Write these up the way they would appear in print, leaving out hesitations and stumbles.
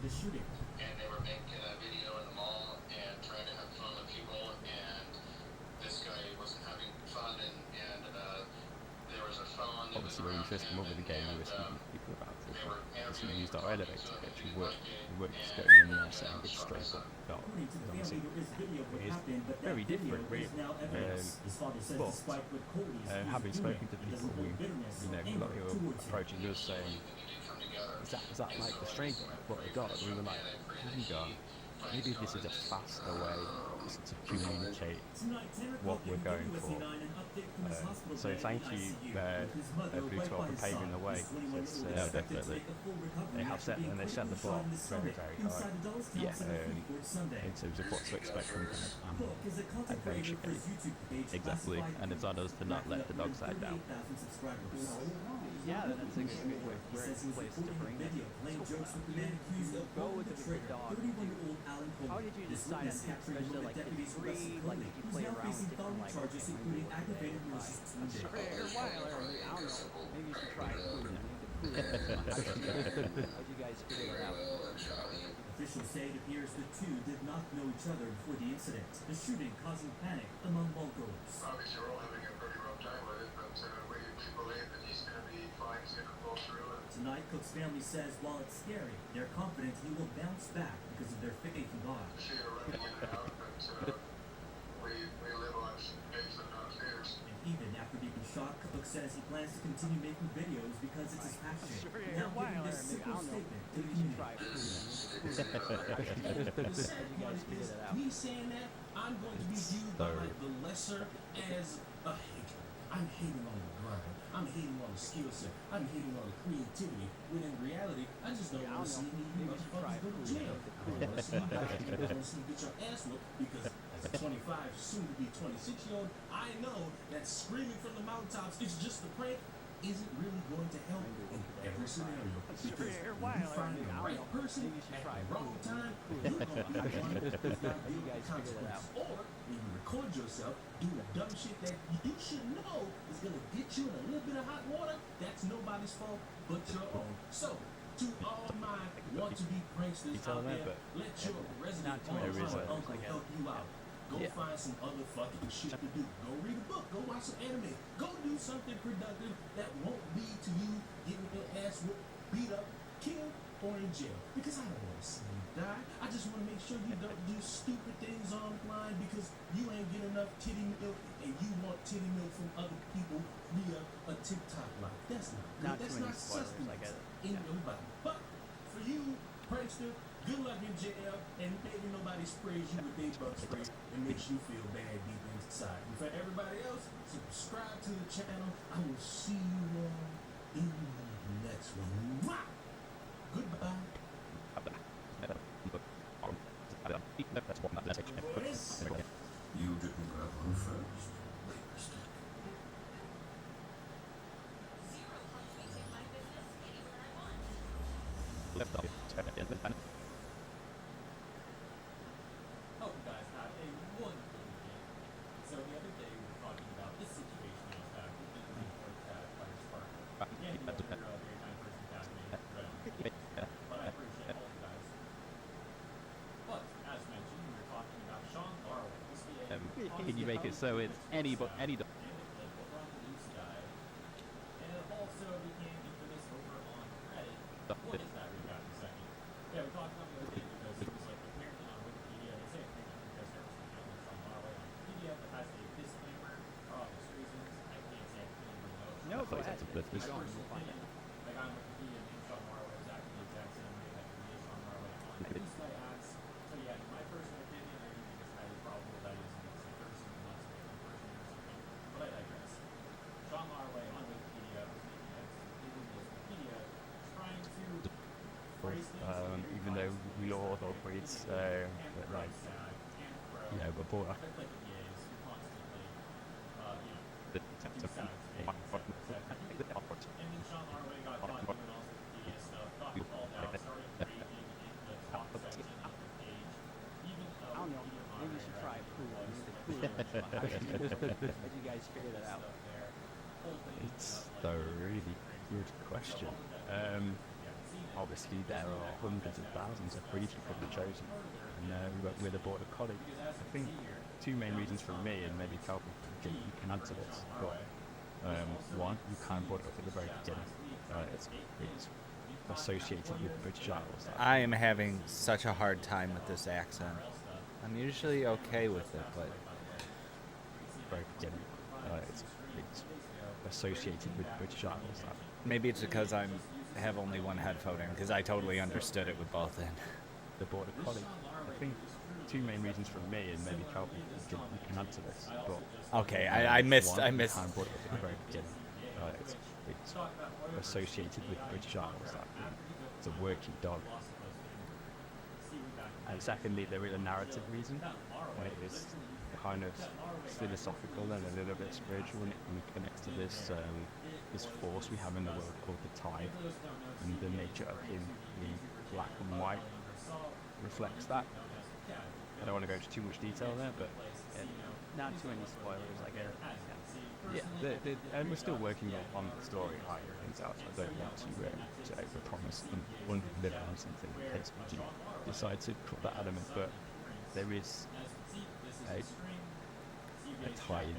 the shooting. And they were making a video in the mall and trying to have fun with people, and this guy wasn't having fun, and there was a phone that was Obviously, we're around interested him, more with the game. We were speaking to and people about it. they were Because we interviewing used him, our talking elevator to him pitch. if he We liked it, weren't just and going in they there were saying gonna it's start straight with up. some. No, According to the family, obviously, there is video of what it is happened, but that very video different, is really. now evidence. His father says But despite what Cody is having doing, spoken to he doesn't people, hold bitterness you or know, a anger lot of people towards him. approaching us saying, is that like the strange what they got? And we were like, hang on, maybe this is a faster way to communicate what we're going for. So thank you, Bluetooth, for paving the way. No, definitely. They have set the bar very, very high. Yeah. In terms of what to expect from adventure game. Exactly, and it's on us to not let the dog side down. Yeah, that's a good way, great place to bring it. So go with the big dog. How did you decide on especially like the three? Like did you play around with different like okay, I'm sorry, Weiler. I don't know. Maybe you should try food. How'd you guys figure it out? Officials say it appears the two did not know each other before the incident, the shooting causing panic among locals. Obviously, we're all having a pretty rough time with it, but we believe that he's going to be fine. He's going to pull through. Tonight, Cook's family says while it's scary, they're confident he will bounce back because of their faith in God. See her running in and out, but we live on basement downstairs. And even after being shot, Cook says he plans to continue making videos because it's his passion. Now giving this simple statement to the community. Me saying that, I'm going to be viewed by like the lesser as a hater. I'm hating on the grind. I'm hating on the skill set. I'm hating on the creativity. When in reality, I just don't want to see any of you motherfuckers go to jail. I don't want to see you die. I don't want to see you get your ass whooped because as a 25, soon to be 26-year-old, I know that screaming from the mountaintops, it's just a prank, isn't really going to help in every scenario. Because when you find the right person at the wrong time, you're going to be the one who's got to deal with the consequences. Or when you record yourself doing dumb shit that you should know is going to get you in a little bit of hot water, that's nobody's fault but your own. So, to all my want-to-be pranksters out there, let your resident uncle help you out. Go find some other fucking shit to do. Go read a book. Go watch some anime. Go do something productive that won't lead to you getting your ass whooped, beat up, killed, or in jail. Because I don't want to see you die. I just want to make sure you don't do stupid things online because you ain't get enough titty milk and you want titty milk from other people via a TikTok life. That's not good. That's not sustenance in your body. But for you, prankster, good luck in jail, and maybe nobody sprays you with their bug spray and makes you feel bad deep inside. And for everybody else, subscribe to the channel. I will see you all in the next one. Mwah! Goodbye. You didn't grab one first. Wait a second. Hope you guys had a wonderful weekend. So the other day we were talking about this situation I was having with the report Fire Spark. And the other very kind person back named Red. But I appreciate all you guys. But as mentioned, we were talking about Sean Garwin. Can you make it so it's any and also became infamous over on Reddit. What is that? We got in a second. Yeah, we talked about the other day because he was like apparently on Wikipedia. They say apparently because there was an account of Sean Garwin on Wikipedia that has a disclaimer for obvious reasons. I can't say anything really knows. No, go ahead. My personal opinion, like on Wikipedia, named Sean Marway is acting the exact same way that the Sean Marway on Blue Sky ads. So yeah, in my personal opinion, I think it's highly probable that he's an innocent person, not some different person or something. But I digress. Sean Marway on Wikipedia was making in Wikipedia trying to phrase things Even though we all breeds, but like, you know, before like the EAs who constantly, do sounds and then Sean Marway got caught doing all this Wikipedia stuff, got called out, started raging in the talk section of the page. Even I don't know. Wikipedia Maybe you should try moderator food. How'd you guys figure that out? it's a really good question. obviously there are hundreds of thousands of breeds we could have chosen, and we went with a border collie. I think two main reasons for me, and maybe Calvin can add to this, but one, you kind of brought it up at the very beginning. It's associated with British Isles. I am having such a hard time with this accent. I'm usually okay with it, but very beginning. It's associated with British Isles. Maybe it's because I have only one headphone in, because I totally understood it with both in. The border collie. I think two main reasons for me, and maybe Calvin can add to this. But okay, I missed. One, you kind of brought it up at the very beginning. It's associated with British Isles. It's a working dog. And secondly, there is a narrative reason. It is kind of philosophical and a little bit spiritual, and it connects to this this force we have in the world called the tide, and the nature of him being black and white reflects that. I don't want to go into too much detail there, but Not too many spoilers, I guess. and we're still working on the story, iron things out, so I don't want to overpromise and under-deliver on something in case we do decide to cut that element, but there is a tie-in,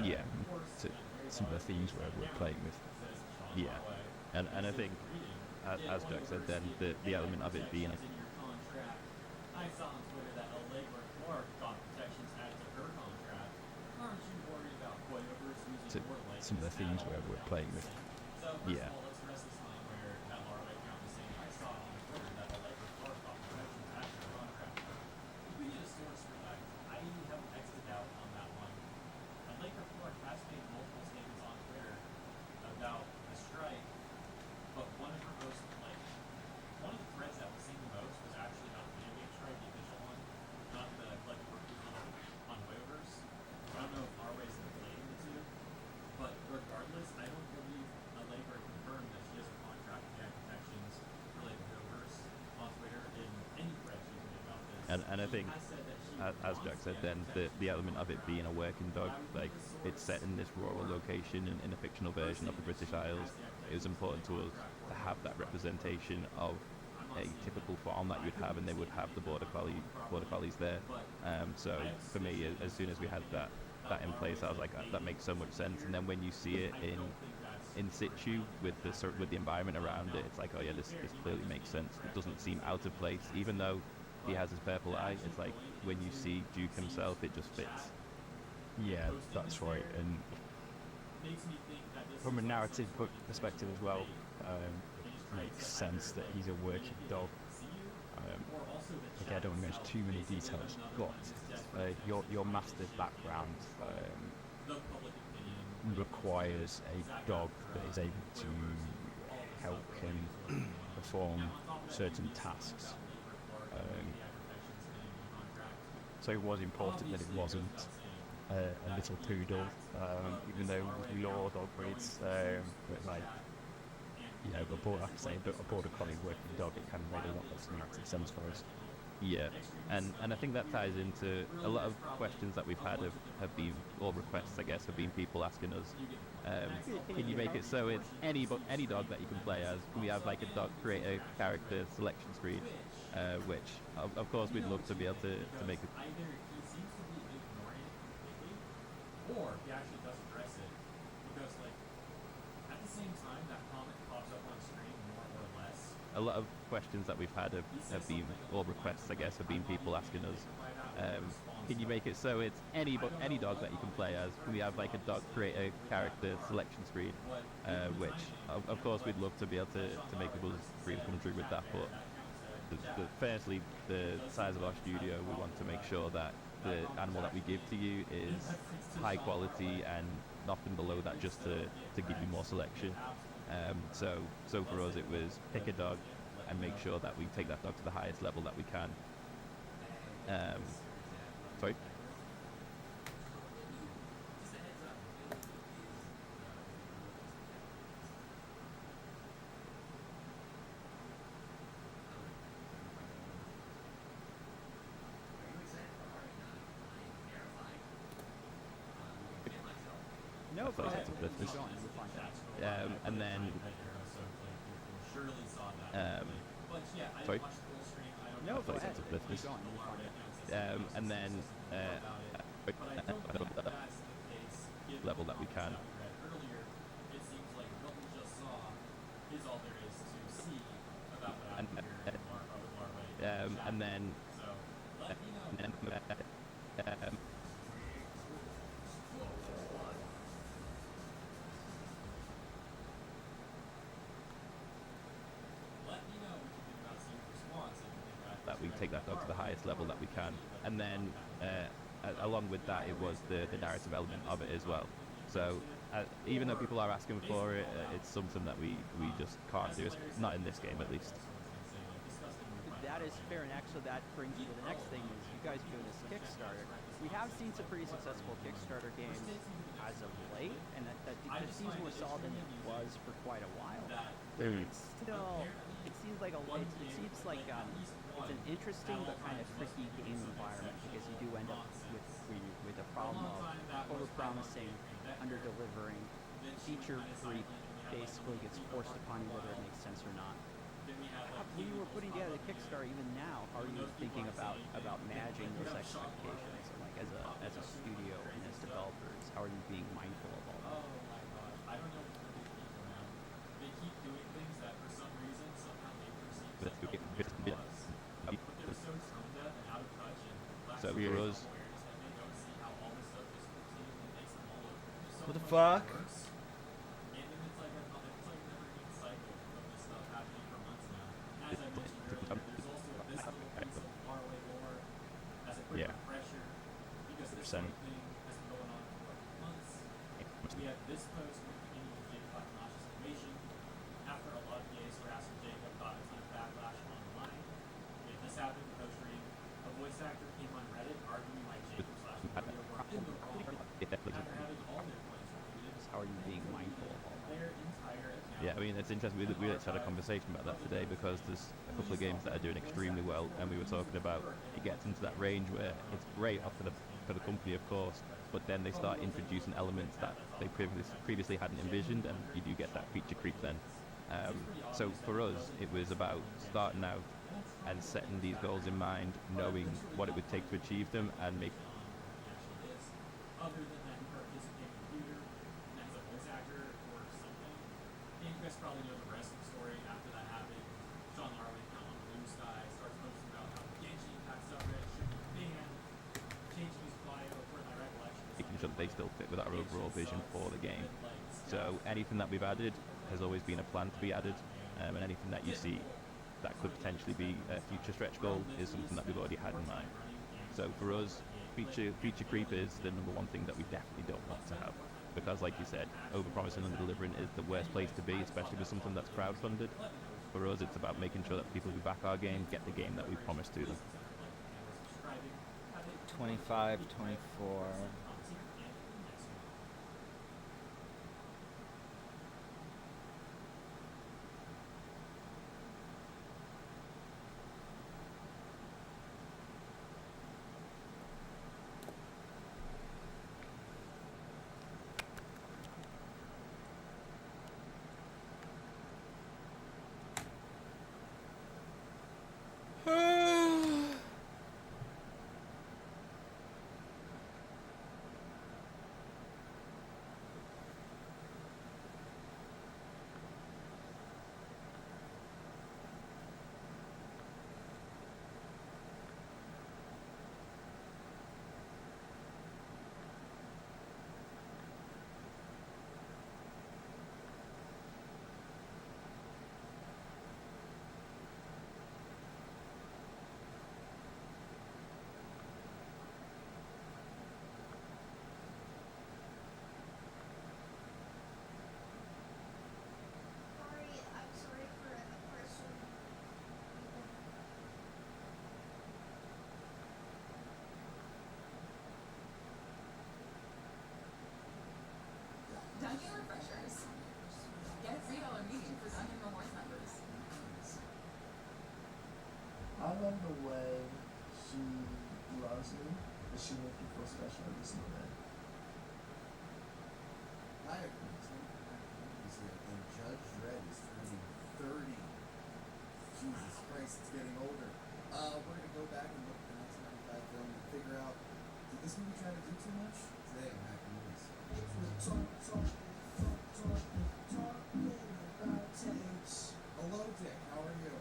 to some of the themes we're playing with, and I think, as Jack said, then the element of it being I saw on Twitter that Allegra Clark got protections added to her contract. Aren't you worried about coilovers using more license some of the themes we're playing with. So first of all, let's address this line where that ROA account was saying, I saw on Twitter that Allegra Clark got protections added to her contract. We need a source for that. I have texted out on that one. Allegra Clark has made multiple statements on Twitter about the strike, but one of her most, one of the threads that was seen the most was actually not the Renegade strike, the official one, not the collective workers on waivers. I don't know if our ways of relating the two, but regardless, I don't believe Allegra confirmed that she has a contract to get protections related to waivers on Twitter in any thread she's made about this. and I think, as Jack said, then the element of it being a working dog, like it's set in this rural location in a fictional version of the British Isles. It was important to us to have that representation of a typical farm that you'd have, and they would have the border collies there. So for me, as soon as we had that in place, I was like, that makes so much sense. And then when you see it in situ with the environment around it, it's like, oh yeah, this clearly makes sense. It doesn't seem out of place, even though he has his purple eye. It's like when you see Duke himself, it just fits. Yeah, that's right. And from a narrative perspective as well, it makes sense that he's a working dog. Okay, I don't want to go into too many details, but your master's background requires a dog that is able to help him perform certain tasks. So it was important that it wasn't a little poodle, even though we law dog breeds, but like, a border collie working dog, it kind of made a lot of narrative sense for us. Yeah, and I think that ties into a lot of questions that we've had have been, or requests I guess, have been people asking us, can you make it so it's any dog that you can play as? Can we have like a dog create a character selection screen, which of course we'd love to be able to make it. Either he seems to be ignoring it completely, or he actually does address it, because at the same time that comment pops up on screen more or less. A lot of questions that we've had have been, or requests I guess, have been people asking us, can you make it so it's any dog that you can play as? Can we have like a dog create a character selection screen, which of course we'd love to be able to make people's dream come true with that, but firstly, the size of our studio, we want to make sure that the animal that we give to you is high quality and nothing below that, just to give you more selection. So for us it was pick a dog and make sure that we take that dog to the highest level that we can. Sorry? No, That's go ahead. that's- Keep going. We'll find out. And then literally saw that. Um, But yeah, I sorry? didn't watch the full stream. I don't No, know. go thought you ahead. said something. Keep going. You're fine. And then But I don't think that's the case. Given level the that we comments can. that we read earlier, it seems like what we just saw is all there is to see about what And, happened here in Larway. and then So let me know. and then Let me know what you think about Steve's response. If you think that we take that dog to the highest level that we can. And then along with that, it was the narrative element of it as well. So even though people are asking for it, it's something that we just can't do, not in this game at least. That is fair, and actually that brings me to the next thing is you guys doing this Kickstarter. We have seen some pretty successful Kickstarter games as of late, and that seems more solid than it was for quite a while. Dude. Still, it seems like it's an interesting but kind of tricky game environment because you do end up with a problem of over-promising, under-delivering, feature creep basically gets forced upon you whether it makes sense or not. When you were putting together the Kickstarter, even now, how are you thinking about managing those expectations? And like as a studio and as developers, how are you being mindful of all that? Oh my gosh, I don't know what these people now. They keep doing things that for some reason somehow they perceive as helpful to us. But they're so tone deaf and out of touch and lack So of for self-awareness us, that they don't see how all this stuff just continually makes them all look so What the much fuck? worse. And then it's like a never-ending cycle of this stuff happening for months now. As I mentioned earlier, there's also this little piece of faraway lore as a quick Yeah. refresher because this 100%. sort of thing has been going on for months. We have this post with the beginning of Jacob Bakanashi situation. After a lot of gays harassing Jacob got a ton of backlash online. If this happened in post-stream, a voice actor came on Reddit arguing why Jacob / Mario were in the wrong after having all their points refuted. How are you being mindful of all that? Their entire account. Yeah, I mean, it's interesting. We actually had a conversation about that today because there's a couple of games that are doing extremely well, and we were talking about it gets into that range where it's great for the company, of course, but then they start introducing elements that they previously hadn't envisioned, and you do get that feature creep then. So for us, it was about starting out and setting these goals in mind, knowing what it would take to achieve them, and make Other than that, he participated in computer and as a voice actor or something. And you guys probably know the rest of the story after that happened. Sean Larway came on Blue Sky, starts posting about how Genji Impact subreddit should be banned, changing his bio for my recollection. making sure that they still fit with our overall vision for the game. So anything that we've added has always been a plan to be added, and anything that you see that could potentially be a future stretch goal is something that we've already had in mind. So for us, feature creep is the number one thing that we definitely don't want to have, because like you said, overpromising and delivering is the worst place to be, especially with something that's crowdfunded. For us, it's about making sure that people who back our game get the game that we promised to them. 25, 24. I'm sorry for a person. Dunkin' Refreshers. Get a $3 meeting for Dunkin' Rewards members. I love the way she loves me, but she makes me feel special every single day. I agree. And Judge Dredd is turning 30 Jesus Christ, it's getting older. We're gonna go back and look at the 1995 film and figure out, did this movie try to do too much? Today on Hack Movies. Hello, Dick. How are you?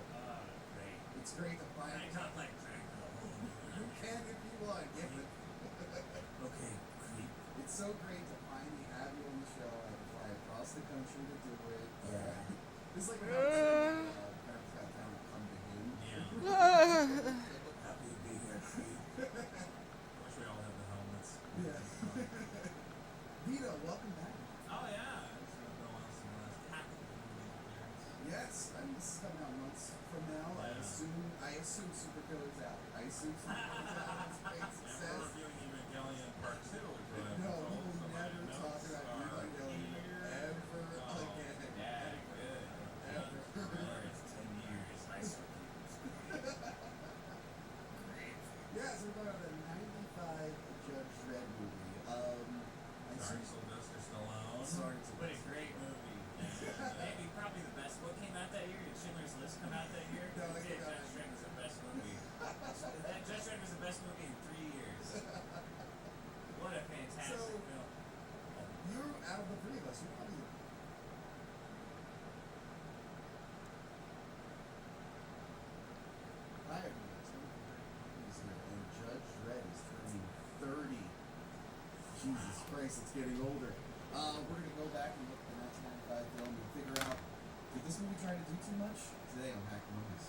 Great. It's great to Can I finally. talk like Drake for the whole movie? You can if you want. Get it. Okay, creep. It's so great to finally have you on the show. I had to fly across the country to do it. It's like when I was saying, Parents Got Talent come to him. Yeah. Happy to be here, creep. I wish we all had the helmets. Yeah. Vito, welcome back. Oh yeah. It's been a while since the last Hack movie appearance. Yes, I mean, this is coming out months from now. Yeah. I assume Super Killer's out. I assume Super Killer's out. It's great And we're success. reviewing Evangelion Part 2, is what I've No, been we told. will So my never notes talk about are Evangelion here. ever Oh, again. yeah, good. Ever. It's 10 years. I saw Yes, we're going to the 95 Judge Dredd movie. Starring Sylvester Stallone. Sorry, What a great movie. Maybe probably the best. What came out that year? Did Schindler's List come out that year? No, that Yeah, came out Judge Dredd was the best movie. Judge Dredd was the best movie in 3 years. What a fantastic So- film. You're out of the three of us. You're probably the... Hi, everyone. Tony from Hack Movies here, and Judge Dredd is turning 30. Jesus Christ, it's getting older. We're going to go back and look at the 1995 film and figure out, did this movie try to do too much? Today on Hack Movies.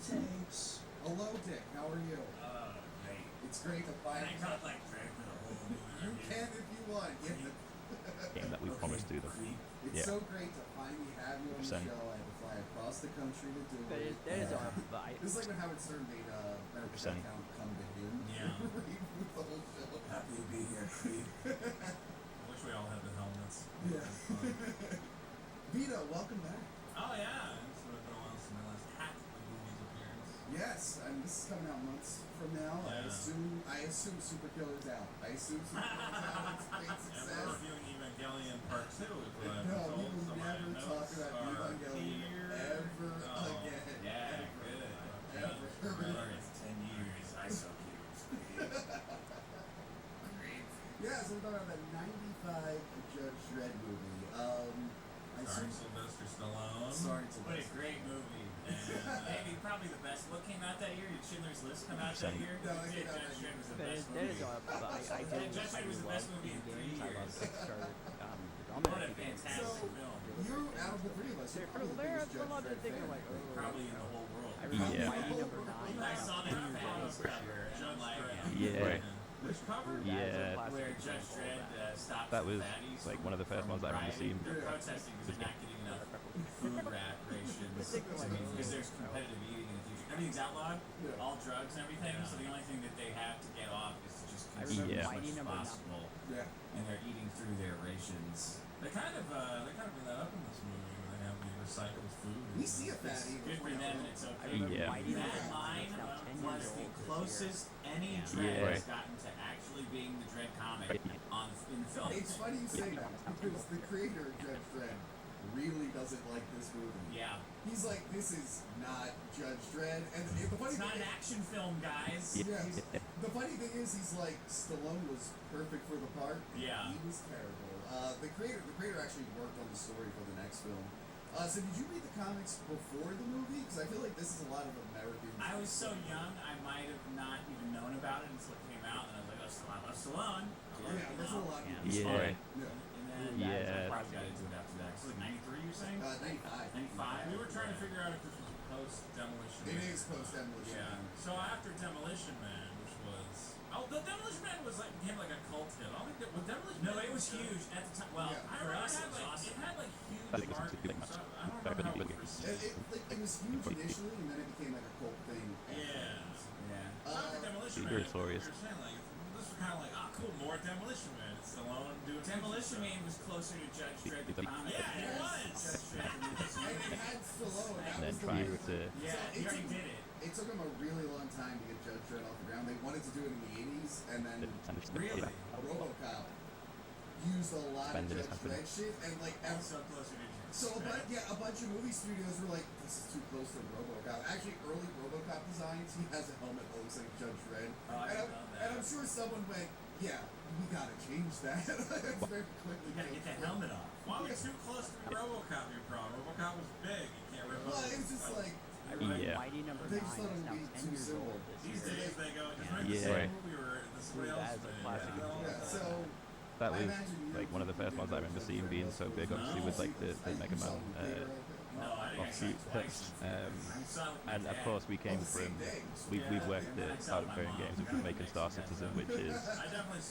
Hello, Dick. How are you? Great. It's great to Can finally... I talk like Drake for the whole movie? You can if you want. Get the... Game that we promised to them. It's Yeah. so great to finally have you on the 100%. show. I had to fly across the country to do it. That is our vibe. This is like when Howard Stern made Parents Got 100%. Talent come to him. Yeah. Reboot the whole show. Happy to be here, creep. I wish we all had the helmets. Yeah. Vito, welcome back. Oh yeah. It's been a while since my last Hack movies appearance. Yes, this is coming out months from now. Yeah. I assume Super Killer's out. I assume Super Killer's out. It's great And we're success. reviewing Evangelion Part 2, is what I've No, been we told. will So my never notes talk about are Evangelion here. ever Oh, again. Yeah, Ever. good. Ever. It's 10 years. I so cute. Yeah, so we're talking about the 95 Judge Dredd movie. I Starring assume... Sylvester Stallone. Sorry, What a Sylvester. great movie. And maybe probably the best. What came out that year? Did Schindler's List come out that year? No, it Yeah, came out Judge that Dredd was the That best is movie. our vibe. I do. Judge Dredd was the best movie in 3 games. I love years. Kickstarter. What a fantastic So, film. you're out of the three of us. You're probably the biggest Judge a lot of Dredd things fan. are like, oh, Probably in the whole world. I remember Yeah. Mighty Number 9. I saw that Thanos cover, and I'm like, Yeah. which cover? Yeah. Where Judge Dredd stops That the was fatties like one of the first from ones I've ever rioting. seen. They're protesting because they're not getting enough food rations because there's competitive eating in the future. Everything's outlawed, Yeah. all drugs and everything. So the only thing that they have to get off is to just I consume remember as Mighty much as Number 9. possible, Yeah. and they're eating through their rations. They kind of bring that up in this movie where they have the recycled food. We see a It's fatty good for before them, now. and it's I okay. remember Yeah. Mighty Number That 9. line It's now 10 was years the old this closest any Yeah. Dredd Yeah. has gotten to actually being the Dredd comic in film. It's funny you say that because the creator of Judge Dredd really doesn't like this movie. Yeah. He's like, this is not Judge Dredd. And the funny It's not thing an action film, guys. the funny thing is, he's like, Stallone was perfect for the part. Yeah. He was terrible. The creator actually worked on the story for the next film. So did you read the comics before the movie? Because I feel like this is a lot of Americans. I was so young, I might have not even known about it until it came out, and I was like, oh, Stallone, I love Stallone. Yeah, that's what a lot of people Yeah. say. And then Yeah. I probably got into it after that. It was like 93, you're saying? 95. 95. We were trying to figure out if this was post-Demolition It Man. is post-Demolition Yeah. Man. So after Demolition Man, which was... Oh, the Demolition Man was like became like a cult hit. I don't think that... Was Demolition Man... No, it was huge at the time. Well, Yeah. I remember it had like huge I think it's marketing. too much. So I don't remember how it was received. It was huge initially, and then it became like a cult thing. Yeah. After Demolition Be Man, victorious. we were saying like, this was kind of like, ah, cool, more Demolition Man. It's Stallone doing Demolition Man was closer to Judge Dredd the comic. Yeah, it was. Judge Dredd the movie. And it had Stallone. That And then was the trying weird to... Yeah, So he already did it. It took him a really long time to get Judge Dredd off the ground. They wanted to do it in the 80s, and then Really? RoboCop used a lot of Spending his Judge company. Dredd shit, and like Also closer to So a bunch of movie studios were like, this is too close to RoboCop. Actually, early RoboCop designs, he has a helmet that looks like Judge Dredd. And I'm sure someone went, yeah, we gotta change that. It's very quickly. You gotta get that helmet off. Why are we too close to be RoboCop? Your problem. RoboCop was big. You can't rip Well, it was just like. I remember Yeah. Mighty Number They 9 just is thought it would now be 10 too years similar. old this These year. days they go, just make Yeah. the same movie or somebody That else. is a made it. classic Yeah, example. Yeah, so. That I was imagine you like one of the first ones I remember seeing being so big, obviously with like the Mega Man No, I didn't offshoot. see it twice. And of course we came from we've worked at Out of Variant Games, which was making Star Citizen, which is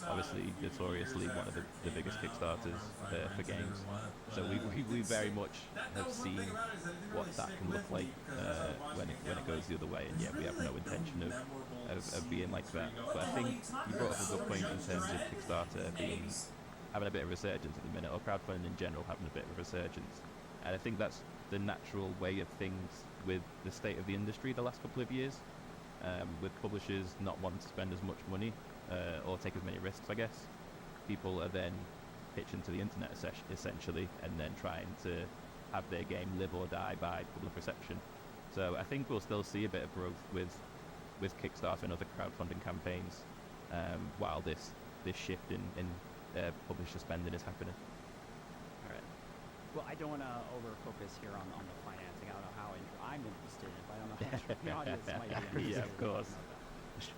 obviously notoriously one of the biggest Kickstarters for games. So we very much have seen what that can look like when it goes the other way, and yet we have no intention of being like that. But I think you brought up a good point in terms of Kickstarter having a bit of resurgence at the minute, or crowdfunding in general having a bit of a resurgence. And I think that's the natural way of things with the state of the industry the last couple of years, with publishers not wanting to spend as much money or take as many risks, I guess. People are then pitching to the internet essentially, and then trying to have their game live or die by public reception. So I think we'll still see a bit of growth with Kickstarter and other crowdfunding campaigns while this shift in publisher spending is happening. All right. Well, I don't want to over-focus here on the financing. I don't know how I'm interested in it, but I don't know how much the audience might be interested Yeah, of in course. talking about that.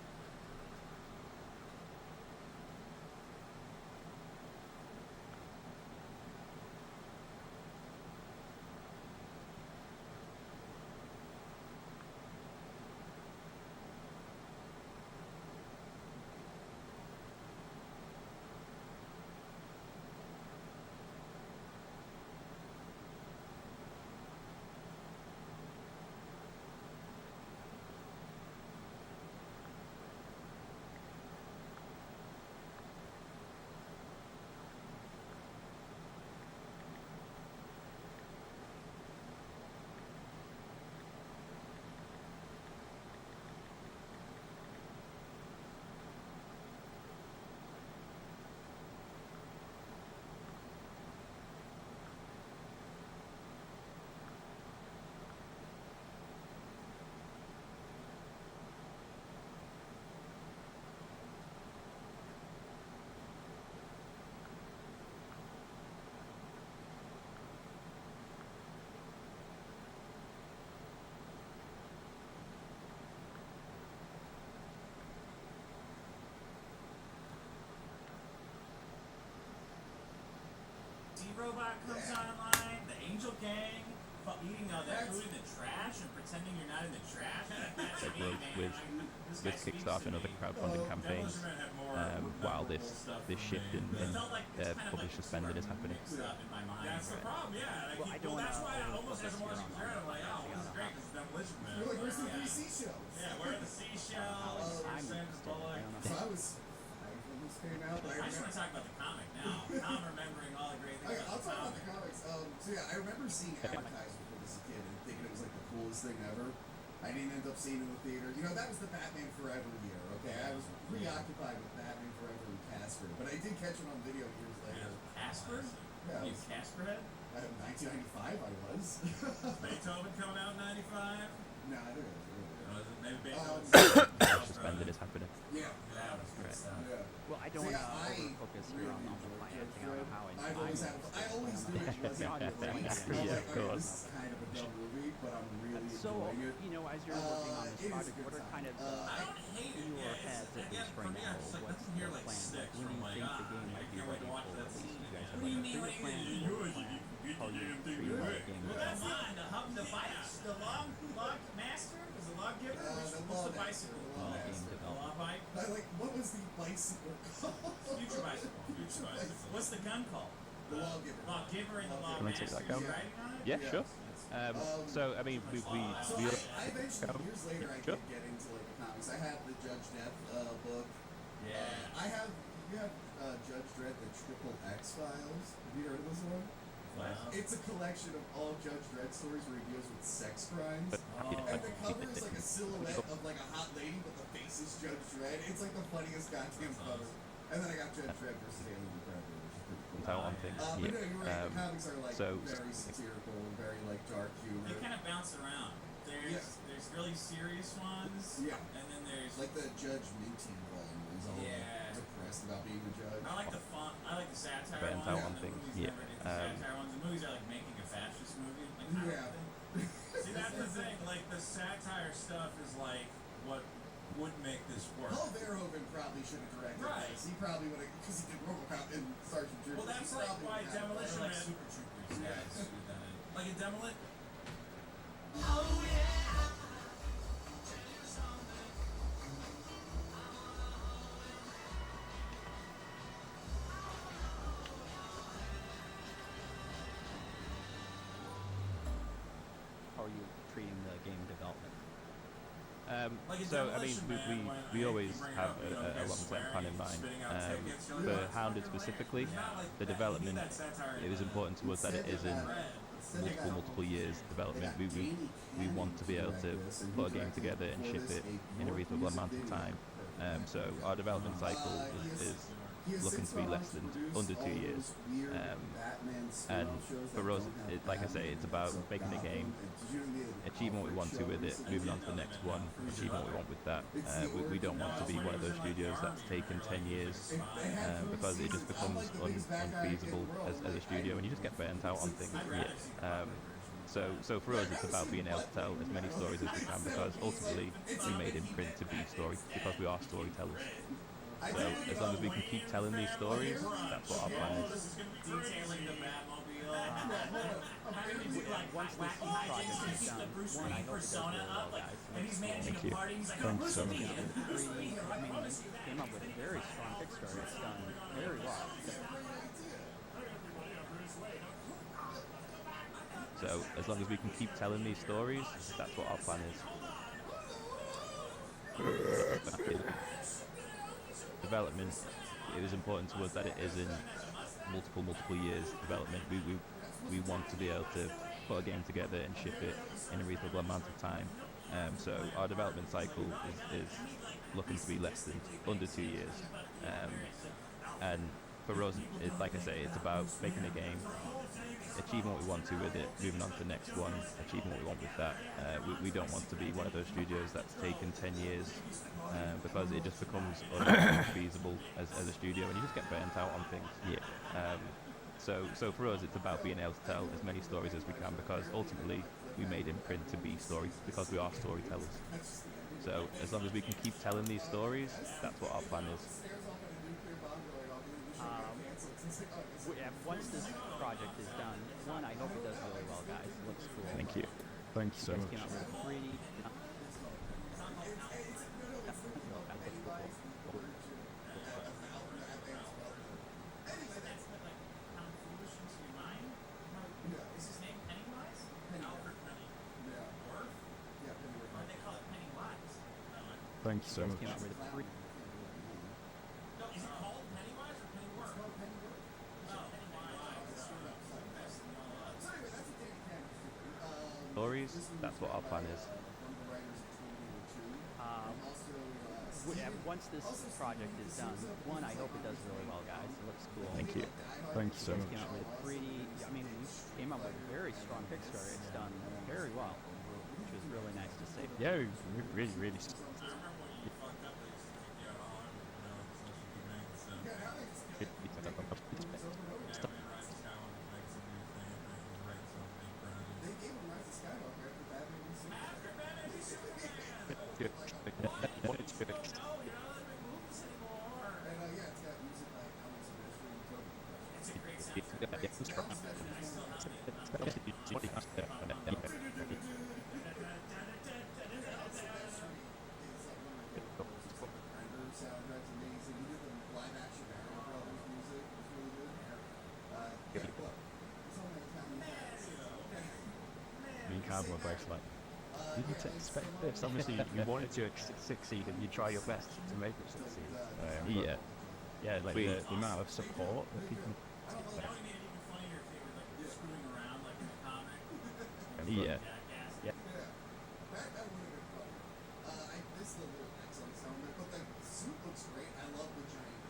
Robot comes online, the Angel Gang, eating that food in the trash and pretending you're not in the trash. That's Like me, with man. with Kickstarter and other crowdfunding campaigns, while this shift in publisher spending is happening. That's the problem, yeah. Well, I don't that's wanna why I almost over-focus as I'm watching here on Jared, I'm like, oh, financing. this is great, this is Demolition Man. You're like, where's the Yeah. 3 seashells? Yeah, where are the seashells? I'm Sandra interested. Bullock. I don't So know. I was five when this came out, but I just want to talk about the comic now. I'm remembering all the great things Okay, about I'll the talk about comic. the comics. So yeah, I remember seeing advertisements for this as a kid and thinking it was like the coolest thing ever. I didn't end up seeing it in the theater. You know, that was the Batman Forever year, okay? I was preoccupied with Batman Forever and Casper, but I did catch it on video years later. Casper? Yeah, You Casper head? 1995 I was. Beethoven coming out in 95? No, I think it was earlier. Or was it maybe Beethoven? Publisher spending is happening. Yeah. That was good Right. stuff. Yeah. Well, I don't So, want yeah, to I over-focus here on the financing. I don't know how I've always had. I always knew it wasn't The audience great. might be I was Yeah, like, of okay, course. this is kind of a dumb movie, but I'm really So, enjoying it. you know, as you're working on It this is a project, good what are time. kind of I don't hate it. in your Yeah, heads it's, at again, least for right me, now? I'm just like, What's nothing the here like plan? sticks. When do I'm you like, think the game I might be can't wait ready to watch for that release? scene You guys again. have What do you like a mean? bigger What do plan? you What mean? plan? How you treat Come the game? on, the bikes, the log master? Was the log giver? The What's law the bicycle master, the called? law master. The law bike? What was the bicycle called? Future bicycle. Future bicycle. What's the gun called? The lawgiver. Lawgiver and the law Can I take master. that down? You writing on it? Yeah, sure. So I mean, we So I eventually, years later, I Sure. did get into like the comics. I had the Judge Death book. Yeah. You have Judge Dredd, the Triple X Files. Have you heard of this one? It's a collection of all Judge Dredd stories where he deals with sex crimes. And the cover is like a silhouette of like a hot lady, but the face is Judge Dredd. It's like the funniest goddamn cover. And then I got Judge Dredd versus Alien Predator, which is pretty cool. burnt out on things. But no, you're right. The comics are like so very satirical and very like dark humor. They kind of bounce around. There's really serious ones. Yeah. And then there's like the Judge Minty volume. He's all depressed about being a judge. I like the fun. I like the satire burnt ones. out on And the things. movies never did the satire ones. The movies are like making a fascist movie. Like, See, that's the thing. Like the satire stuff is like what would make this work. Paul Verhoeven probably should have directed this. He probably would have, because he did RoboCop and Sergeant Troopers. Well, that's like why Demolition Man. Like Super Troopers. Like in Demolition. Oh yeah. How are you treating the game development? So I mean, we always have a long-term plan in mind. For Hounded specifically, the development, it was important to us that it is in multiple years development. We want to be able to put a game together and ship it in a reasonable amount of time. So our development cycle is looking to be less than under 2 years. And for us, like I say, it's about making a game, achieving what we want to with it, moving on to the next one, achieving what we want with that. We don't want to be one of those studios that's taken 10 years because it just becomes unfeasible as a studio and you just get burnt out on things. So for us, it's about being able to tell as many stories as we can because ultimately we made in print to be story because we are storytellers. So as long as we can keep telling these stories, that's what our plan is. Once this project is done, one, I hope it does really well, guys. Thank you. Thanks so much. I mean, you came up with a very strong Kickstarter. It's done very well. So as long as we can keep telling these stories, that's what our plan is. Development, it is important to us that it is in multiple years development. We want to be able to put a game together and ship it in a reasonable amount of time. So our development cycle is looking to be less than under 2 years. And for us, like I say, it's about making a game, achieving what we want to with it, moving on to the next one, achieving what we want with that. We don't want to be one of those studios that's taken 10 years because it just becomes unfeasible as a studio and you just get burnt out on things. So for us, it's about being able to tell as many stories as we can because ultimately we made in print to be story because we are storytellers. So as long as we can keep telling these stories, that's what our plan is. Once this project is done, one, I hope it does really well, guys. It looks cool. Thank you. Thank you so much. Came out with a 3D. Is his name Pennywise? Albert Pennywise. Or they call it Pennywise. Thank you so much. Came out with a 3D. No, is it called Pennywise or Pennyworth? It's called Pennyworth. Stories, that's what our plan is. Once this project is done, one, I hope it does really well, guys. It looks cool. Thank you. Thank you so much. Came out with a 3D. I mean, we came up with a very strong Kickstarter. It's done very well, which was really nice to see. Yeah, really. We're both like, you need to expect this. Obviously, you want it to succeed, and you try your best to make it succeed. Like the amount of support that people. Yeah. This is a little excellent sound, but the suit looks great. I love the giant.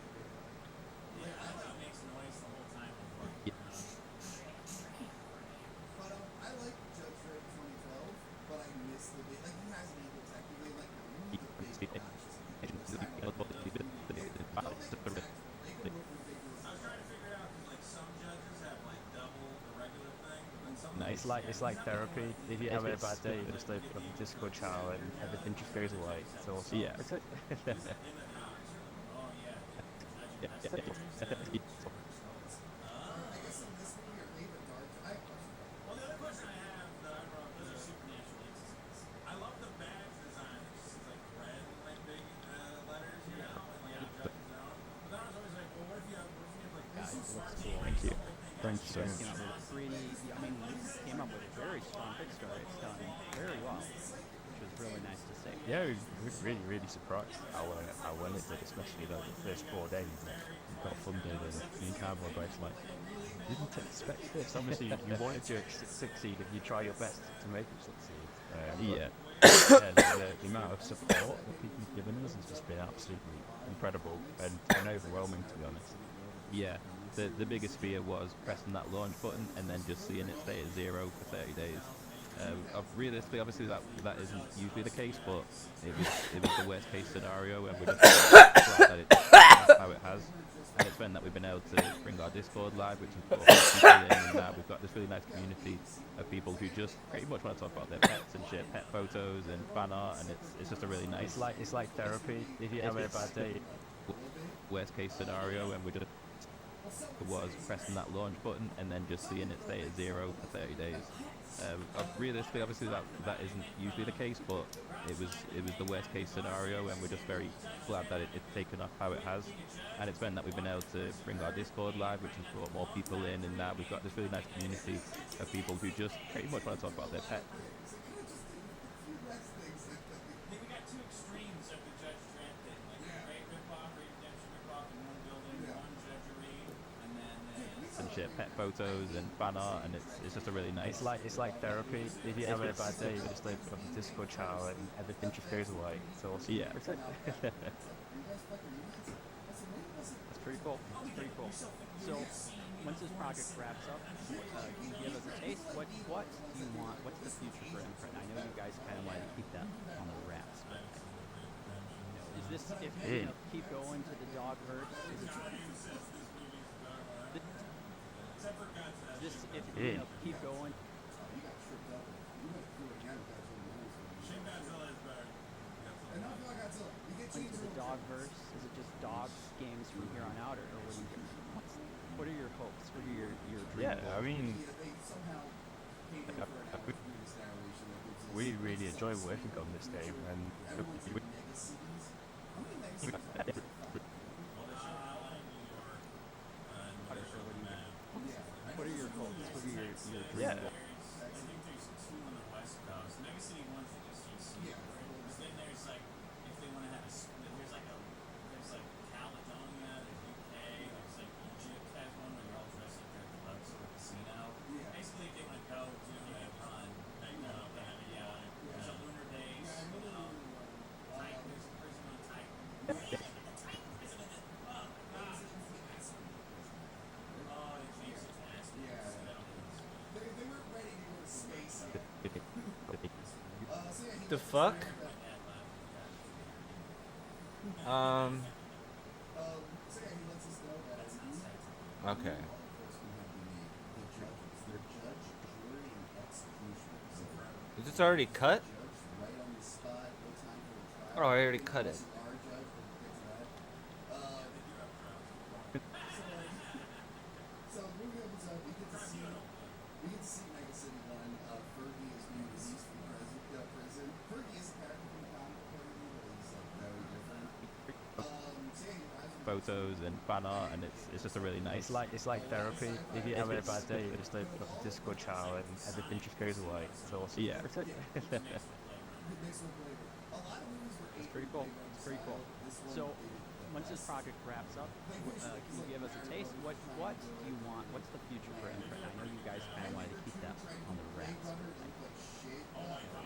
Yeah, I love it makes noise the whole time. It's like therapy. If you're having a bad day, you just open up a Discord channel and everything just goes away. It's awesome. Yeah. I guess in this movie or leave it dark. I have a question. Well, the other question I have that I brought up is supernatural entities. I love the badge design. It just seems like red and like big letters, you know, and like judges and all. But then I was always like, well, what if you have like this smart team? Thank you. Thank you so much. Came up with a pretty, I mean, we came up with a very strong big story. It's done very well, which was really nice to see. Yeah, we were really surprised how well it did, especially the first 4 days. We got funded and me and Cam were both like, didn't expect this. Obviously, you wanted to succeed if you try your best to make it succeed. Yeah. The amount of support that people have given us has just been absolutely incredible and overwhelming, to be honest. Yeah. The biggest fear was pressing that launch button and then just seeing it stay at 0 for 30 days. Realistically, obviously that isn't usually the case, but it was the worst case scenario, and we're just glad that it's how it has. And it's been that we've been able to bring our Discord live, which is brought people in, and now we've got this really nice community of people who just pretty much want to talk about their pets and share pet photos and fan art, and it's just a really nice. It's like therapy. If you're having a bad day. Worst case scenario, and we're just was pressing that launch button and then just seeing it stay at 0 for 30 days. Realistically, obviously that isn't usually the case, but it was the worst case scenario, and we're just very glad that it's taken off how it has. And it's been that we've been able to bring our Discord live, which has brought more people in, and now we've got this really nice community of people who just pretty much want to talk about their pet. I think we got two extremes of the Judge Dredd thing, like great ripoff, great redemption ripoff in one building, one judgery, and then And share pet photos and fan art, and it's just a really nice. It's like therapy. If you're having a bad day, you just open up a Discord channel and everything just goes away. It's awesome. Yeah. That's pretty cool. That's pretty cool. So, once this project wraps up, can you give us a taste? What do you want? What's the future for Imprint? I know you guys kind of want to keep that on the wraps, but is this if you keep going to the Dogverse? Is this if you keep going? You got tripped up. You went through it again. That's what it is. Shin Godzilla is better. And not feel like Godzilla. You get Into changed the Dogverse? Is it just dogs games from here on out, or what do you? What are your hopes? What are your dreams? Yeah, I mean, They somehow came in for an opportunity narration that gives us we really enjoy working on this game, and everyone's in mega cities. How many mega cities are there? What are your hopes? What are your dreams? yeah. I think there's two on the West Coast. Mega City one's the GCC. Yeah. But then there's like, if they want to have there's like Caledonia, there's UK, there's like Egypt has one where you're all dressed like they're at the Luxor casino. Yeah. Basically, if they want to go do a run, there's a lunar base, Titan, there's a prison on Titan. Oh, it makes it nasty. Yeah. They weren't ready to go to space yet. So yeah, he The lets us fuck? know that- So yeah, he lets us know that Okay. law enforcement have been the judges. They're judge, jury, and executioner. So Is this already cut? judge right on the spot, no time for a Oh, trial. I already cut it. Our judge will get to that. So the movie opens up. We get to see Mega City One. Fergie is being released from prison. Fergie is a character from the comic book, but he's like very different. So yeah, he arrives in Photos and fan art, and it's just a really nice. It's like therapy. If you're having a bad day, you just open up a Discord channel and everything just goes away. It's awesome. Yeah. It makes one flavor. A lot of movies were It's pretty cool. It's pretty cool. This one So, they did once this project wraps up, can you give us a taste? What do you want? What's the future for Imprint? I know you guys kind of wanted to keep that on the wraps.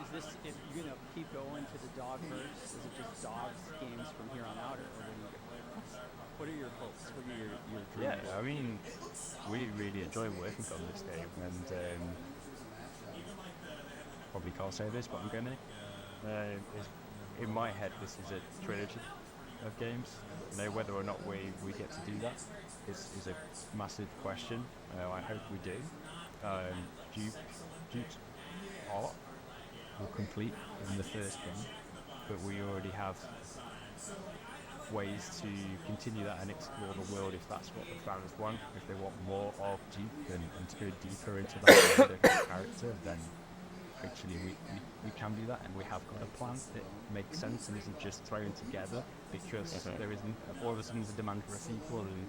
Is this if you're gonna keep going to the Dogverse? Is it just dogs games from here on out, or what are your hopes? What are your dreams? Yeah, I mean, we really enjoy working on this game, and probably can't say this, but I'm gonna. In my head, this is a trilogy of games. You know, whether or not we get to do that is a massive question. I hope we do. Duke's art will complete in the first game, but we already have ways to continue that and explore the world if that's what the fans want. If they want more of Duke and to go deeper into that wider character, then actually we can do that, and we have got a plan that makes sense and isn't just thrown together because there isn't all of a sudden a demand for a sequel and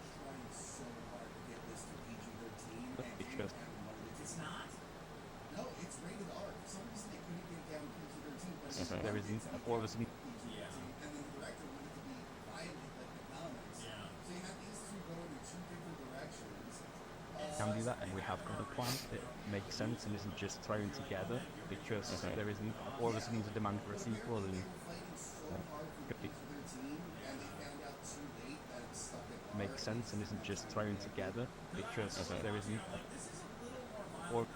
because It's not. No, it's rated R. For some reason they couldn't get it down PG-13, but there isn't all of a sudden and then the director wanted to be violent like the comics. So you have these two going in two different directions. can do that, and we have got a plan that makes sense and isn't just thrown together because there isn't all of a sudden a demand for a sequel and makes sense and isn't just thrown together because there isn't or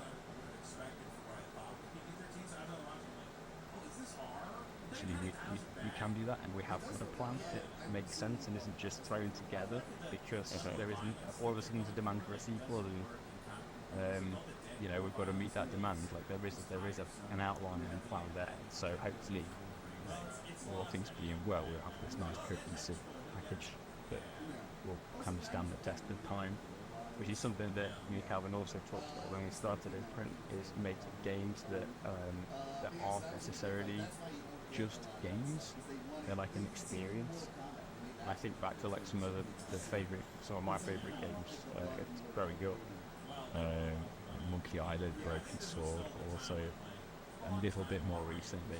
actually we can do that, and we have got a plan that makes sense and isn't just thrown together because there isn't all of a sudden a demand for a sequel and you know, we've got to meet that demand. Like there is an outline and plan there, so hopefully all things being well, we'll have this nice cohesive package that will kind of stand the test of time, which is something that me and Calvin also talked about when we started Imprint, is making games that aren't necessarily just games, they're like an experience. And I think back to like some of my favourite games growing up, Monkey Island, Broken Sword, also a little bit more recently,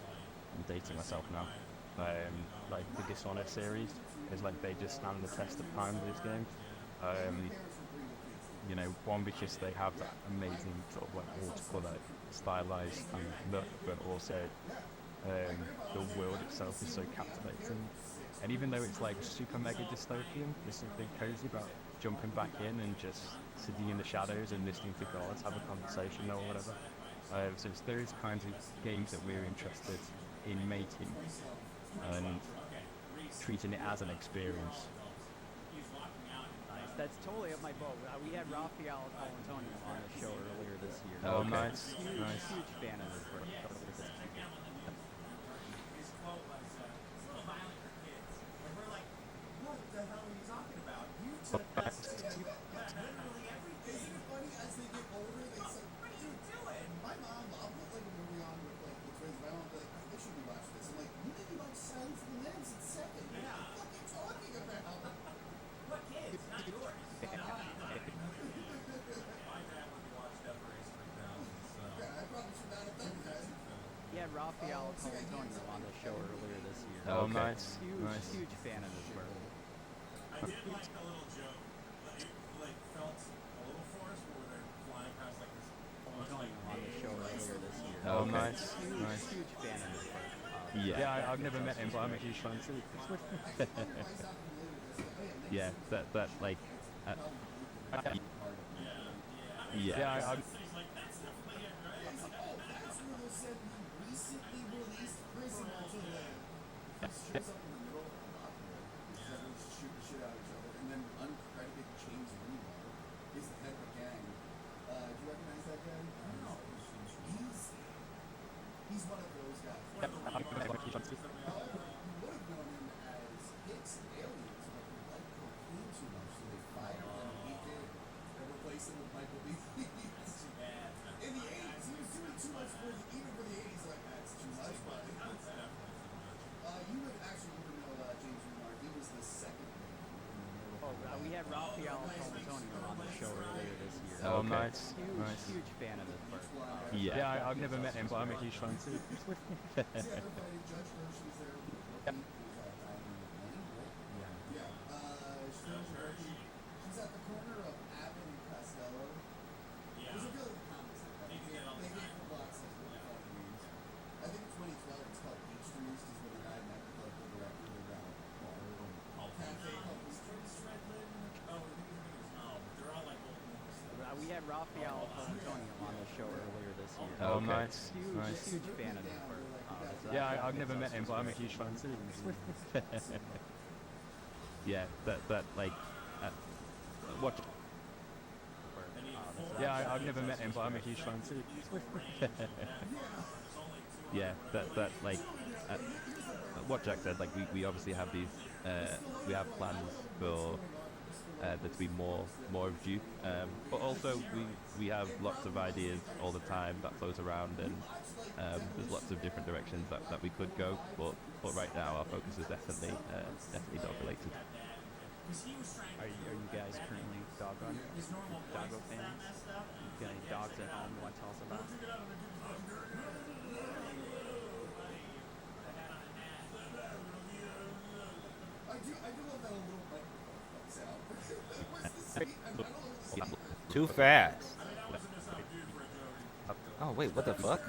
I'm dating myself now, like the Dishonored series is like they just stand the test of time with these games. You know, one because they have that amazing sort of like watercolour stylized kind of look, but also the world itself is so captivating. And even though it's like super mega dystopian, there's something cozy about jumping back in and just sitting in the shadows and listening to gods have a conversation or whatever. So it's those kinds of games that we're interested in making and treating it as an experience. That's totally up my boat. We had Raphael Colantonio on the show earlier this year. Oh, nice. Huge fan of his work. His quote was, it's a little violent for kids. And we're like, what the hell are you talking about? You took us to literally everything. Isn't it funny as they get older, they say, what are you doing? my mom, I'll put like a movie on with like with friends, my mom will be like, I should be watching this. I'm like, you made me watch Silence of the Lambs at 7. Yeah. What are you talking about? What kids? Not yours. My dad would watch Death Race 3000, so. Yeah, I probably should not have done that. We had Raphael Colantonio on the show earlier this year. Oh, nice. Huge fan of his work. I did like the little joke. It like felt a little forced where they're flying past like this. Colantonio on the show earlier this year. Oh, nice. Huge fan of his work. Yeah, I've never met him, but I'm a huge fan too. Yeah, that like. Yeah, I'm. He's like, that's definitely it, right? That's where they said we recently released prison to them. He shows up in the middle of a lot there. Because everyone's just shooting the shit out of each other. And then uncredited James Remar is the head of the gang. Do you recognize that guy? No. He's one of those guys. You would have known him as Hicks in Aliens, but he liked cocaine too much, so they fired him and he did. They replaced him with Michael B. That's too bad. In the 80s, he was doing too much for even for the 80s, like, that's too much, but you would actually even know James Remar. He was the second one. We had Raphael Colantonio on the show earlier this year. Oh, nice. Huge fan of his work. Yeah, I've never met him, but I'm a huge fan too. Judge Hershey's there. She's at the corner of Abbott and Costello. There's a really comics like that. They get for blocks like really funny names. I think in 2012 it's called Beach Streets, is where the guy met with like the director of the cafe called Street Stradlin. They're all like old movies. We had Raphael Colantonio on the show earlier this year. Oh, nice. Huge fan of his work. Yeah, I've never met him, but I'm a huge fan too. Yeah, that like. What? Yeah, I've never met him, but I'm a huge fan too. Yeah, that like uh, what Jack said. Like we obviously have these we have plans for there to be more of Duke, but also we have lots of ideas all the time that flows around, and there's lots of different directions that we could go. But right now our focus is definitely dog related. Are you guys currently doggo fans? You got any dogs at home you want to tell us about? I do love that a little like sound. Where's the speed? I don't know. Too fast. Oh wait, what the fuck?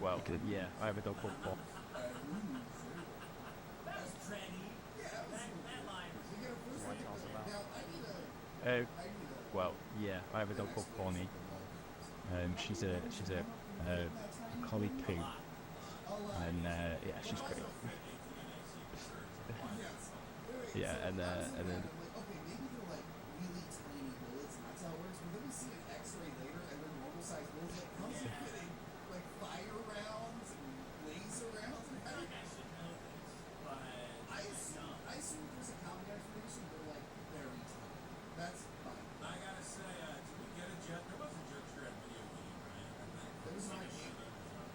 Well, yeah, I have a dog called Paul. Well, yeah, I have a dog called Bonnie. She's a collie poo, and yeah, she's great. Yeah, and then Okay, maybe they're like really tiny bullets, and that's how it works. But then we see an X-ray later, and they're normal-sized bullets. Like, how's it fitting? Like fire rounds and laser rounds. I assume there's a common explanation, but like very tiny. That's fine. I gotta say, did we get a jet? There was a Judge Dredd video game, right? I think. There was an arcade.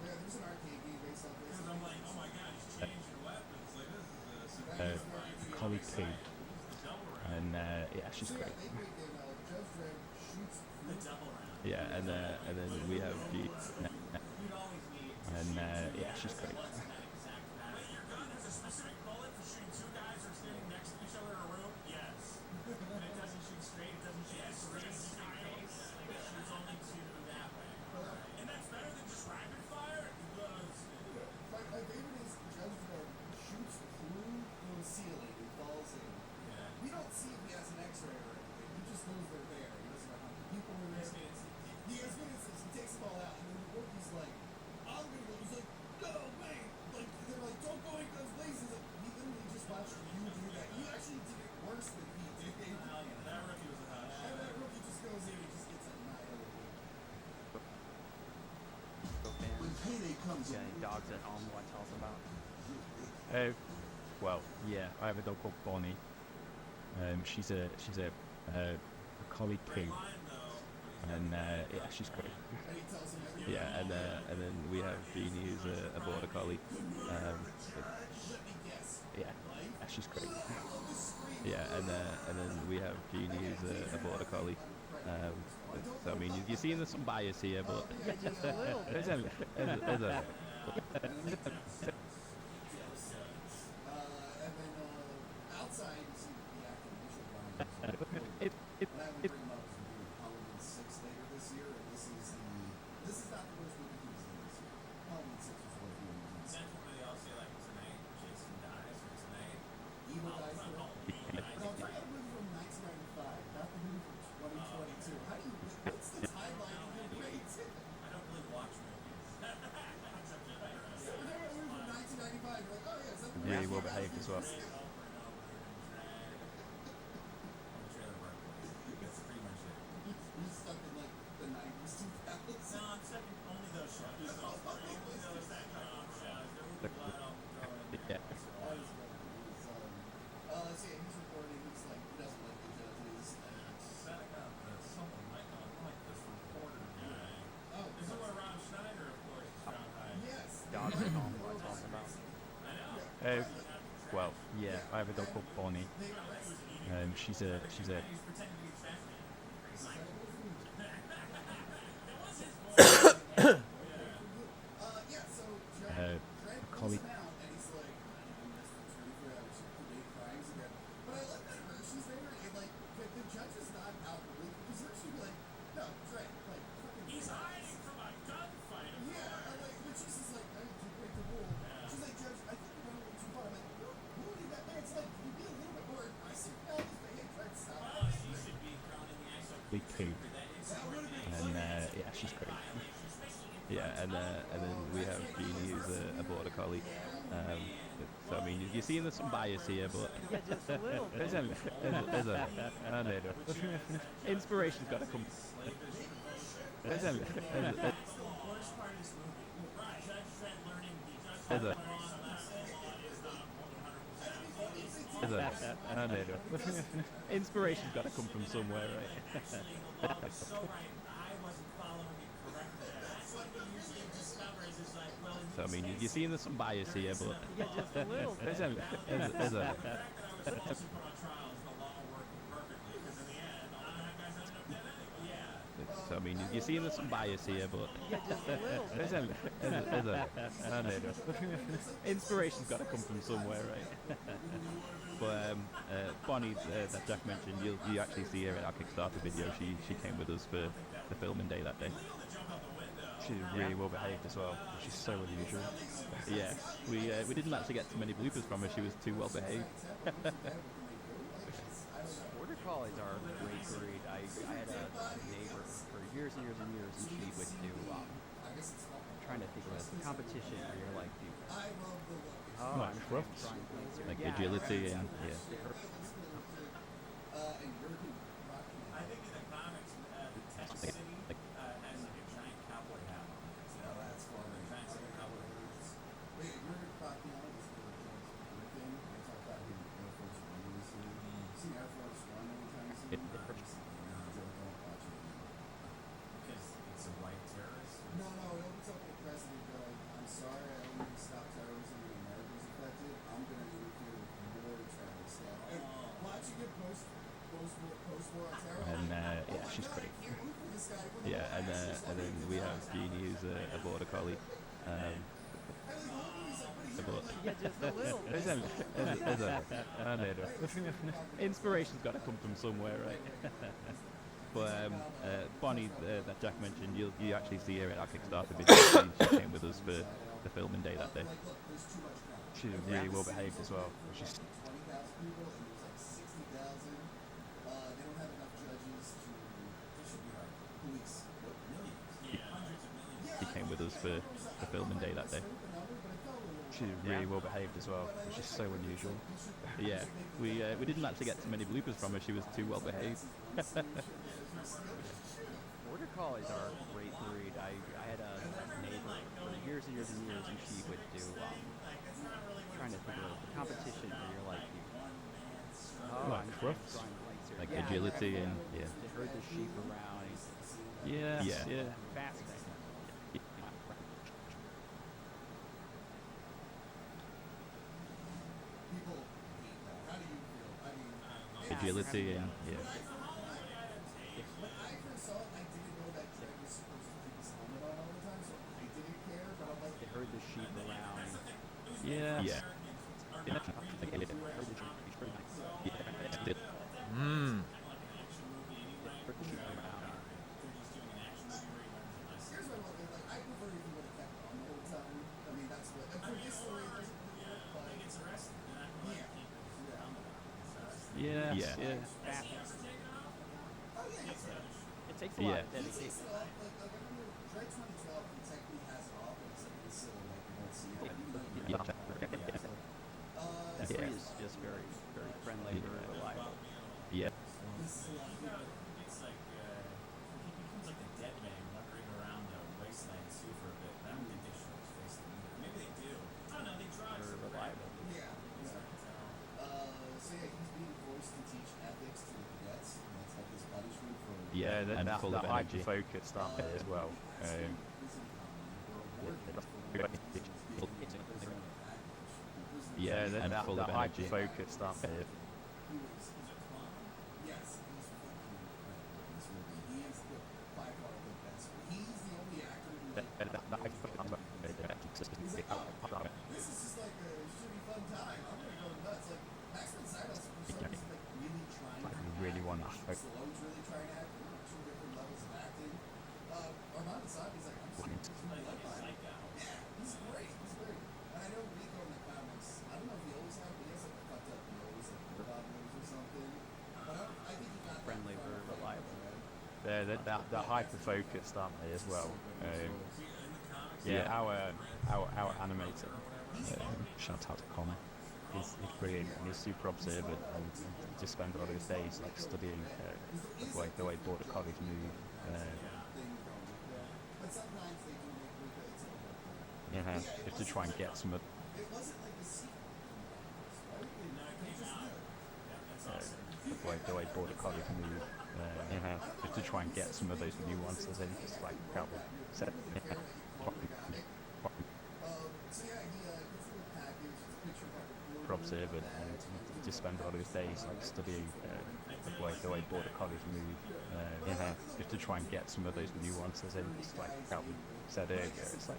Yeah, there's an arcade game based on this. Because I'm like, oh my god, he's changing weapons. Like, this is a collie poo, and yeah, she's great. Judge Dredd shoots the double round. Yeah, and then we have G, and yeah, she's great. Wait, your gun has a specific bullet for shooting two guys who are standing next to each other in a room? Yes. And it doesn't shoot straight, it doesn't shoot straight to the face. It shoots only to that way. And that's better than just rapid fire? Because My favorite is Judge Dredd shoots through the ceiling and falls in. yeah. We don't see if he has an X-ray or anything. He just knows they're there. He doesn't know how many people are there. He takes them all out, and then the rookie's like, I'm gonna go. He's like, no, wait. Like, they're like, don't go in guns blazing. Like, he literally just watched you do that. You actually did it worse than he did. That rookie was a hot shot. And that rookie just goes in and just gets annihilated. When payday comes, You got any dogs at home you want to tell us about? Well, yeah, I have a dog called Bonnie. She's a collie poo, and yeah, she's great. Yeah, and then we have Jeannie, who's a border collie. Yeah, she's great. Yeah, and then we have Jeannie, who's a border collie. So I mean, you're seeing there's some bias here, but Just a little bit. there's a And then outside, you see the actor Mitchell Bryan. it And I would bring him up as a dude. Halloween 6 later this year, and this is not the worst movie he's in this year. Halloween 6 was what he was in. That's what they all say, like, tonight Jason dies, or tonight Evil dies on today. Halloween dies. No, I'm talking about a movie from 1995, not the movie from 2022. How do you? What's the timeline of your grades? I don't really watch movies. Except if I We're talking about a movie from 1995. You're like, oh yeah, is that the really movie? well behaved as well. That's pretty much it. You're stuck in like the 90s, 2000s. No, I'm stuck in only those shows. Only those that shows. There will be blood, I'll throw in there. Yeah. That is good. So yeah, he's reporting. He's like, he doesn't like the judges. Setting up that someone might not like this reporter guy. Oh, This is where Rob Schneider, of course, is found hiding. yes. Dogs at home you want to tell us about? I know. Well, yeah, I have a dog called Bonnie. She's a He's pretending to be fascinated. Yeah, so Dredd collie. pulls him out, and he's like, I'm doing this for 24 hours to commit crimes again. But I like that Hershey's there, and like, the judge is not outwardly, because Hershey be like, no, Dredd, like, fucking. He's hiding from a gunfight. Yeah, I'm like, but she's just like, I need to break the rule. She's like, Judge, I think you're going a little too far. I'm like, no, ruining that man's life. Can you be a little bit more aggressive now? This man tried to stop Well, it. she should be thrown in the ice. Big poo, That would have been and yeah, she's great. Especially if Yeah, and then we have Jeannie, who's a border collie. So I mean, you're seeing there's some bias here, but Yeah, just a little bit. there's a I don't know. Inspiration's got to come. There's a I don't know. Inspiration's got to come from somewhere, right? So I mean, you're seeing there's some bias here, but Yeah, just a little bit. there's a So I mean, you're seeing there's some bias here, but Yeah, just a little bit. there's a I don't know. Inspiration's got to come from somewhere, right? But Bonnie, that Jack mentioned, you actually see her in our Kickstarter video. She came with us for the filming day that day. She's really well behaved as well. She's so unusual. Yeah, we didn't actually get too many bloopers from her. She was too well behaved. Border collies are a great breed. I had a neighbor for years and years and years, and she would do. I'm trying to think of a competition where you're like, dude, oh, Like I'm roughs? trying to answer. Like Yeah, agility yeah. and yeah. I think in the comics, Tech City has like a giant cowboy hat on it. So that's fun. A giant city cowboy boots. Wait, you're Bakiano was the thing. I talked about him in Air Force One recently. Seen Air Force One anytime soon? Don't watch it. Because it's a white terrorist. No, it opens up the president going, I'm sorry, I don't need to stop terrorism when America's affected. I'm going to interfere with your terrorist stuff. And watching it post-war on terror. And yeah, she's great. Yeah, and then we have Jeannie, who's a border collie. Yeah, just a little bit. There's a I don't know. Inspiration's got to come from somewhere, right? But Bonnie, that Jack mentioned, you actually see her in our Kickstarter video. She came with us for the filming day that day. She's really well behaved as well. She's 20,000 people and there's like 60,000. They don't have enough judges to. There should be like police. What, millions? Yeah, hundreds of millions. She came with us for the filming day that day. she's really well behaved as well. She's so unusual. Yeah, we didn't actually get too many bloopers from her. She was too well behaved. Border collies are a great breed. I had a neighbor for years and years and years, and she would do. Trying to think of a competition where you're like, oh, Like I'm roughs? trying to like, Like yeah, agility yeah, and yeah. to herd the sheep around. Yeah. Yeah. Fascinating. People hate that. How do you feel? I mean, Agility and yeah. when I first saw it, I didn't know that Dredd was supposed to keep his helmet on all the time, so I didn't care. But I'm like, To herd the sheep around. Yeah. Yeah. Mmm. Herd the sheep around. here's what I want. Like, I prefer if you would have kept on the whole time. I mean, that's what. And for this story, it doesn't really work, but He gets arrested. They're not going to yeah. keep his helmet on. So Yeah. Fascinating. Oh yeah, it's It takes a lot Yeah. of He takes dedication. it off. Like I remember Dredd 2012. He technically has it off, but it's like this silhouette. You don't see it. Like, you don't Yeah. That Yeah. breed is just very, very friendly, very reliable. Yeah. this is a lot of people. it's like he becomes like a dead man wandering around the wastelands too for a bit. I don't think they show his face either. Maybe they do. I don't know. They draw it Very super reliable. Yeah. It's hard to tell. So yeah, he's being forced to teach ethics to the cadets, and that's like his punishment for. Yeah, Yeah, and that full of energy. hyper-focused stuff as well. Yeah, and and full that of energy. hyper-focused stuff. He's a clown. Yes, he's fucking incredible in this movie. He is by far the best. He's the only actor who like. He's like, oh, this is just like a shitty fun time. I'm gonna go nuts. Like Max von Sydow for some reason like really trying. Like, to you really act. wanna- Stallone's really trying to act. They're two different levels of acting. Armand Assadi's like, I'm just gonna let mine. Yeah, he's great. He's great. And I know Rico in the comics. I don't know if he always had, but he has like a fucked up nose, like bulldog nose or something. But I think he got Friendly, that very from reliable. Dredd. They're hyper-focused, aren't they, as well? Yeah, our animator, shout out to Connor. He's brilliant and he's super observant and he just spends a lot of his days like studying the way border collies move. But sometimes they do make me Just to try and get some of It wasn't like a secret, right? They just knew. the way border collies move. Just to try and get some of those nuances in, just like how we said. So yeah, he gets a little package, it's a picture of like a Observant and he just spends a lot of his days like studying the way border collies move. Just to try and get some of those nuances in, just like how we said earlier. It's like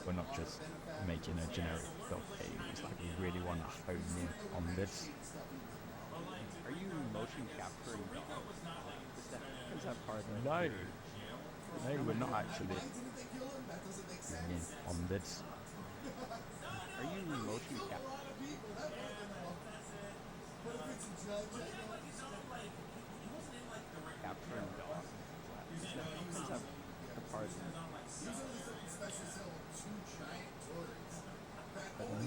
we're not just making a generic dog game. It's like we really want to hone in on this. Are you motion capturing dogs? Is that part of it? No, we're not actually on this. Are you motion capturing? Capturing dogs? Is that the part of it?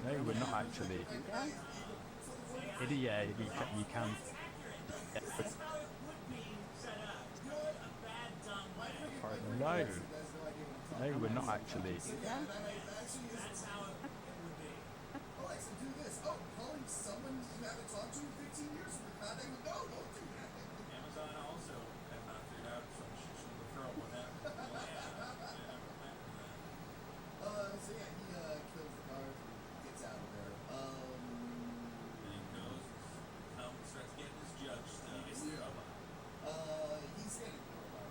No, we're not actually. Yeah, you can. No, we're not actually. Alexa, do this. Oh, calling someone you haven't talked to in 15 years from the contact. No, don't do that. Amazon also has not figured out some referral what happened. So yeah, he kills the guards and gets out of there. And he goes, starts getting his judge stuff. He's getting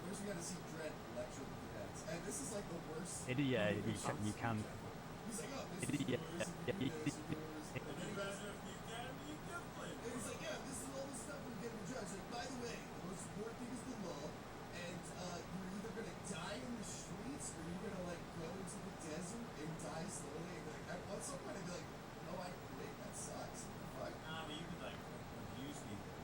first we gotta see Dredd lecture the cadets. And this is like the worst. Yeah, you can. He's like, oh, this is the worst. And then he goes, and he's like, yeah, this is all the stuff we get the judge. Like, by the way, the most important thing is the law, and you're either gonna die in the streets or you're gonna like go into the desert and die slowly. And like, at some point I'd be like, no, I quit. That sucks. What the fuck? Nah, but you could like abuse people.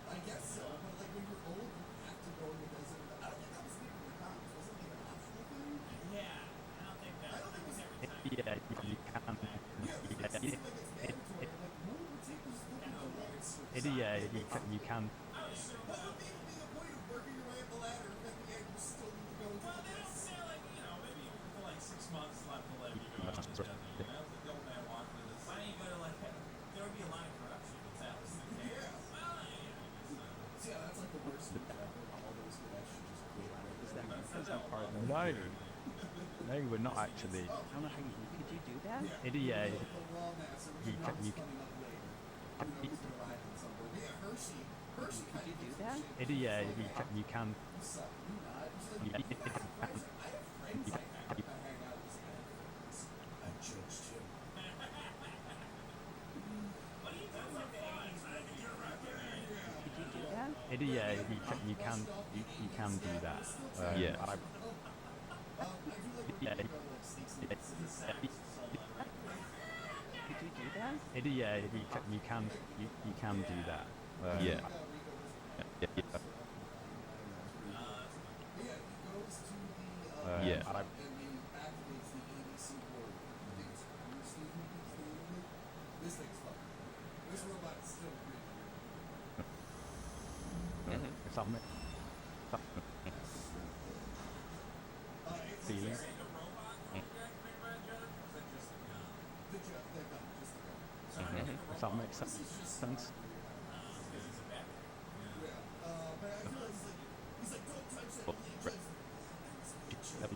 I guess so, but like when you're old, you have to go in the desert. I don't think that was legal in the comics. Was it like an optional thing? Yeah, I don't think that. I don't think it was every time. Yeah, you can. Yeah, because it seems like it's mandatory. Like, who would take this fucking law? Yeah, you can. What would be the point of working your way up the ladder if at the end you still need to go into Well, the they don't desert? say like, maybe for like 6 months left to live, you go out to the desert. The old man walking to this. Why don't you go to like, there would be a lot of corruption if that was the case. Yeah. Well, yeah. So yeah, that's like the worst thing ever. All those cadets should just quit right there. Is that part of it? No, we're not actually. I don't know how you could you do that? Yeah, The law master, which you is can. coming up later. Who knows if they're arriving at some point. But yeah, Hershey kind you of do gives that? a shit. Yeah, you can. You suck. You not. She's like, you have friends. I have friends I hang out with. I judged him. What are you doing with the eggs? I think you're right. Could you do that? Yeah, you can do that. Yeah. I do like Yeah. when people go like sneaks and Could you do that? Yeah, you can do that. Yeah. Yeah, he goes to the Yeah. and he activates the ABC board. I think it's Bruce Stephen is the name of it. This thing's fucking cool. This robot is still pretty weird. It's on it. Feeling. The robot made by a judge? Or is that just the gun? The gun, just the gun. Sorry, Does that make sense? because he's a bad guy. Yeah. But I feel like he's like, don't touch that. You can't touch that.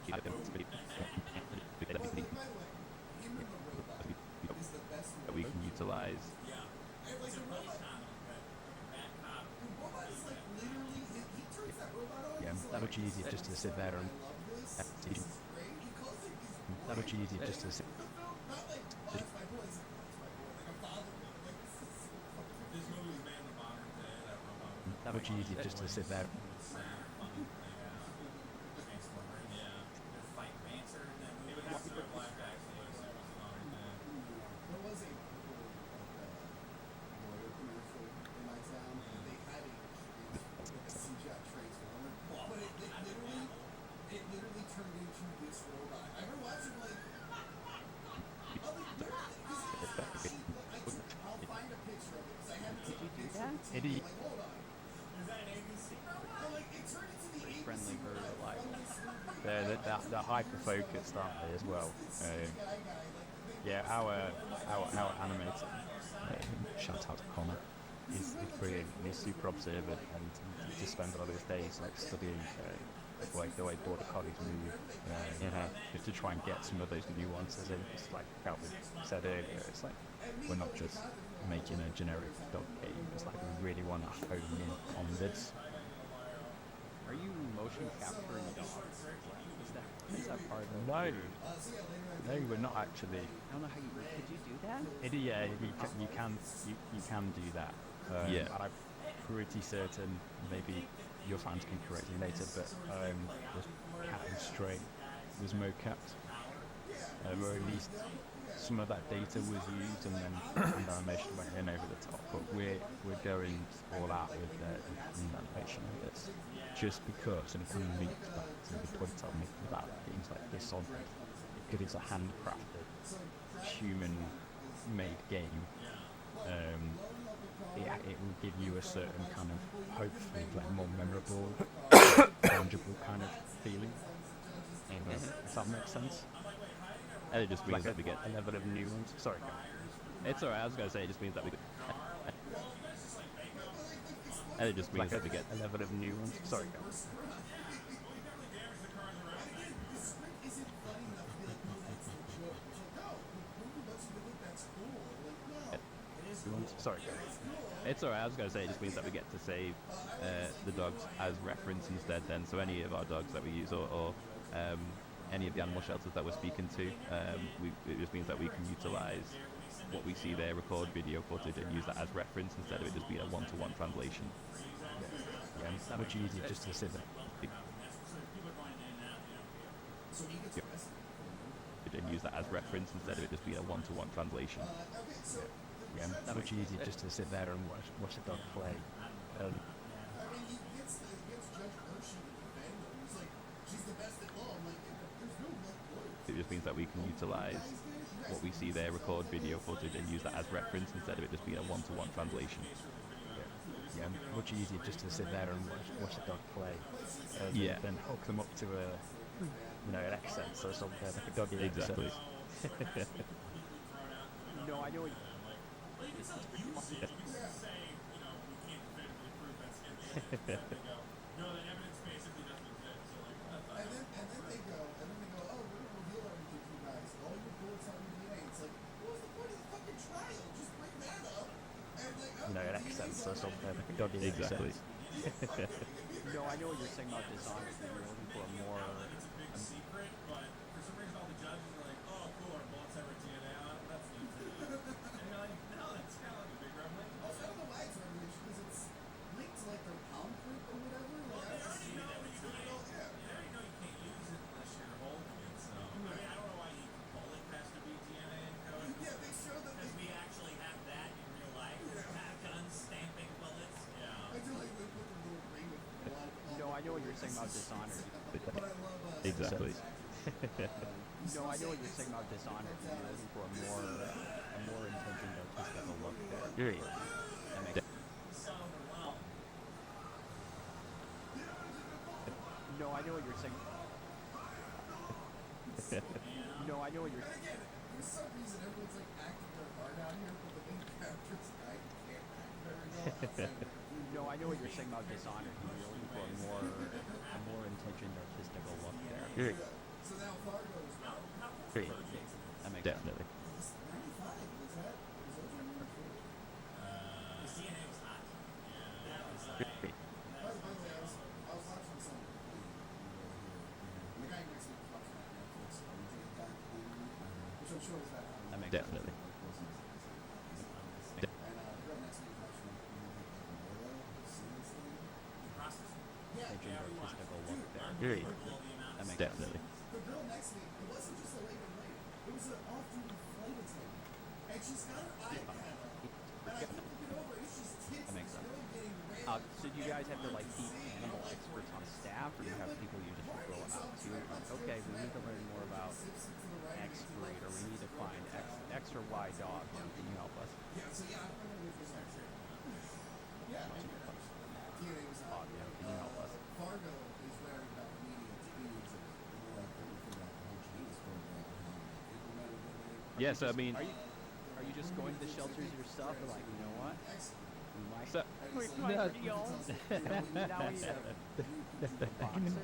But like, by the way, him and the robot is the best That we can utilize. Yeah. And like It's a the buddy robot, comedy, but like a bad cop. the robot is like literally, he turns that robot on. Yeah, he's that like, much easier just to sit there and. I love this. This is great. He calls it his That much easier just to sit. Not like, oh, that's my boy. He's like, oh, that's my boy. Like a father would. Like, this is so fucking If this movie was made in the modern day, that robot would That much easier just to sit there. sad, funny thing out. Transformers. Yeah. Their fight banter in that movie. It would have to be a black actually, so it was a modern day. There was a lawyer commercial in my town, and they had a CGI transformer, but it literally turned into this Eddie. Like, hold on. Is that an ABC robot? I'm like, it turned into the Pretty ABC friendly, very robot. reliable. That hyper focus that way as well. Yeah, our animator, shout out to Connor, is brilliant. And he's super observant, and he just spends a lot of his days like studying the way border collies move, just to try and get some of those nuances in. It's like Calvin said earlier. It's like we're not just making a generic dog game. It's like we really want to hone in on this. Are you motion capturing dogs? Is that part of it? No, we're not actually. I don't know how you could you do that? Yeah, you can do that. Yeah. And I'm pretty certain, maybe your fans can correct me later, but the Cat and Stray was mocapped, or at least some of that data was used, and then and animation went in over the top. But we're going all out with animation of this, just because, and it kind of links back to the point I'm making about games like Dishonored. It is a handcrafted, human-made game. It will give you a certain kind of, hopefully, like more memorable, tangible kind of feeling. If that makes sense. And it just means Like that we get a level of nuance. Sorry, go on. It's alright, I was gonna say it just means that we and it just means that we get a level of nuance. Sorry, go on. Sorry, go on. It's alright, I was gonna say it just means that we get to save the dogs as reference instead then, so any of our dogs that we use or any of the animal shelters that we're speaking to, it just means that we can utilise what we see there, record video footage and use that as reference instead of it just being a one-to-one translation. Yeah, it's much easier just to sit there. And use that as reference instead of it just being a one-to-one translation. Yeah, it's much easier just to sit there and watch the dog play. I mean, he gets Judge Urshi to defend him. He's like, she's the best at law. I'm like, there's no left. It just means that we can utilise what we see there, record video footage and use that as reference instead of it just being a one-to-one translation. Yeah, much easier just to sit there and watch the dog play. Then hook them up to an accent or something, like a doggy Exactly. No, I know. No, the evidence basically doesn't exist. So like, And then they go, oh, we're gonna reveal everything to you guys. All your bullets have your DNA. It's like, what was the point of the fucking trial? Just bring that up. And like, an accent or something, like a doggy Exactly. No, I know what you're saying about Dishonored. You're looking for a more. it's a big secret, but for some reason all the judges are like, oh, cool, our bullets have our DNA on it. That's neat. And you're like, no, that's kind of like a big revelation. Also, I don't know why it's a revelation because it's linked to like their palm print or whatever. Like, I don't see that. You already know you can't use it unless you're holding it. So I mean, I don't know why you bullet has to be DNA encoded. Yeah, they show that Because we actually have that in real life. Guns stamping bullets. Yeah. I do like when put the little ring of blood. No, I know what you're saying about Dishonored. But I love Exactly. No, I know what you're saying about Dishonored. You're looking for a more intentioned artistic look there. Yeah. That makes sense. So overwhelmed. No, I know what you're saying. No, I know what you're. Again, for some reason, everyone's like acting their heart out here, but the main character's guy can't act very well. No, I know what you're saying about Dishonored. You're looking for a more intentioned artistic look there. Yeah. So now Fargo's That makes Definitely. 95. Was that? His DNA was hot. That was By the way, I was watching some. The guy next to me was watching that Netflix which I'm sure was that. That makes Definitely. And the girl next to me was watching intentioned artistic look there. Yeah. That makes Definitely. The girl next to me, it wasn't just a lady lady. It was an off-duty flight attendant. And she's got her iPad up. And I keep looking over, it's just tits. That makes sense. Girl getting ran. So do you guys have to like keep animal experts on staff, or do you have people you just throw out to? Like, okay, we need to learn more about X breed, or we need to find X or Y dog. Can you help us? Yeah, so yeah, I'm gonna leave this next year. Yeah. Yeah, so I mean, Are you just going to the shelters yourself, or like, you know what? We might. so Now we boxer.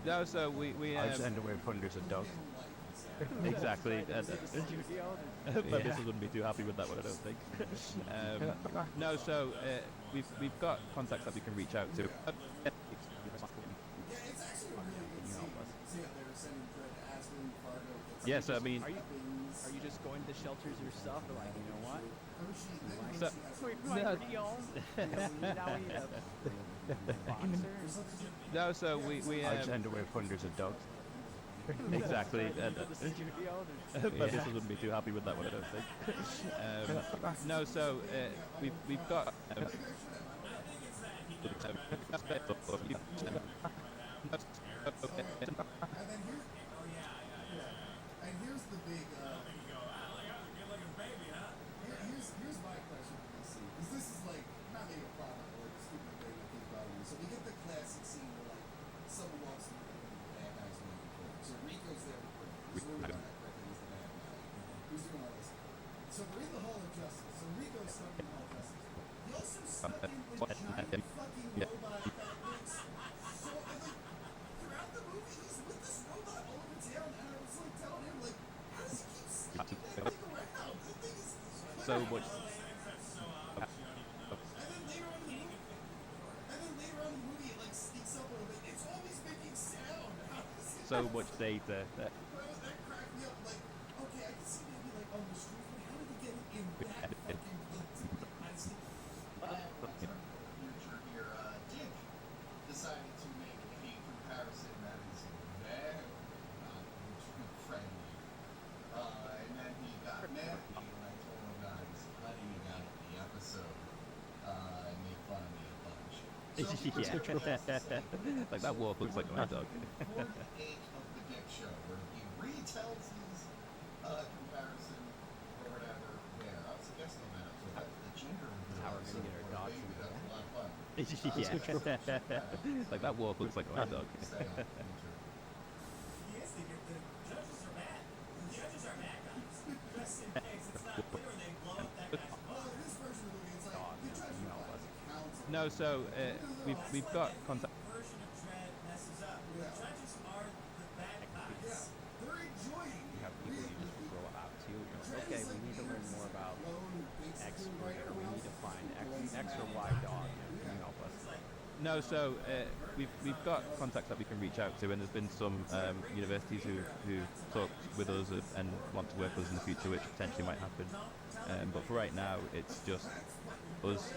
no, so we I just end up with hundreds of dogs. exactly. And, Studio. but this wouldn't be too happy with that one, I don't think. No, so we've got contacts that we can reach out to. Yeah, it's actually a really good scene. See how they were sending Fred to Aspen, Fargo. Yeah, so I mean, Are you just going to the shelters yourself, or like, you know what? Hershey, so Now we boxer. no, so we I just end up with hundreds of dogs. exactly. And, Studio. but this wouldn't be too happy with that one, I don't think. No, so we've got. And here's the big. Here's my question for DC, because this is like not maybe a problem, but like a stupid thing to think about. So we get the classic scene where like someone walks through the room and the bad guy's waiting for him. So Rico's there with him. He's really not that correct, he's the bad guy. Who's doing all this? So we're in the Hall of Justice. So Rico's stuck in the Hall of Justice. He also stuck in the giant fucking robot that looks so like throughout the movie he's with this robot all over town, and I was like telling him like, how does he keep sneaking that thing around? That thing is So much. it like sneaks up a little bit. It's always making sound. So much data. That cracked me up. Like, okay, I can see maybe like on the street, but how did he get it in that fucking place? I see. Future here, Dick decided to make a comparison that is very not friendly. And then he got mad at me when I told him that I was cutting it out of the episode. And made fun of me a bunch. Yeah. Like that wolf looks like my dog. Fourth age of the Dick Show, where he retells his comparison or whatever there. I was guessing on that episode. That's the gender reveal. How we're gonna get our dogs Baby, into that's a lot of fun. Yeah. Like that wolf looks like my dog. Stay on future. Yes, the judges are bad. The judges are bad guys. Just in case it's not clear and they blow up that guy's Well, in this version of the movie, it's like the judge are like counsel. No, so we've got contact. version of Dredd messes up. The judges are the bad guys. They're enjoying You have people you just roll out to. You're like, okay, we need to learn more about X breed, or we need to find X or Y dog. Can you help us? No, so we've got contacts that we can reach out to, and there's been some universities who talked with us and want to work with us in the future, which potentially might happen. But for right now, it's just us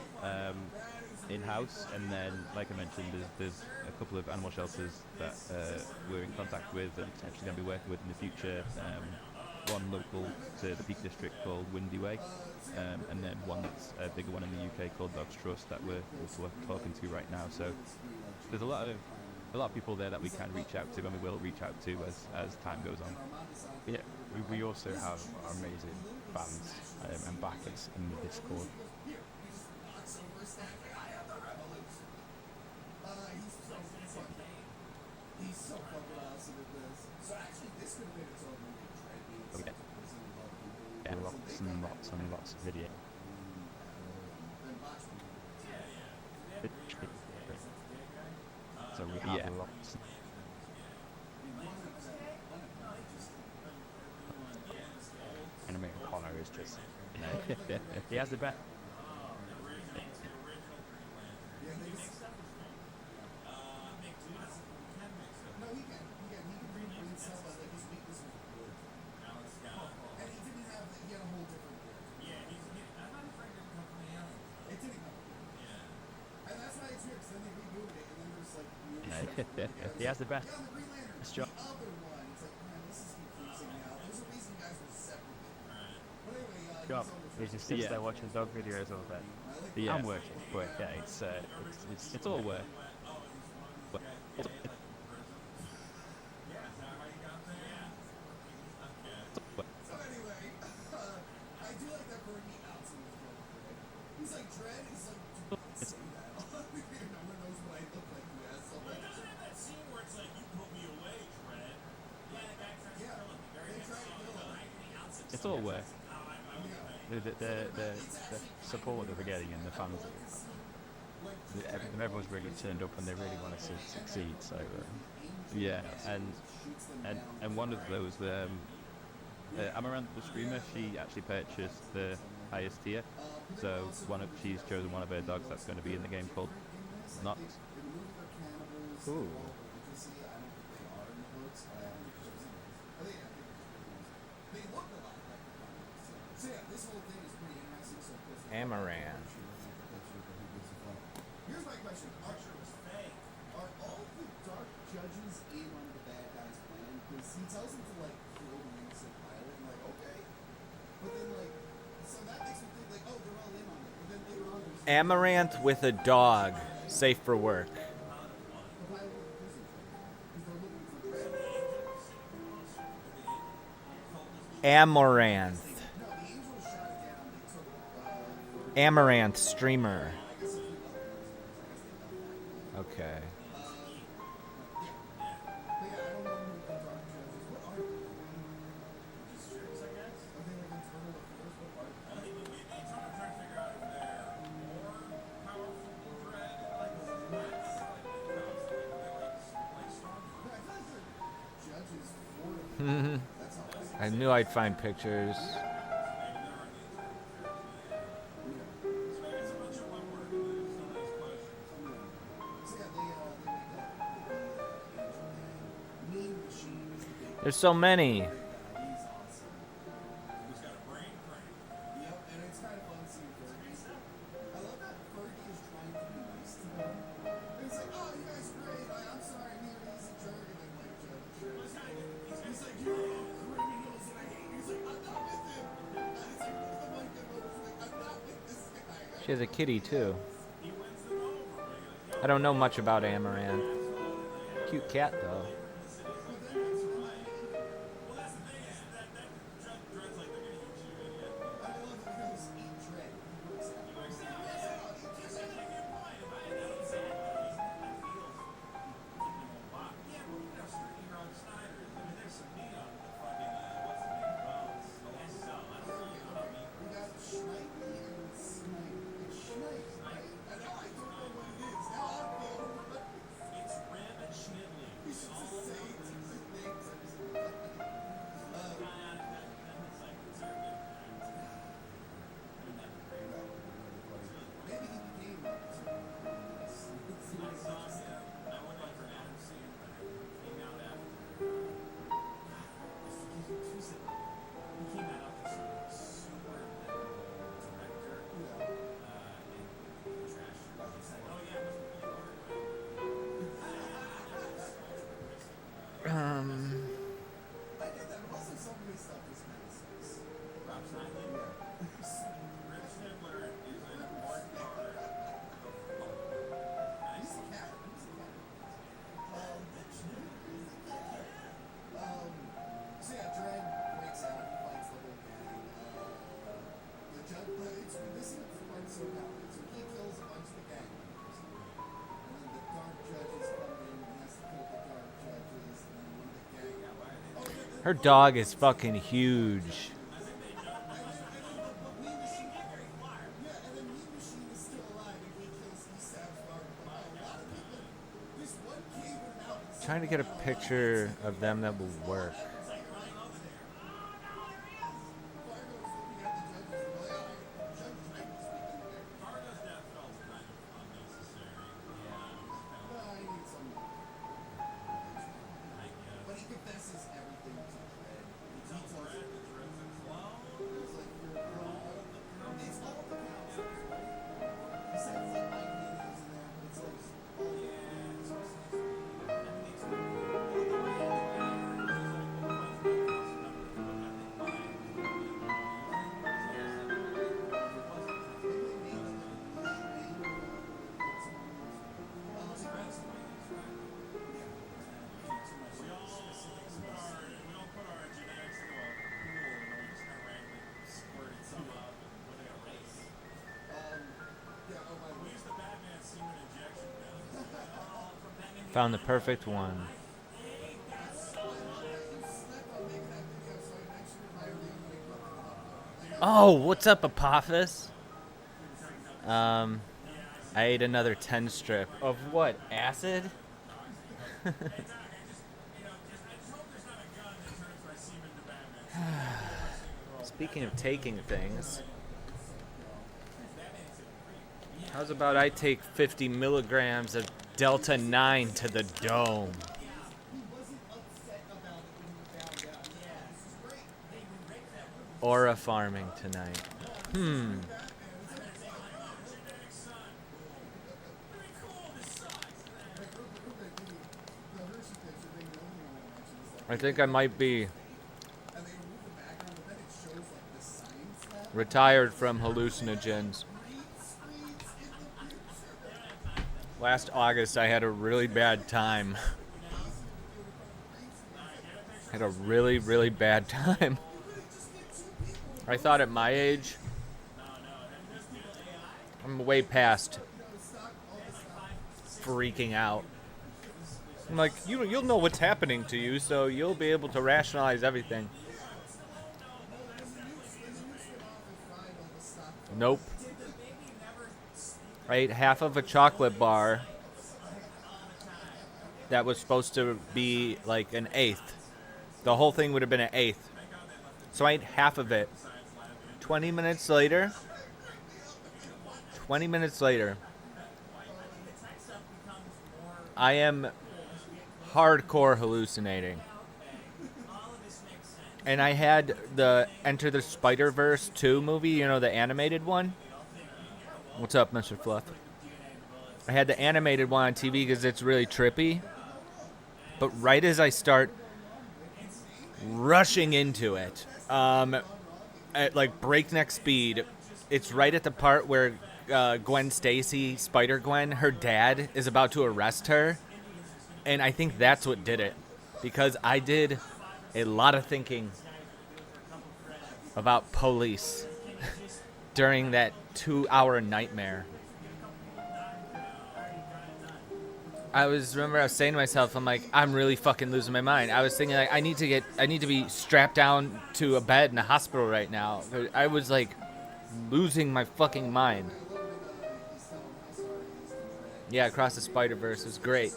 in-house, and then, like I mentioned, there's a couple of animal shelters that we're in contact with and potentially going to be working with in the future. One local to the Peak District called Windy Way, and then one that's a bigger one in the UK called Dogs Trust that we're also talking to right now. So there's a lot of people there that we can reach out to, and we will reach out to as time goes on. Yeah, we also have amazing fans and backers in the Discord. He's so fucking awesome at this. So actually, this could have been its own movie. Dredd being Okay. such a person who loved people. Yeah, lots and lots and lots of video. Then watch me. So we have Yeah. lots. Animated Connor is just, you know, he has the best. No, he can read stuff like his weakness was wood. And he didn't have, he had a whole different wood. I'm not afraid to come from the alien. It didn't come with wood. Yeah. And that's why it's weird, 'cause then they rebooted it, and then there's like new Yeah. stuff put together. He has the best. Yeah, the Green Lantern. Best The job. other one, it's like, man, this is confusing now. There's a reason you guys were separate. But anyway, Job. he's on the He just sits Yeah. there watching dog videos all day. Yeah. I'm working, but yeah, It's all work. But So anyway, I do like that Bernie outs in this joke, Dredd. He's like, Dredd? He's like, don't say that. No one knows what I look like, you asshole. Well, it doesn't have that scene where it's like, you put me away, Dredd. Yeah, the guy tries to kill him. The very they next try to scene, kill him. he outs himself. it's sort of work. The support that we're getting and the fans, everyone's really turned up and they really want to succeed. So yeah, and one of those, Amaranth the streamer, she actually purchased the highest tier, so she's chosen one of her dogs that's going to be in the game called Knox. Ooh. Amaranth. Here's my question. Are all the dark judges in on the bad guy's plan? Because he tells them to like kill the innocent pilot and like, okay. But then like, so that makes me think like, oh, they're all in on it. But then later on there's Amaranth with a dog. Safe for work. Amaranth. Amaranth streamer. Okay. I knew I'd find pictures. There's so many. Yep, and it's kind of fun seeing Fergie. I love that Fergie is trying to be nice to them. And it's like, oh, you guys are great. I'm sorry, he's a jerk. And then, like, he's like, you're all criminals and I hate you. He's like, I'm not with him. And it's like, what's the one good one? It's like, I'm not with this guy. She has a kitty too. I don't know much about Amaranth. Cute cat though. Her dog is fucking huge. Trying to get a picture of them that will work. Found the perfect one. Oh, what's up, Apophis? I ate another 10 strip of what? Acid? Speaking of taking things, how's about I take 50 milligrams of Delta 9 to the dome? Aura farming tonight. I think I might be retired from hallucinogens. Last August, I had a really bad time. Had a really, really bad time. I thought at my age, I'm way past freaking out. I'm like, you'll know what's happening to you, so you'll be able to rationalize everything. Nope. I ate half of a chocolate bar that was supposed to be like an eighth. The whole thing would have been an eighth. So I ate half of it. 20 minutes later, I am hardcore hallucinating. And I had the Enter the Spider-Verse 2 movie, you know, the animated one. What's up, Mr. Fluff? I had the animated one on TV because it's really trippy. But right as I start rushing into it, at like breakneck speed, it's right at the part where Gwen Stacy, Spider-Gwen, her dad is about to arrest her. And I think that's what did it. Because I did a lot of thinking about police during that 2-hour nightmare. I was saying to myself, I'm like, I'm really fucking losing my mind. I was thinking like I need to be strapped down to a bed in a hospital right now. I was like losing my fucking mind. Yeah, Across the Spider-Verse was great,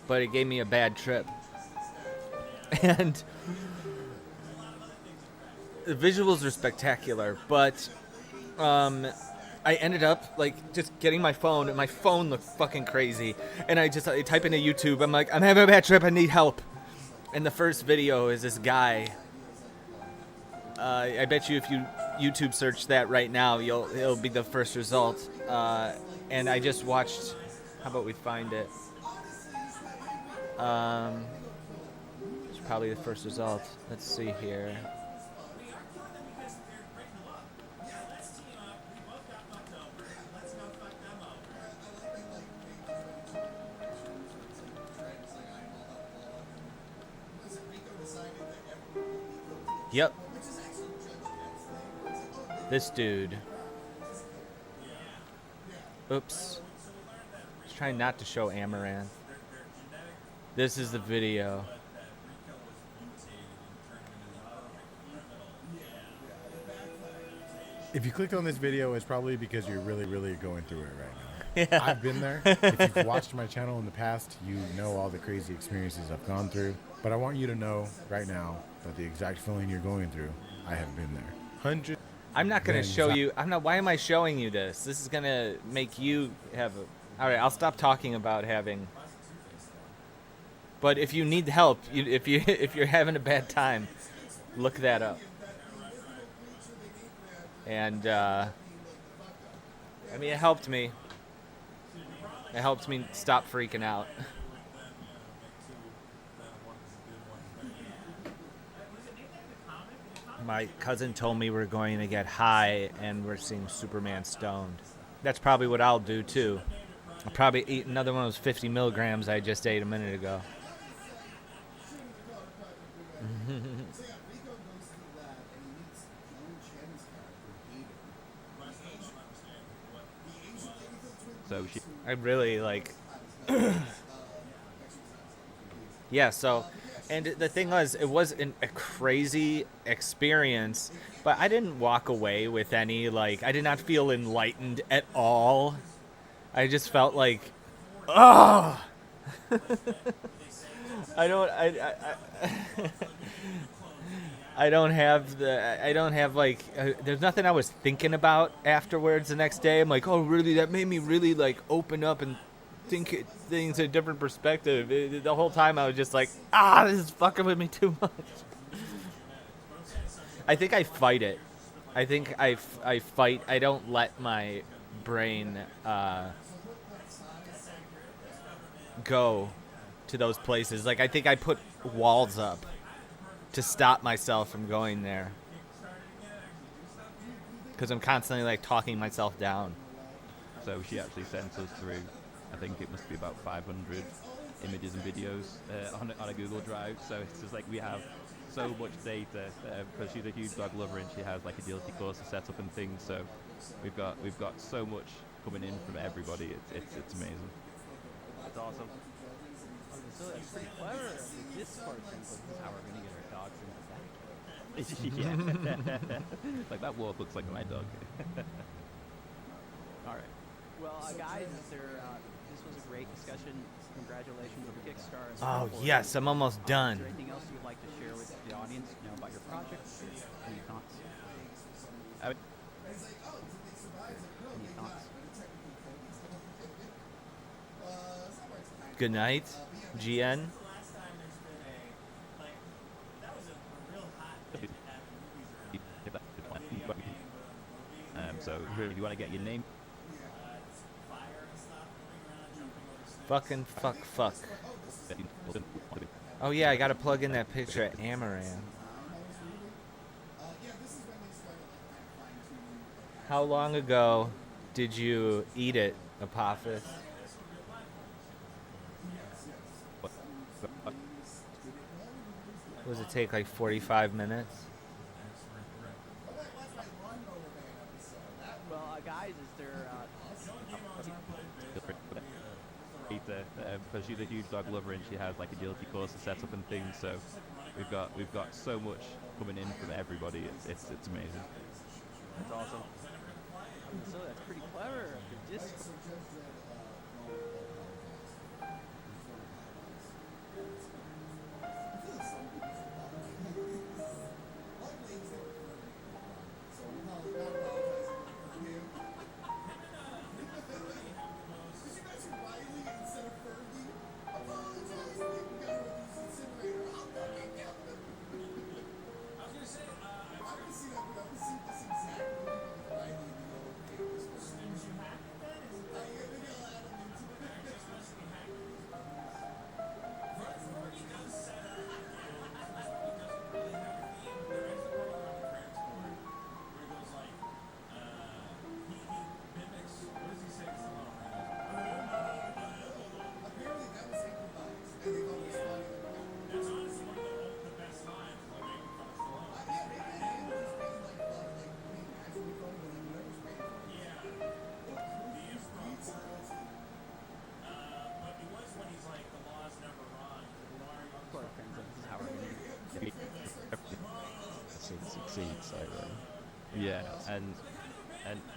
but it gave me a bad trip. And the visuals are spectacular, but I ended up like just getting my phone, and my phone looked fucking crazy. And I type into YouTube. I'm like, I'm having a bad trip. I need help. And the first video is this guy. I bet you if you YouTube search that right now, it'll be the first result. And I just watched. How about we find it? It's probably the first result. Let's see here. Yep. This dude. Oops. Just trying not to show Amaranth. This is the video. If you clicked on this video, it's probably because you're really, really going through it right now. Yeah. I've been there. If you've watched my channel in the past, you know all the crazy experiences I've gone through. But I want you to know right now that the exact feeling you're going through, I have been there. 100. I'm not going to show you. Why am I showing you this? This is going to make you have a... All right, I'll stop talking about having... But if you need help, if you're having a bad time, look that up. And, I mean, it helped me. It helped me stop freaking out. My cousin told me we're going to get high and we're seeing Superman stoned. That's probably what I'll do, too. I'll probably eat another one of those 50 milligrams I just ate a minute ago. So I really like... Yeah, so And the thing was, it was a crazy experience, but I didn't walk away with any, like, I did not feel enlightened at all. I just felt like, oh, I don't have like, there's nothing I was thinking about afterwards the next day. I'm like, oh, really? That made me really, like, open up and think things in a different perspective. The whole time I was just like, this is fucking with me too much. I think I fight it. I think I fight. I don't let my brain go to those places. Like, I think I put walls up to stop myself from going there, because I'm constantly, like, talking myself down. So she actually sent us through, I think it must be about 500 images and videos on a Google Drive. So it's just like we have so much data because she's a huge dog lover and she has like agility courses set up and things. So we've got so much coming in from everybody. It's amazing. That's awesome. So that's pretty clever. The Discord thing, this is how we're gonna get our dogs into that. Yeah. Like that wolf looks like my dog. All right. Well, guys, this was a great discussion. Congratulations on the Kickstarter. Oh, yes, I'm almost done. Is there anything else you'd like to share with the audience, about your project? Any thoughts? Any thoughts? Good night, GN. So if you want to get your name. Fuck. Oh yeah, I gotta plug in that picture of Amaran. How long ago did you eat it, Apophis? Does it take like 45 minutes? Well, guys, is there... because she's a huge dog lover and she has like agility courses set up and things. So we've got so much coming in from everybody. It's amazing. That's awesome. So that's pretty clever. The Discord. Succeeds, yeah,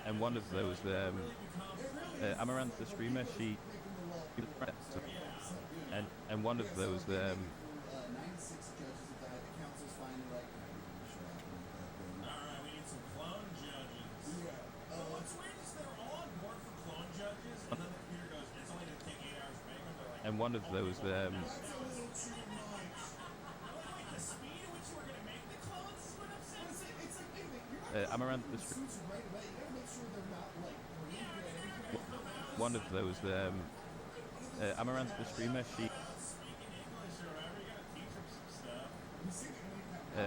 and one of those, Amaranth the streamer, she, and one of those, 96 judges have died. The council's finally like, alright, we need some clone judges. Yeah. What's weird is they're all on board for clone judges, and then the computer goes, it's only gonna take 8 hours to make them. They're like, and one of those, that's a little too much. The speed at which we're gonna make the clones is what upsets me. It's like, wait a minute, you're not Amaranth the suits right away. You gotta make sure they're not like one of those, Amaranth the streamer, she,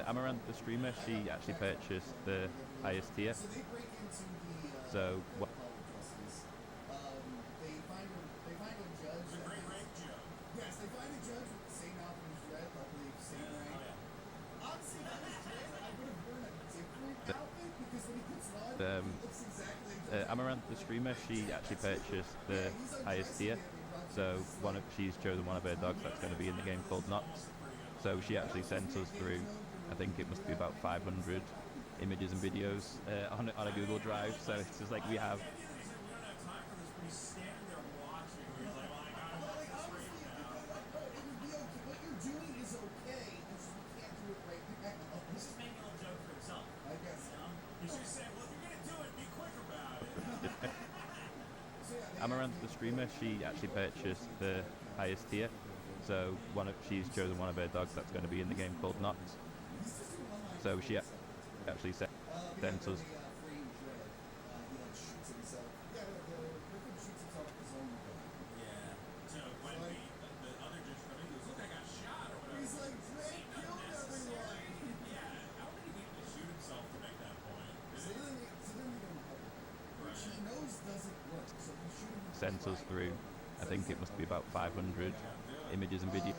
Amaranth the streamer, she actually purchased the highest tier. So what? They find a judge. Yes, they find a judge with the same outfit as Red, luckily same rank. Honestly, if I was Red, I would have worn a different outfit because when he puts on, he looks exactly. Amaranth the streamer, she actually purchased the highest tier. So she's chosen one of her dogs that's going to be in the game called Knox. So she actually sent us through, I think it must be about 500 images and videos on a Google Drive. So it's just like we have. Amaranth, the streamer, she actually purchased the highest tier. So she's chosen one of her dogs that's going to be in the game called Knox. So she actually sent us. Sent us through, I think it must be about 500 images and videos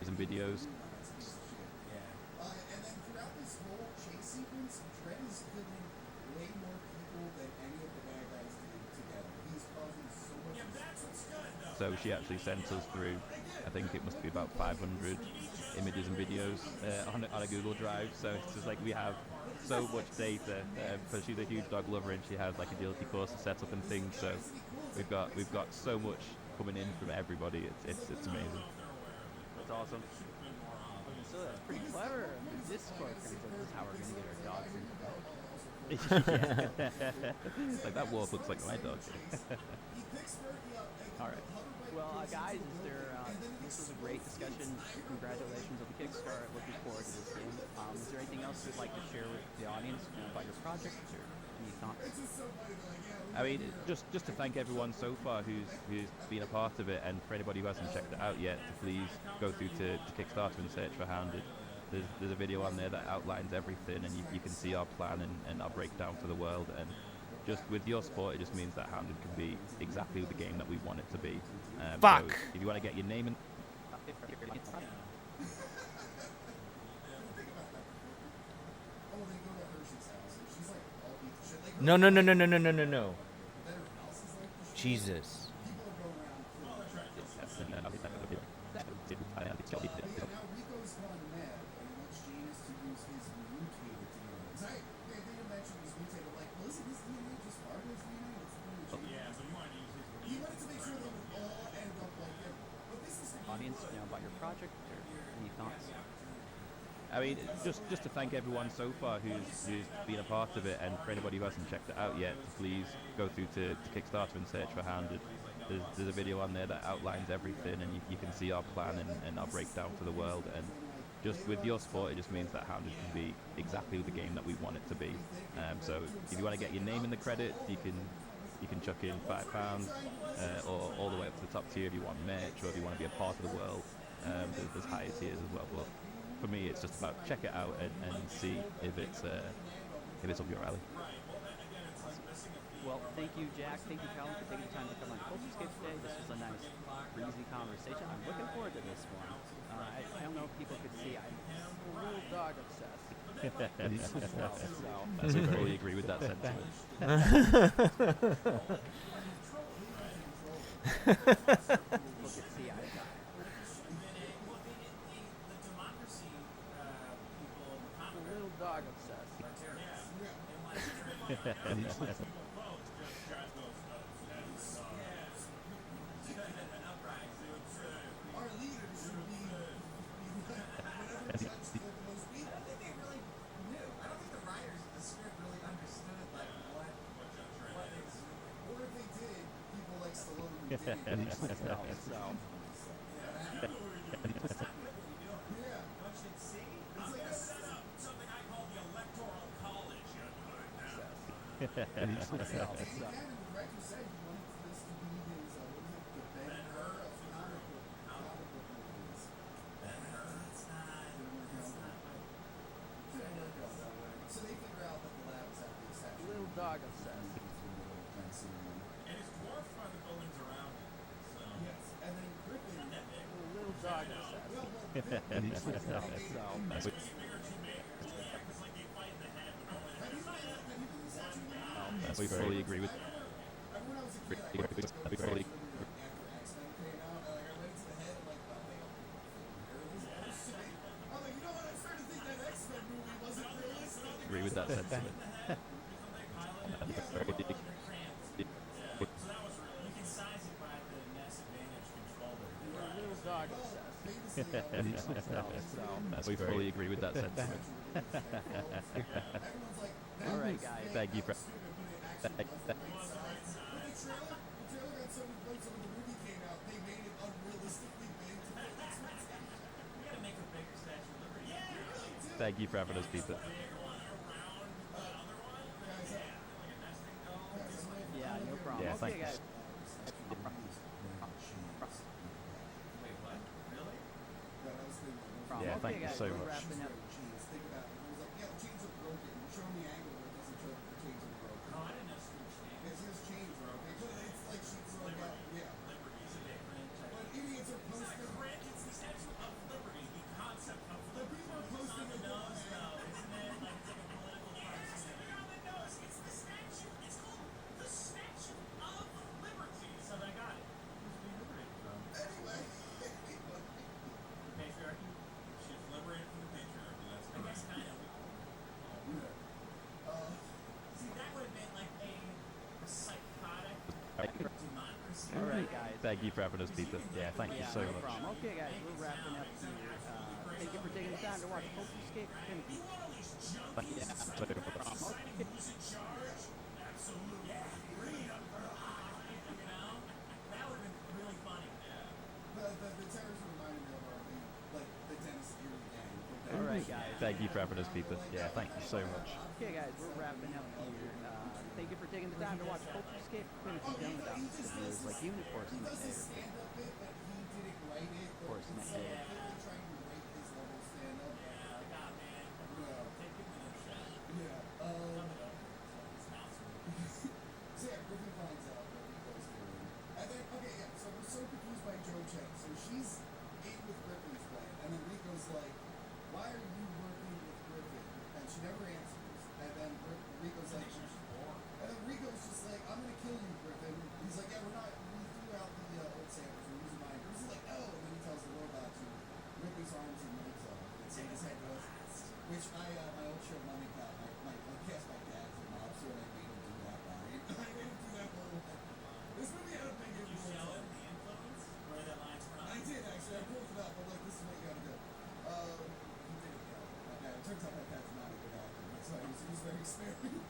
and videos. And then throughout this whole chase sequence, Dredd is killing way more people than any of the bad guys did together. He's causing so much. Yeah, that's what's good, though. So she actually sent us through, I think it must be about 500 images and videos on a Google Drive. So it's just like we have so much data because she's a huge dog lover and she has like agility courses set up and things. So we've got so much coming in from everybody. It's amazing. That's awesome. So that's pretty clever. Discord turns out this is how we're gonna get our dogs into bed. Like that wolf looks like my dog. All right. Well, guys, this was a great discussion. Congratulations on the Kickstarter. Looking forward to this game. Is there anything else you'd like to share with the audience about your project or any thoughts? I mean, just to thank everyone so far who's been a part of it, and for anybody who hasn't checked it out yet, to please go through to Kickstarter and search for Hounded. There's a video on there that outlines everything, and you can see our plan and our breakdown for the world. And just with your support, it just means that Hounded can be exactly the game that we want it to be. Fuck! So if you want to get your name in... No. Jesus. Audience, about your project or any thoughts? I mean, just to thank everyone so far who's been a part of it, and for anybody who hasn't checked it out yet, please go through to Kickstarter and search for Hounded. There's a video on there that outlines everything, and you can see our plan and our breakdown for the world. And just with your support, it just means that Hounded can be exactly the game that we want it to be. So if you want to get your name in the credits, you can chuck in £5, or all the way up to the top tier if you want merch, or if you want to be a part of the world. There's higher tiers as well. But for me, it's just about check it out and see if it's up your alley. Well, thank you, Jack. Thank you, Colin, for taking the time to come on Culturescape today. This was a nice, breezy conversation. I'm looking forward to this one. I don't know if people could see. I'm a little dog obsessed. I totally agree with that sentiment. Look at see eye to eye. A little dog obsessed. Little dog obsessed. And it's dwarfed by the buildings around it. So. Yes, and then Griffin. A little dog obsessed. We fully agree with. sentiment. Little dog obsessed. We fully agree with that sentiment. All right, guys. Thank you for. Thank you for having us, Peter. Yeah, no problem. Yeah, Okay, thank you. guys. Yeah, Okay, thank you guys, so we're much. wrapping up. Think about it. It was like, yeah, the chains are broken. Show me the angle where it doesn't show that the chains are broken. No, I didn't know Screech chains. It's just chains are okay. But it's like she's like, yeah. Liberty's a bit cringe. But idiots are It's not posting. a cringe, it's the statue of liberty, the concept of The liberty. people are It's posting on the it nose, though. though, isn't it? Like, it's like a political cartoon. On the nose, it's the statue. It's called the Statue of Liberty. So I got it. Who's being liberated from? Anyway. The patriarchy? She's liberated from the patriarchy. That's correct. I guess kind of. See, that would have been like a psychotic democracy. All right, guys. Thank you for having us, Peter. Yeah, thank you Yeah, so no much. problem. Okay, guys, we're wrapping up here. Thank you for taking the time to watch Post Escape Infinity. Thank you so much. Okay. Who's in charge? Absolutely. Yeah, freedom. You know? That would have been really funny. The terrorists reminded me of the Dennis Erie gang. All right, guys. Thank you for having us, Peter. Yeah, thank you so much. Okay, guys, we're wrapping up here. Thank you for taking the time to watch Post Escape Infinity. Done without videos like Unicorns in He the does his air. stand-up bit, but he didn't write it. But Course, he's man. clearly trying to rate his level stand-up. Yeah, like, oh, man. Yeah. Take a minute, shot. Yeah. Sum it up. So it's not so So yeah, Griffin finds out that Rico's doing. And then, okay, yeah, so we're so confused by Joe Chen. So she's in with Griffin's plan, and then Rico's like, why are you working with Griffin? And she never answers. And then Rico's like, and then Rico's just like, I'm gonna kill you, Griffin. He's like, yeah, we threw out the old sandwich, we're losing mine. Griff's like, oh, and then he tells the robot to rip his arms and legs off. And so his head goes, which my old show, Money Cop, my cast my dad's a mobster, and I made him do that line. I made him do that whole thing. This movie had a big Did you influence show on him me. the influence? Where that line's from? I did actually. I pulled it up. I'm like, this is what you gotta do. He did it. Yeah. It turns out my dad's not a good actor. That's why he was very sparing.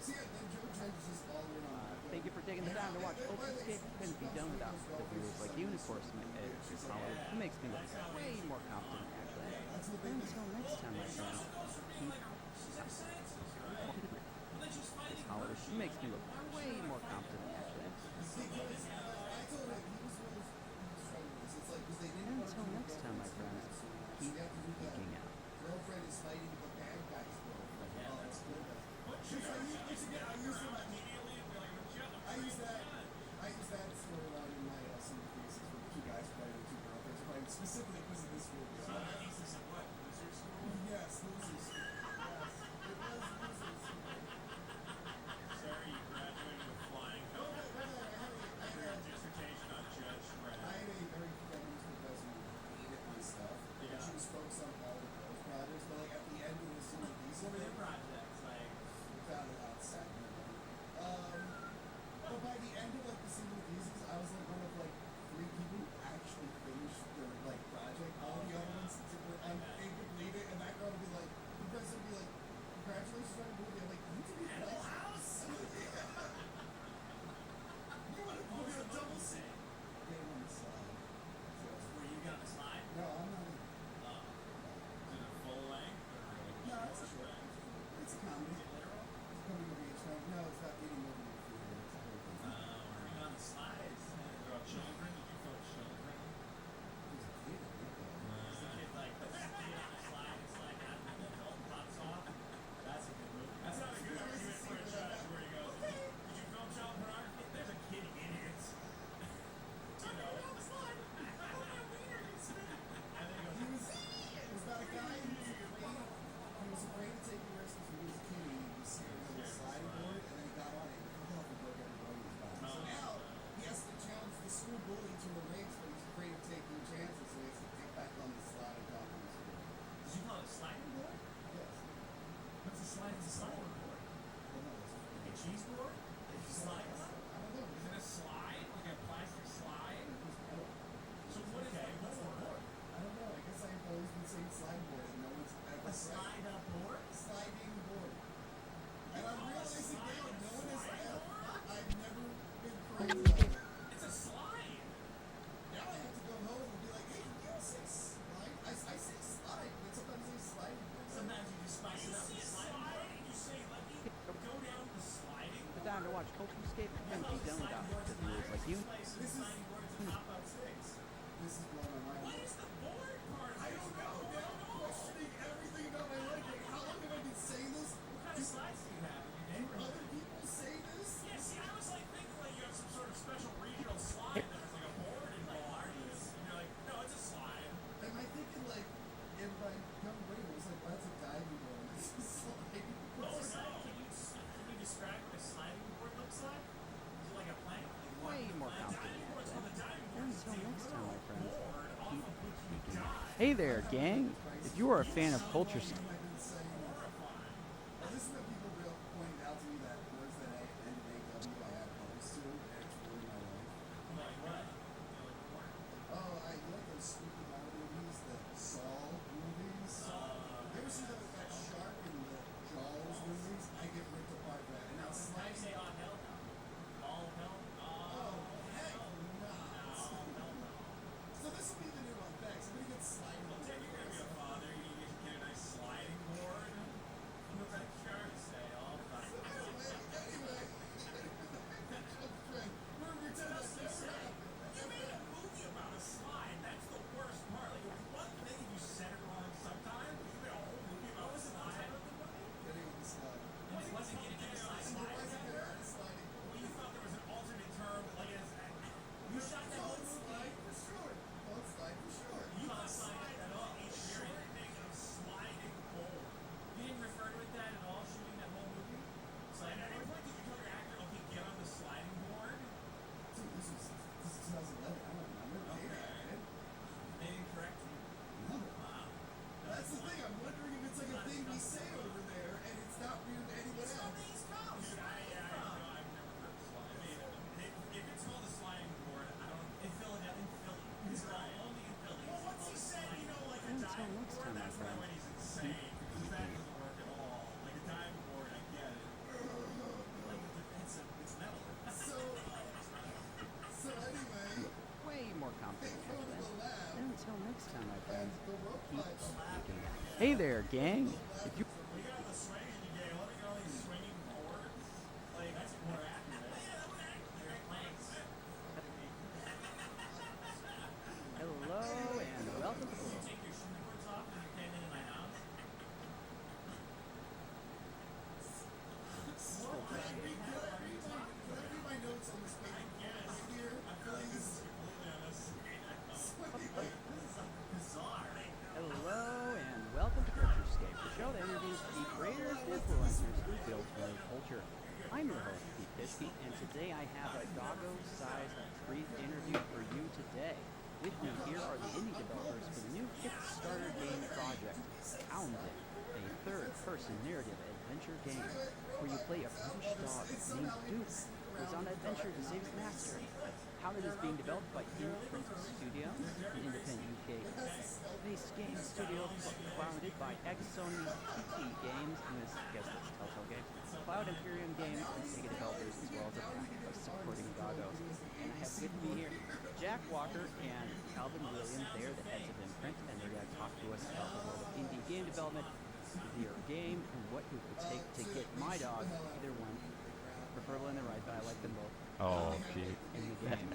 So yeah, then Joe Trent's just all in on. Thank you for taking the time to watch Post Escape Infinity. Done without videos like Unicorns in the air. It makes me look way more confident after that. Until next time, my friends. Keep Howard. It makes me look way more confident after that. I told him he was one of those struggling. It's like because they didn't. Until next time, my friends. Keep geeking out. Girlfriend is fighting the bad guy's girlfriend. Yeah, that's good. I use that storyline in my Summer Faces where the two guys fighting two girlfriends fighting specifically because of this movie. So the thesis of what? Loser school? Yes, Losers School. Yes, it was Losers School. Sir, you graduated with flying colors. I Your dissertation on Judge Dredd. had a very feminist professor who hated my stuff. Yeah. And she was focused on all the girls' projects, but like at the end of the Summer Faces, What were their projects? Like, found it out second. But by the end of like the Summer Faces, I was like one of like 3 people who actually finished their like project. All the other ones were uncompleted, and that girl would be like, Professor, watch Culturescape and be done without the rules like you. This is blowing my mind. What is the board part? I don't know. Now I'm questioning everything about my life. Like, how long have I been saying this? What kind of slides do you have? Do other people say this? Yeah, see, I was like thinking like you have some sort of special regional slide that has like a board involved. And you're like, no, it's a slide. Am I thinking like in my young brain it was like, that's a diving board. This is sliding. Can you describe what a sliding board looks like? Is it like a plank? Way more complicated than that. Until next time, my friends. Keep geeking. Hey there, gang. If you are a fan of Culturescape, This is what people point out to me that words that I and AW I have opposed to, and it's ruined my life. Oh, I like those spooky horror movies, the Saw movies. You ever see that shark in the Jaws movies? I get ripped apart for that. And now sliding. Say on hell no. All hell no. Oh, heck not. So this will be the new one. Thanks. I'm gonna get sliding. Well, Tim, you're gonna be a father. You get a nice sliding board. What's that shark say? All right. Anyway. We're pretending like this. You made a movie about a slide. That's the worst part. Like, one thing if you said it wrong sometimes, but you made a whole movie about a slide. Getting on the slide. It wasn't getting on the slide. Well, you thought there was an alternate term, like you shot that whole movie. For sure. On slide for sure. You thought slide at all. Everything of sliding board. You didn't refer to it that at all, shooting that whole movie? So at any point did you tell your actor, okay, get on the sliding board? Dude, this is 2011. I don't remember. Okay. They didn't correct you? No. Wow. That's the thing. I'm wondering if it's like a thing we say over there and it's not weird to anyone else. Dude, I've never heard of slide. I mean, if it's called a sliding board, I don't. In Philadelphia, it's only in Philly. Well, once he said, like a Until diving next board, time, my that's when I friend. went, he's insane. Because that doesn't work at all. Like a diving board, I get it. Like it's metal. So anyway, way more complicated go to than the that. lab Until next time, my and friends. the rope Keep lights. geeking. Hey there, gang. If you We got the swinging game. Let me go these swinging boards. Like, that's more accurate. They're planks. hello and welcome to You take your shorts off and you came into my house. Can I read my notes on this page? Right here, please. Hello and welcome to Culturescape, the show that interviews the greatest influencers who built world culture. I'm your host, Pete Piskey, and today I have a doggo-sized brief interview for you today. With me here are the indie developers for the new Kickstarter game project, Hounded, a third-person narrative adventure game where you play a French dog named Duke, who is on an adventure to save his master. Hounded is being developed by Imprint Studios, an independent UK-based game studio founded by ex-Sony PT Games, and this guess it's Telltale Games, Cloud Imperium Games, and Sega developers, as well as a pack of supporting doggos. And I have with me here Jack Walker and Calvin Williams. They're the heads of Imprint, and they're going to talk to us about the world of indie game development, their game, and what it would take to get my dog, either one, preferably on the right, but I like them both. Oh, gee. In the game.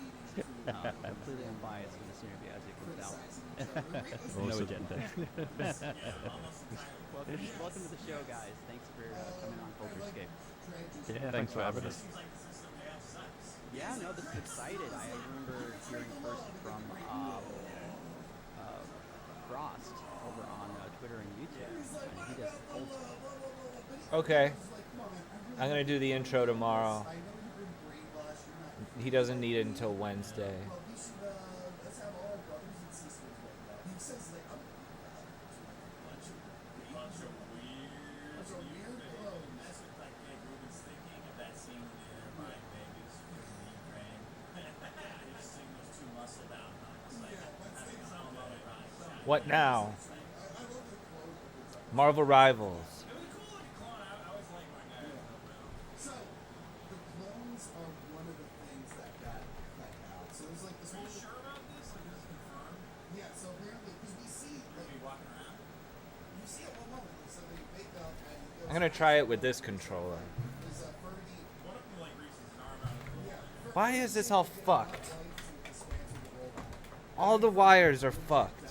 Completely unbiased in this interview, as you can tell. No agenda. Welcome to the show, guys. Thanks for coming on Culturescape. Yeah, thanks for having us. Yeah, no, this is excited. I remember hearing first from Frost over on Twitter and YouTube, and he does full Okay. I'm gonna do the intro tomorrow. He doesn't need it until Wednesday. Let's have all our brothers and sisters like that. He says like, I'm Bunch of weird clothes. That's what like Dave Rubin's thinking of that scene when they're buying babies from the Ukraine. They just sing those two muscle down hunts. Like, that's how I'm always right. What now? Marvel Rivals. It was cool looking clone. I always like my guy. So, the clones are one of the things that got cut out. So there's like this Are you whole. sure about this? Like, this is confirmed? Yeah, so apparently, because we see, Are like, you walking around? you see at one moment, so they wake up and he goes. I'm gonna try it with this controller. There's a Fergie. One of them like Reese's Why is this all fucked? All the wires are fucked.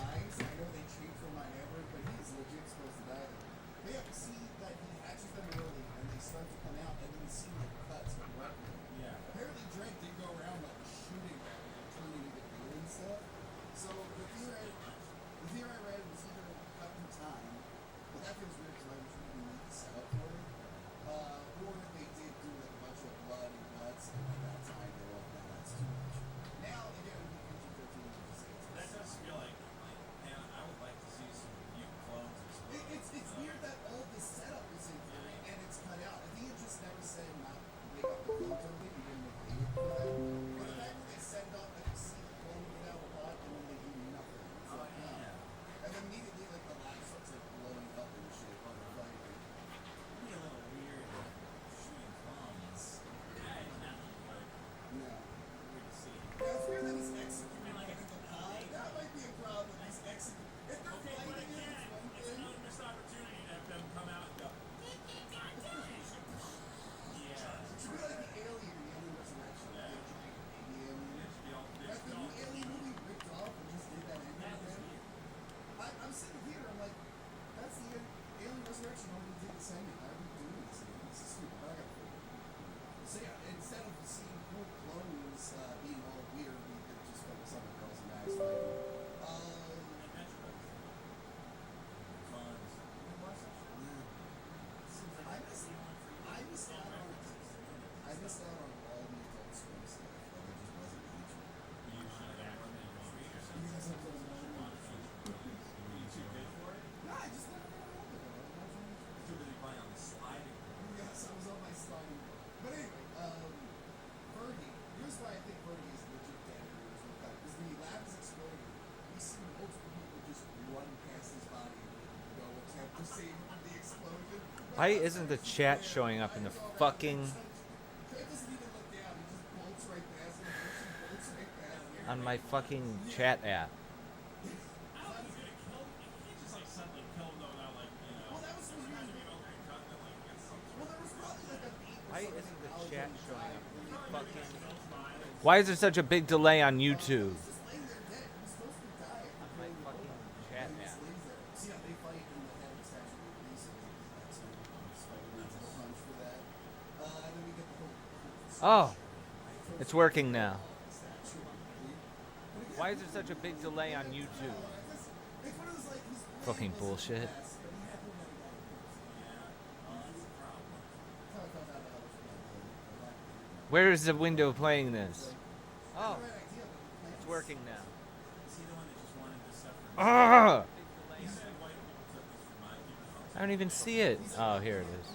Why isn't the chat showing up in the fucking... on my fucking chat app? Why isn't the chat showing up in the fucking... Why is there such a big delay on YouTube? Oh, it's working now. Why is there such a big delay on YouTube? Fucking bullshit. Where is the window playing this? Oh, it's working now. Ah! I don't even see it. Oh, here it is.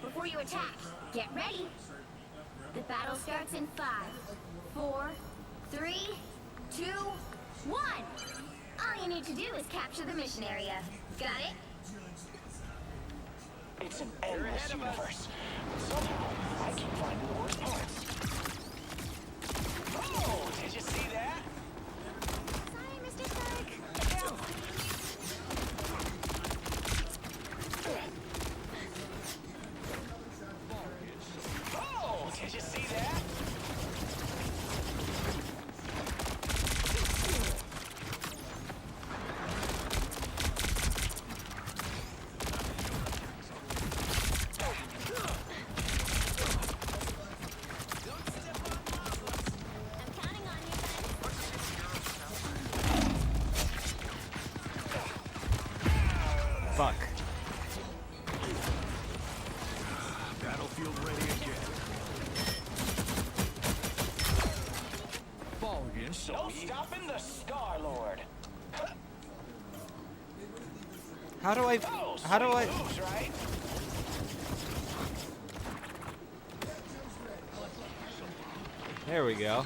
before you attack. Get ready. The battle starts in 5, 4, 3, 2, 1. All you need to do is capture the mission area. Got it? It's an endless universe. Somehow, I keep finding the worst parts. Oh, did you see that? Sorry, Mr. Stark. Oh, did you see that? Fuck. Battlefield ready again. Ball again. No stopping the Star-Lord. How do I? Moves, right? There we go.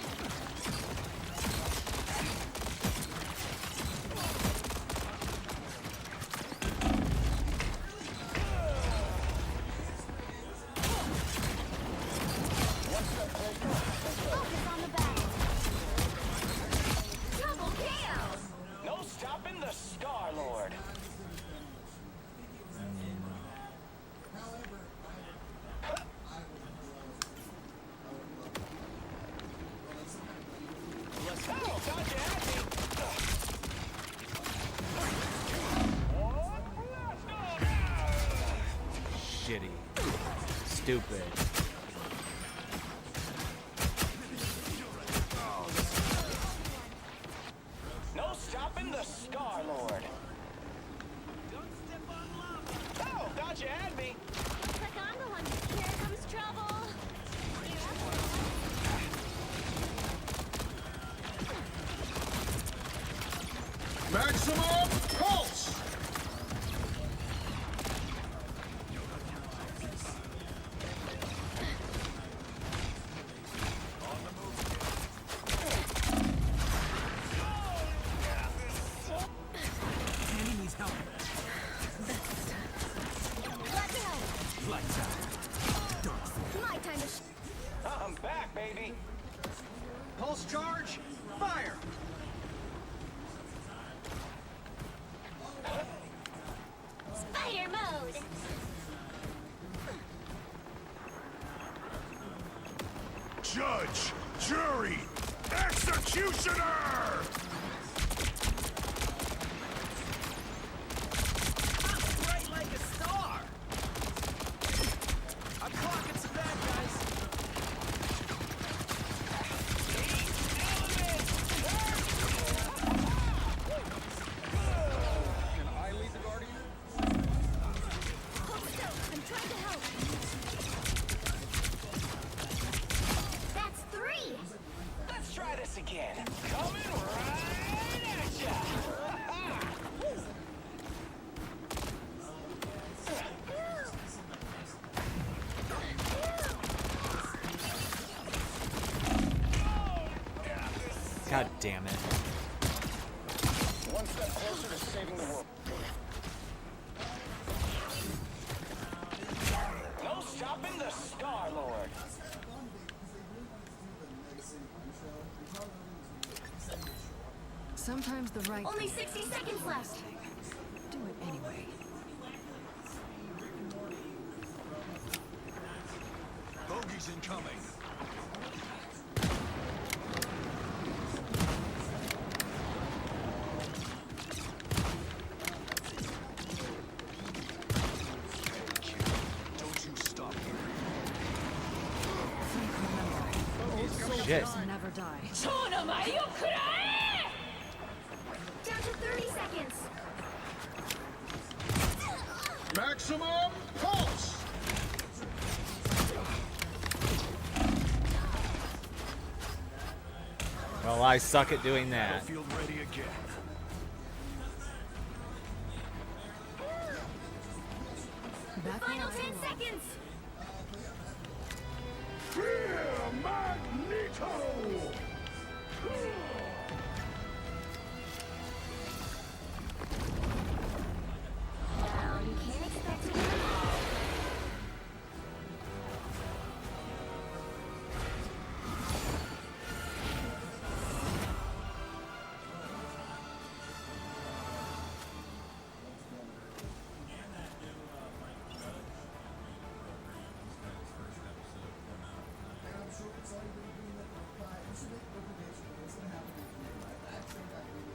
Focus on the battle. Double kill. No stopping the Star-Lord. Shitty. Stupid. No stopping the Star-Lord. Oh, thought you had me. Looks like I'm the one. Here comes trouble. Maximum pulse! Andy needs help. Let me help. Lights out. My time to I'm back, baby. Pulse charge. Fire. spider mode. Judge, jury, executioner! Bright like a star. I'm clocking some bad guys. Can I lead the Guardian? Hold still. I'm trying to help. That's 3. Let's try this again. Coming right at ya. God damn it. One step closer to saving the world. No stopping the Star-Lord. Sometimes the right Only thing 60 seconds left. do it anyway. Bogey's incoming. Don't you stop here. Shit. Never die. Down to 30 seconds. Maximum pulse! Well, I suck at doing that. Battlefield ready again. Final 10 seconds. Fear Magneto! Now, you can't expect me to fall. And I'm sure it's all you're doing that reply. You should make a recommendation for what's gonna happen if you I actually got really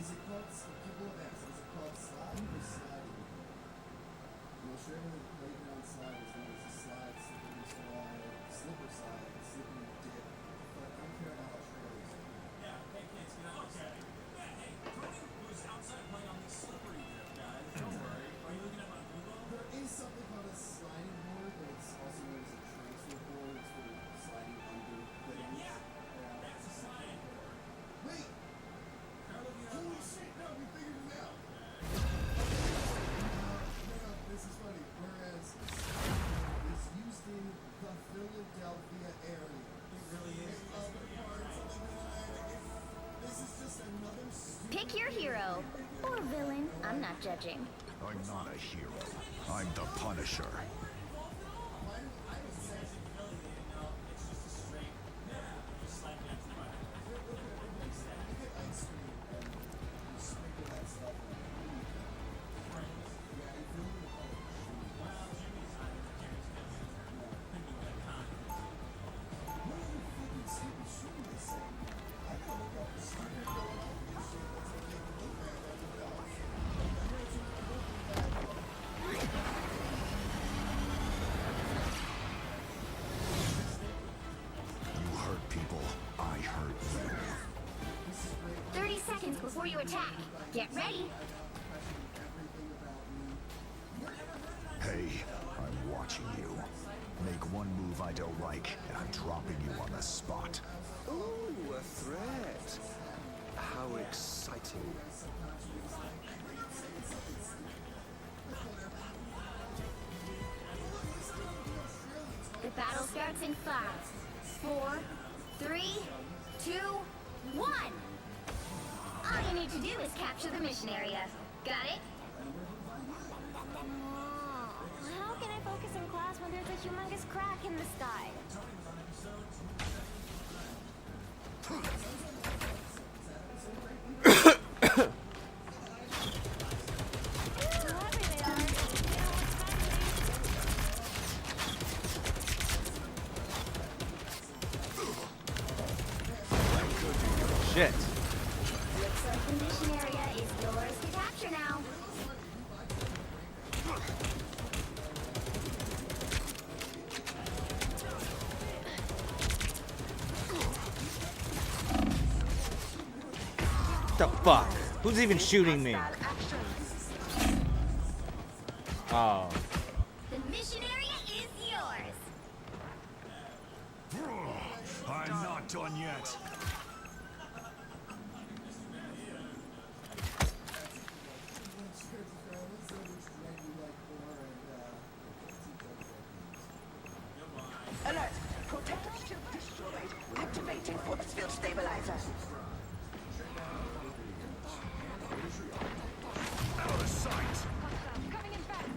Is it called people have asked, is it called slide or sliding? The Australian playground slide is known as a slide, slippery slide, slipper slide, slippery dip. But I don't care about Australians. Yeah, hey kids, get out. Okay. Yeah, hey, Tony was outside playing on the slippery dip, guys. Don't worry. Are you looking at my Google? There is something called a sliding board, but it's also known as a transfer board. It's for sliding under things. Yeah, that's a sliding board. Wait! Holy shit, no, we figured it out! No, this is funny. Whereas it's used in the Philadelphia area. It really is. In other parts of the United, this is just another Pick your hero. Or villain. I'm not judging. I'm not a hero. I'm the Punisher. You hurt people, I hurt them. 30 seconds before you attack. Get ready. Hey, I'm watching you. Make one move I don't like, and I'm dropping you on the spot. Ooh, a threat. How exciting. The battle starts in 5, 4, 3, 2, 1. All you need to do is capture the mission area. Got it? How can I focus in class when there's a humongous crack in the sky? Shit. Looks like the mission area is yours to capture now. The fuck? Who's even shooting me? Oh. The mission area is yours. I'm not done yet. Alert! Protective shield destroyed. Activating force field stabilizer. Out of sight. Coming in fast.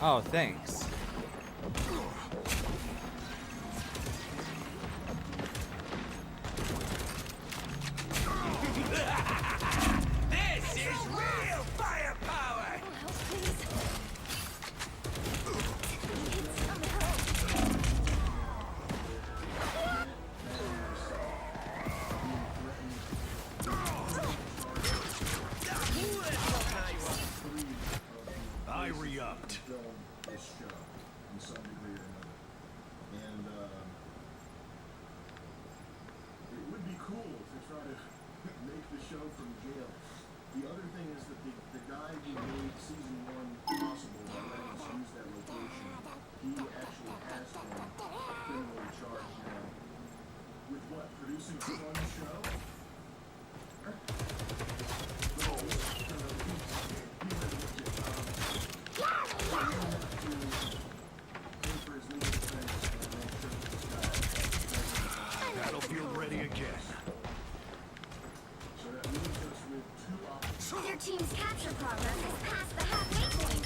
Oh, thanks. This is real firepower! I re-upped. Film this show in some degree or another. And it would be cool to try to make the show from jail. The other thing is that the guy who made season 1 possible, that let us use that location, he actually has been criminally charged now. With what? Producing a fun show? Battlefield ready again. So that leaves us with 2 options. Your team's capture progress has passed the halfway point.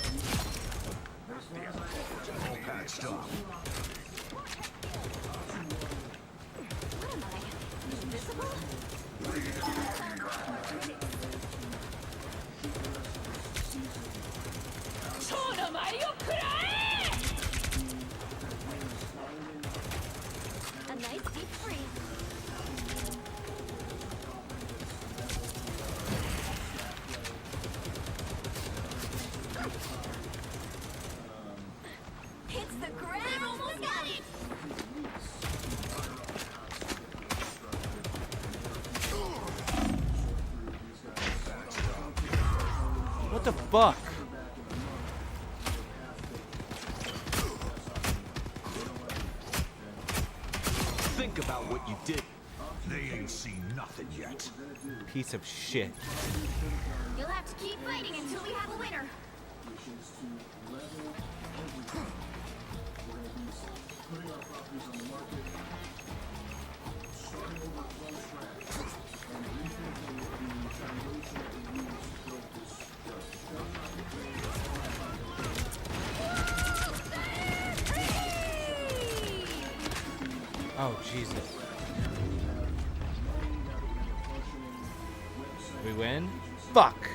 All patched up. What am I? Invisible? A nice deep freeze. Hits the ground. Almost got it. What the fuck? Think about what you did. They ain't seen nothing yet. Piece of shit. You'll have to keep fighting until we have a winner. Which is to level everything. We're going to be putting our properties on the market, starting over from scratch, and rethinking the foundation that we use to build this show. Oh, Jesus. We win? Fuck!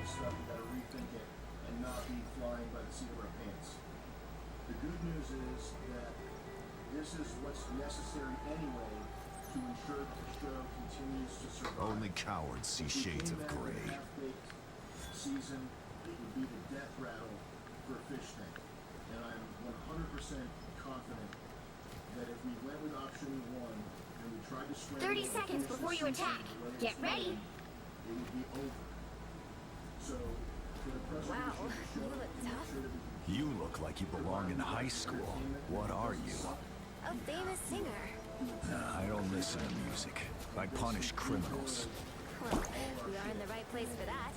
Stuff, we gotta rethink it and not be flying by the seat of our pants. The good news is that this is what's necessary anyway to ensure that the show continues to survive. Only cowards see shades of gray. Half-baked season, it would be the death rattle for Fish Tank. And I'm 100% confident that if we went with option 1 and we tried to swim 30 seconds before you attack. Get ready. it would be over. So, for the preservation of the show, you look tough. make sure that we You look like you belong in high school. What are you? A famous singer. Nah, I don't listen to music. I punish criminals. Well, we are in the right place for that.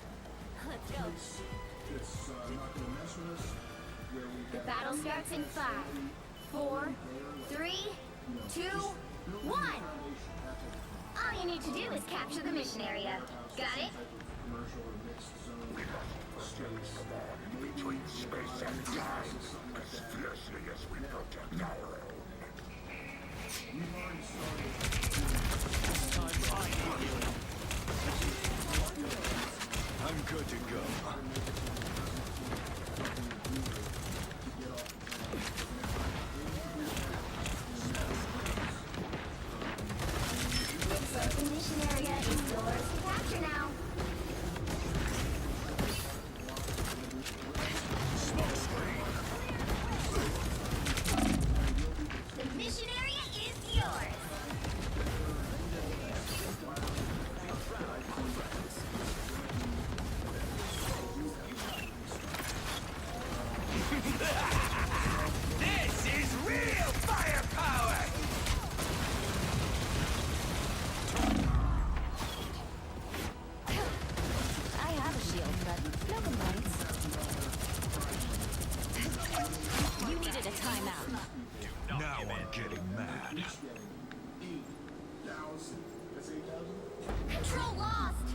Let's go. it's not going to mess with us, where we The have battle starts in 5, 4, 3, 2, 1. All you need to do is capture the mission area. Got it? commercial or mixed zone space. Between space and time, as fiercely as we protect our own. We've already started. I'm good to go. Looks like the mission area is yours to capture now. The mission area is yours. This is real firepower! I have a shield, but no complaints. You needed a timeout. Now I'm getting mad. 8,000. That's 8,000? Control lost.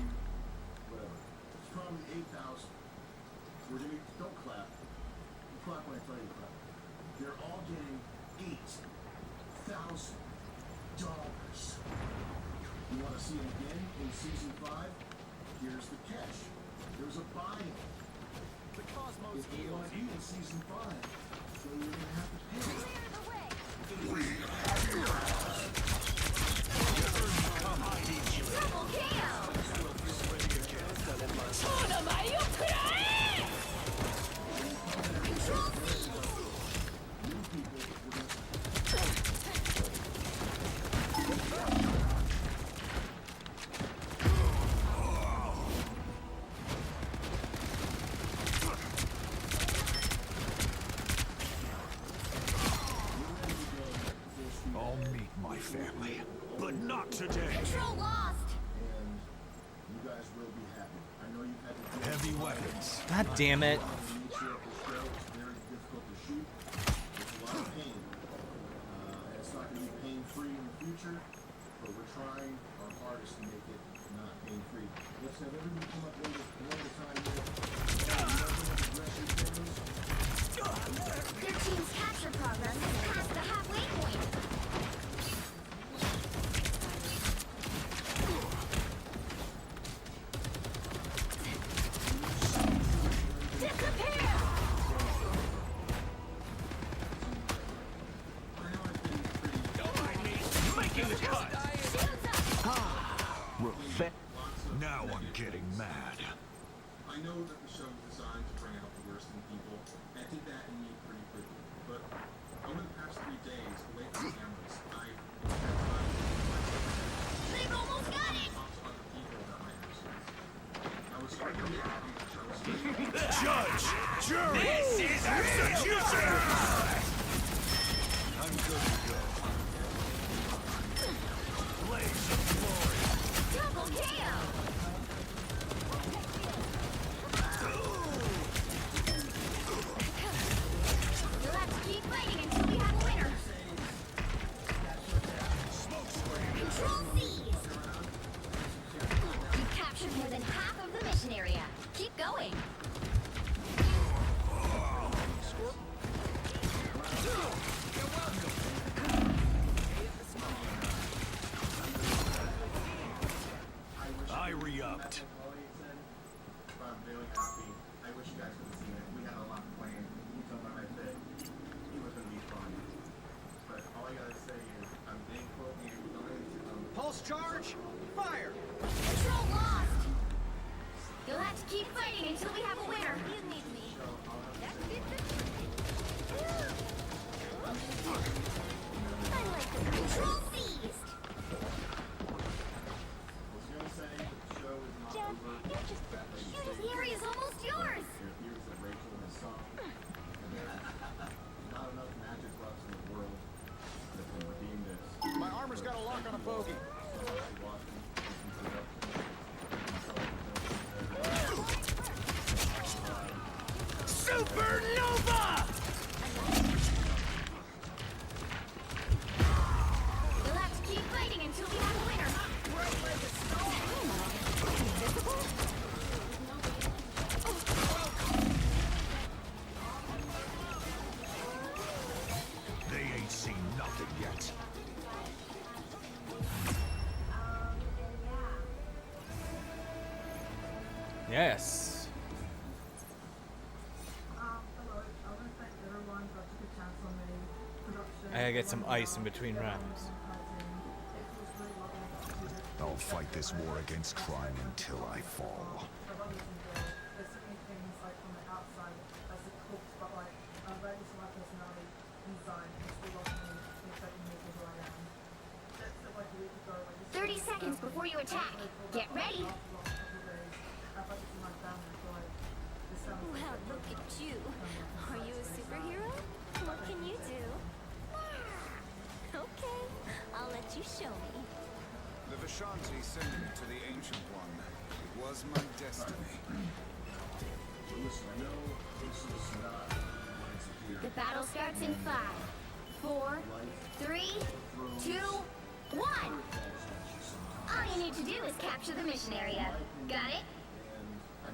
Whatever. It's probably 8,000. We're gonna, don't clap. Clap when I tell you to clap. They're all getting $8,000. You want to see it again in season 5? Here's the catch. There's a buy-in. The cosmos If you want to be in season 5, so you're going to have to pay. Clear the way. Double KO! Control C! I'll meet my family, but not today. Control lost! And you guys will be happy. I know you've had to do Heavy weapons. God damn it. It's very difficult to shoot. It's a lot of pain. And it's not going to be pain-free in the future, but we're trying our hardest to make it not pain-free. Let's have everybody come up one at a time here. Their team's capture progress has passed the halfway point. Disappear! Making the cut. Now I'm getting mad. I know that the show was designed to bring out the worst in people, and did that in me pretty quickly. But over the past 3 days, away from cameras, I've They've almost got it! talked to other people about my actions. I was arguing with the show. Judge! Jury! This is execution! I'm good to go. Blaze of glory. Double KO! You'll have to keep fighting until we have a winner. Control C! You've captured more than half of the mission area. Keep going. I re-upped. I'm very happy. I wish you guys could have seen it. We had a lot planned. You told me right there. It was going to be fun. But all I gotta say is, I'm thankful and going to Pulse charge, fire! Control lost! You'll have to keep fighting until we have a winner. You need me. I like the control seized! Dad, you're just the cutest. The area's almost yours! My armor's got a lock on a bogey. Supernova! You'll have to keep fighting until we have a winner. They ain't seen nothing yet. Yes. I gotta get some ice in between rounds. I'll fight this war against crime until I fall. "30 seconds before you attack. Get ready." Well, look at you. Are you a superhero? What can you do? Okay, I'll let you show me. The Vishanti sent me to the Ancient One. It was my destiny. The battle starts in 5, 4, 3, 2, 1. All you need to do is capture the mission area. Got it?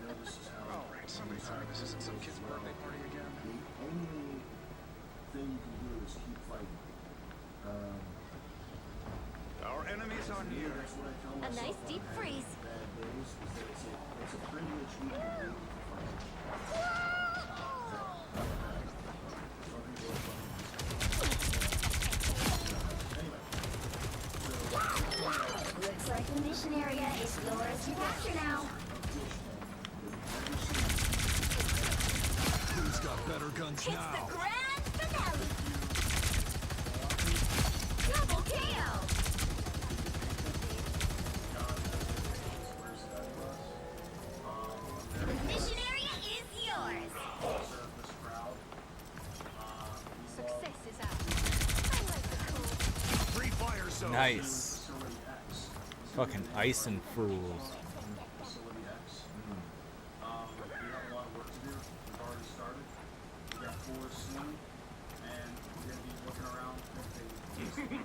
know this is how. All right, somebody tell me this isn't some kid's birthday party again. The only thing you can do is keep fighting. Our enemies are near. That's what I tell A myself nice when deep I'm having freeze. bad days, is that it's a privilege you can do to fight. Looks like the mission area is yours to capture now. Who's got better guns It's now? the grand finale. Double KO. The mission area is yours. Success is out. I like the cool. Free fire zone. Nice. Fucking ice and fools. Facility X. We have a lot of work to do. We've already started. We got 4 soon, and we're gonna be looking around thinking.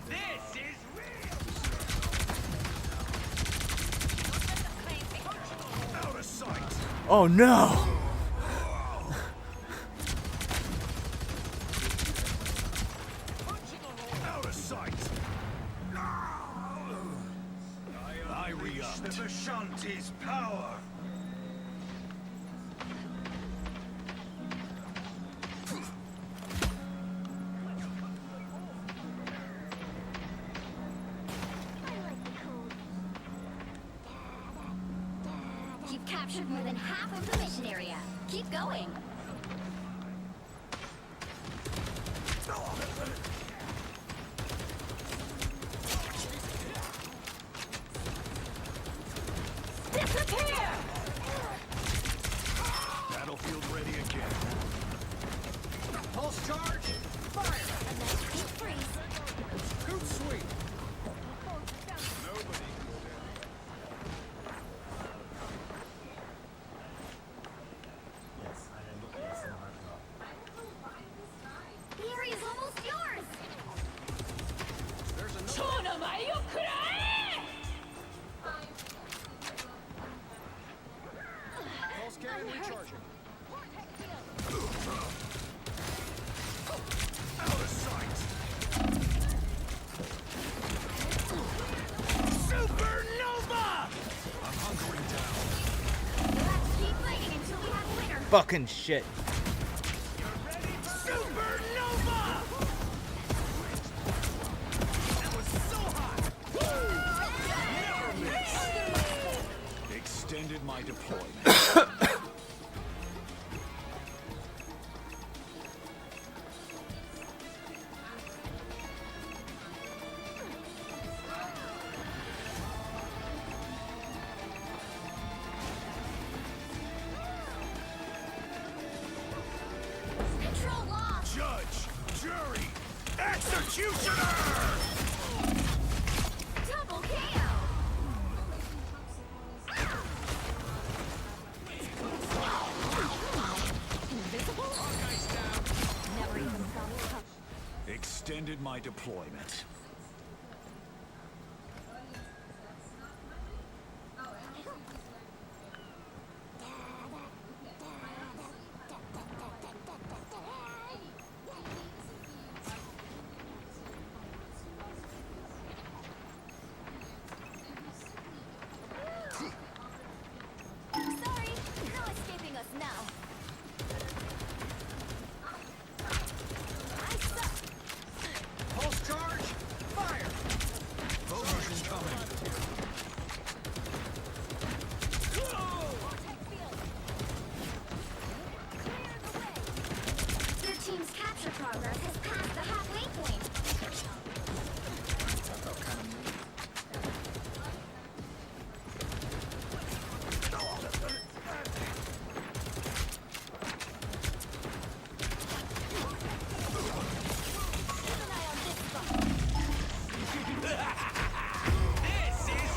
This is real! Out of sight. Oh no! Out of sight. I re-upped. The Vishanti's power! You've captured more than half of the mission area. Keep going. Disappear! Battlefield ready again. Pulse charge! Fire! A nice deep freeze. Scoot sweep! Nobody. Yes, I am looking at some hard top. The area is almost yours. There's another. Pulse cannon recharging. Out of sight. Supernova! I'm hunkering down. You'll have to keep fighting until we have a winner. Fucking shit. Supernova! That was so hot. Never miss. Extended my deployment. Control lost. Judge, jury, executioner! Double KO. Invisible? Never even saw me come. Extended my deployment. Sorry, no escaping us now. I suck. Pulse charge! Fire! Bogey's incoming. Vortex field. Clear the way. Your team's capture progress has passed the halfway point. Keep an eye on this spot. This is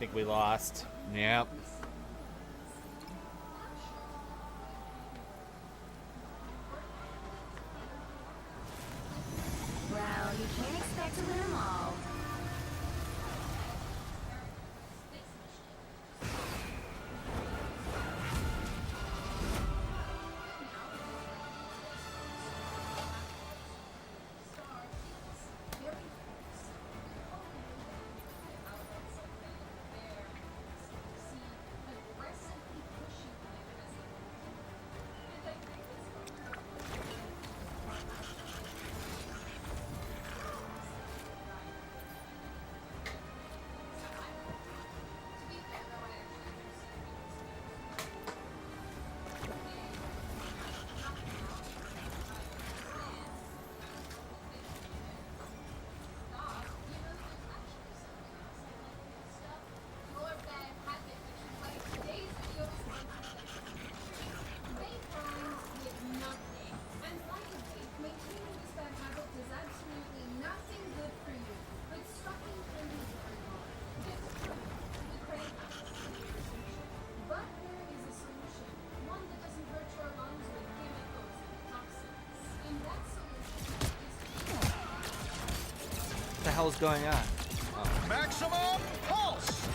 think we lost. Yep. Well, you can't expect to win them all. What the hell's going on? Maximum pulse!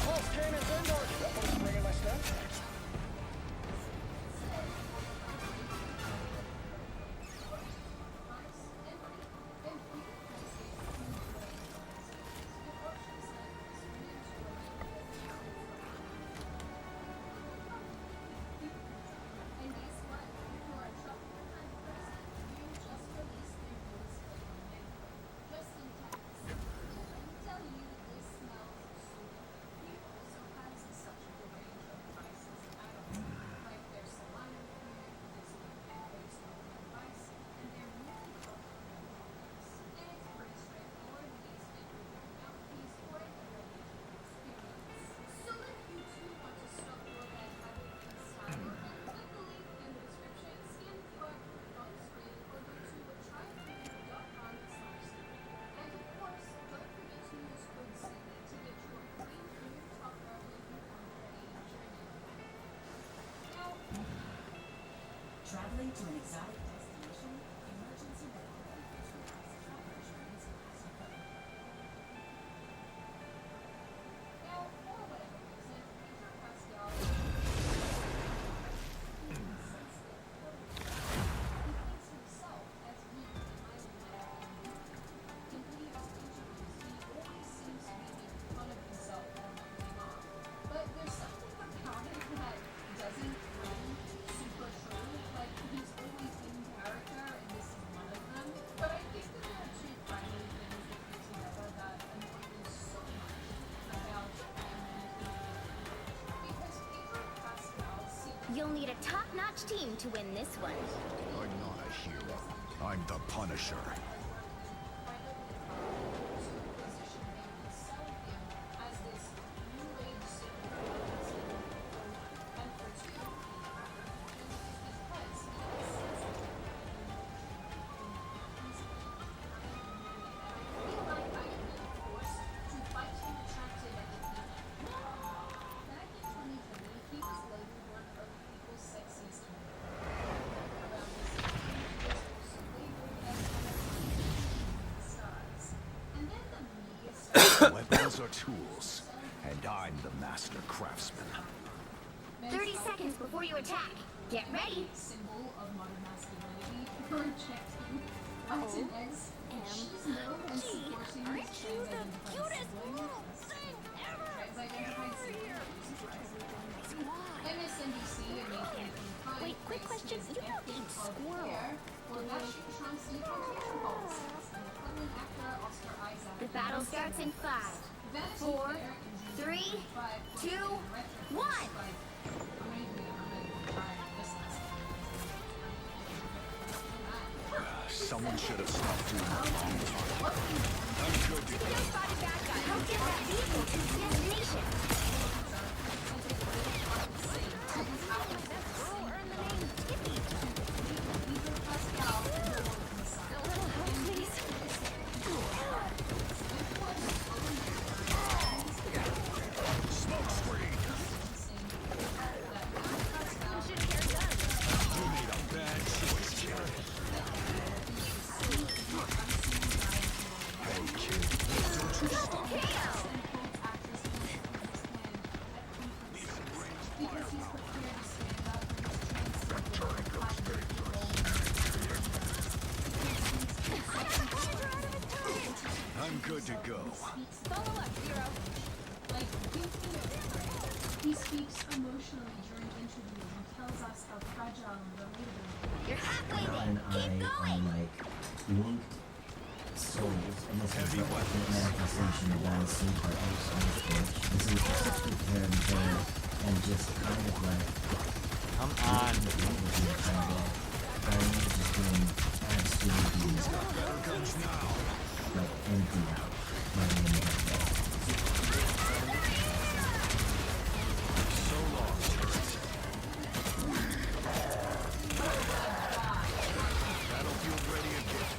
Pulse cannons indoors. That wasn't bringing my stuff. Traveling to an exotic destination, emergency medical benefits requires travel insurance as you go. Now, for whatever reason, Pedro Pascal he thinks himself as weak and highly medical. In videos interviews, he always seems to be making fun of himself and going off. But there's something about it that doesn't ring super true. Like, he's always in character, and this is one of them. But I think that there are two primary things that put together that annoy me so much about because Pedro Pascal seems You'll need a top-notch team to win this one. I'm not a hero. I'm the Punisher. as this new age superhero. And for two, because feel like I am being forced to fight him attractive at the beginning. Back in 2020, he was labeled one of people's sexiest men. Around this time, he was also labeled as one of the stars. And then the media started Weapons are tools, and I'm the master craftsman. 30 seconds before you attack. Get ready. symbol of modern masculinity, projecting Latinx machismo and supporting his trans-identified sibling. MSNBC and Nathan Kine Wait, quick question. You don't eat squirrel. for bashing Trump's deportation policies, and the Clinton actor Oscar Isaac. The battle starts in 5, 4, 3, 2, 1. Someone should have stopped doing that long time. No spotted bad guy. Help get that vehicle to its destination. I'm good to go. Follow up, Zero. Like, he speaks emotionally during interviews and tells us how fragile and relatable. You're halfway And there. Keep going. like linked souls, and this is the ultimate manifestation of that scene part on the stage. And so we can sit with him there and just kind of like Come on. just doing absolutely like empty out by the end of the day. So lost. Battlefield ready again.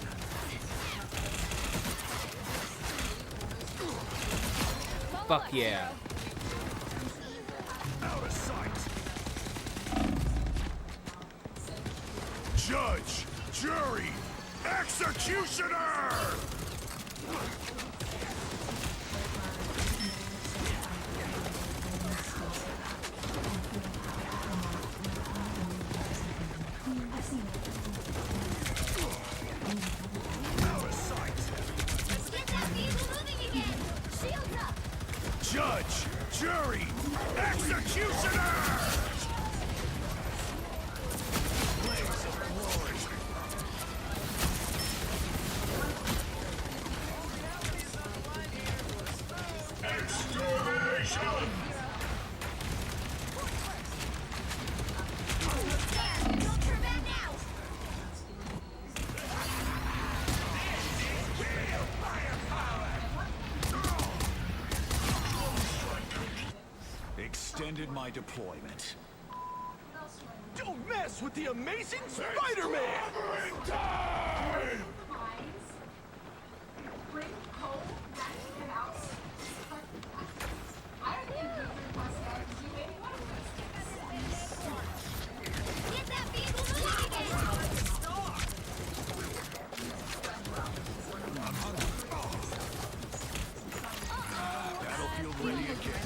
Fuck yeah. Out of sight. Judge, jury, executioner! Out of sight. Get that vehicle moving again. Shields up. Judge, jury, executioner! Blaze of glory. Extermination! Don't turn back now. Extended my deployment. Don't mess with the amazing Spider-Man! Time! Bring Cole back to the house. I don't think you request that. Did you maybe want to Get that vehicle moving again. Battlefield ready again.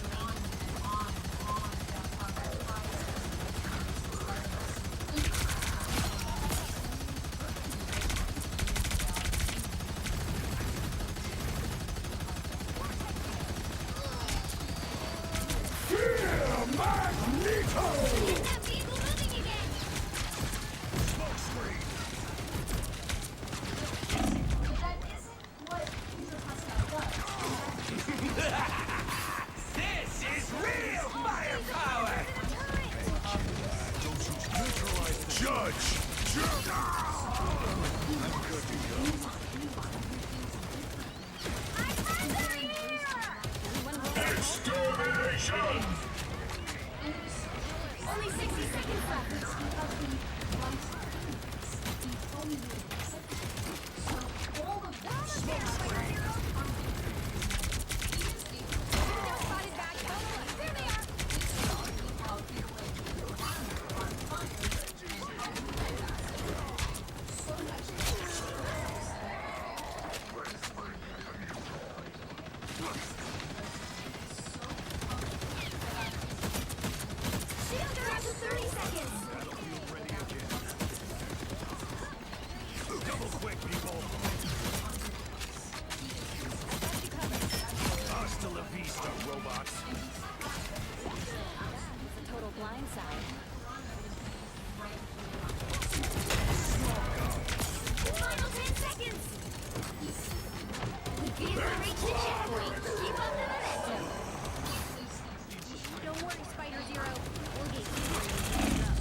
Magneto! Get that vehicle moving again. Smoke screen! That isn't what Peter Pascal does. This is real firepower! Neutralize the judge! I'm good to go. Extermination! Only 60 seconds left. Spotted back. There they are. Shield her up to 30 seconds. Battlefield ready again. Double quick, people! Hasta la vista, robots! It's a total blindside. Final 10 seconds. The vehicle reached the checkpoint. Keep up the momentum. Don't worry, Spider Zero. We'll get you where you stand up.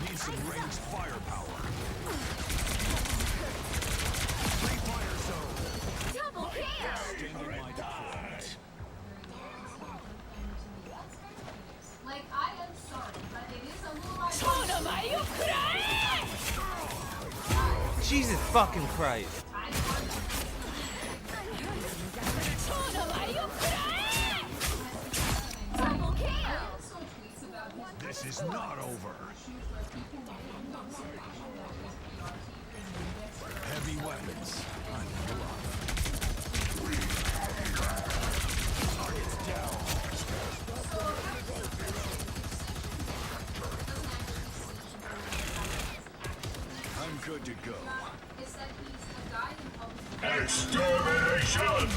Need some ranged firepower. Free fire zone! Double kill. Extended my deployment. Like, I am sorry, but it is a little Jesus fucking Christ. Double kill. This is not over. Heavy weapons. I'm Targets down. I'm good to go. Is that he's a guy in public. Extermination!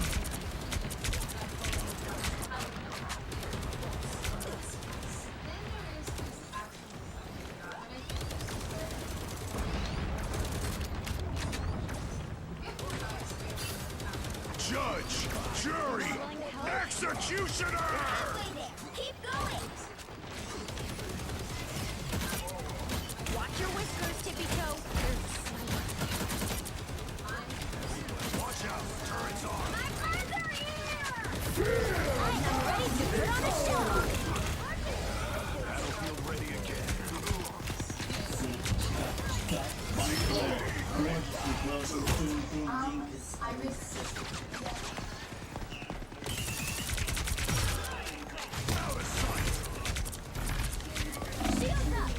Judge, jury, executioner! Keep going! Watch your whiskers, Tippy Toe. Watch out, turrets on! My arms are here! I am ready to put on a show! Battlefield ready again. Shields up!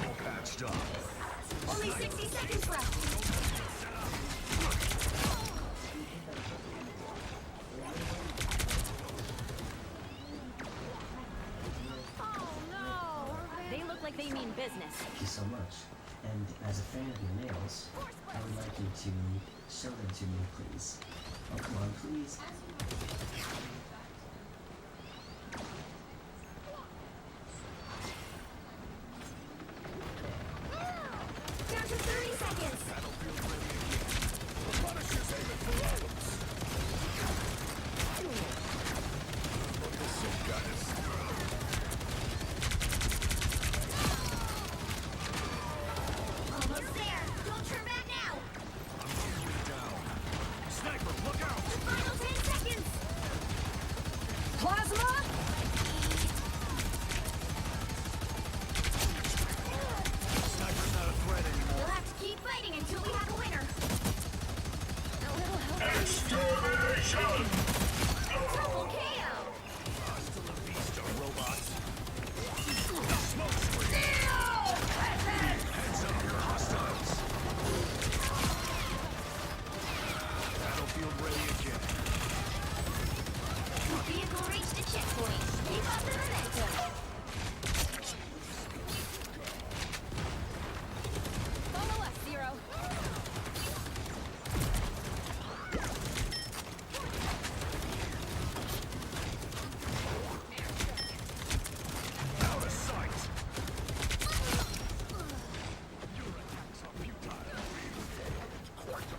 All patched up. Only 60 seconds left. Oh no! They look like they mean business. Thank you so much. And as a fan of your nails, I would like you to show them to me, please. Oh, come on, please. Down to 30 seconds. Almost there. Don't turn back now. Sniper, look out! The final 10 seconds. Plasma? Sniper's not a threat anymore. We'll have to keep fighting until we have a winner. A little help. Extermination! Double KO. Hasta la vista, robots. Smoke screen. Heads up, hostiles. Battlefield ready again. Vehicle reached a checkpoint. Keep up the momentum. Follow us, Zero. Out of sight. Your attacks are futile. Quite a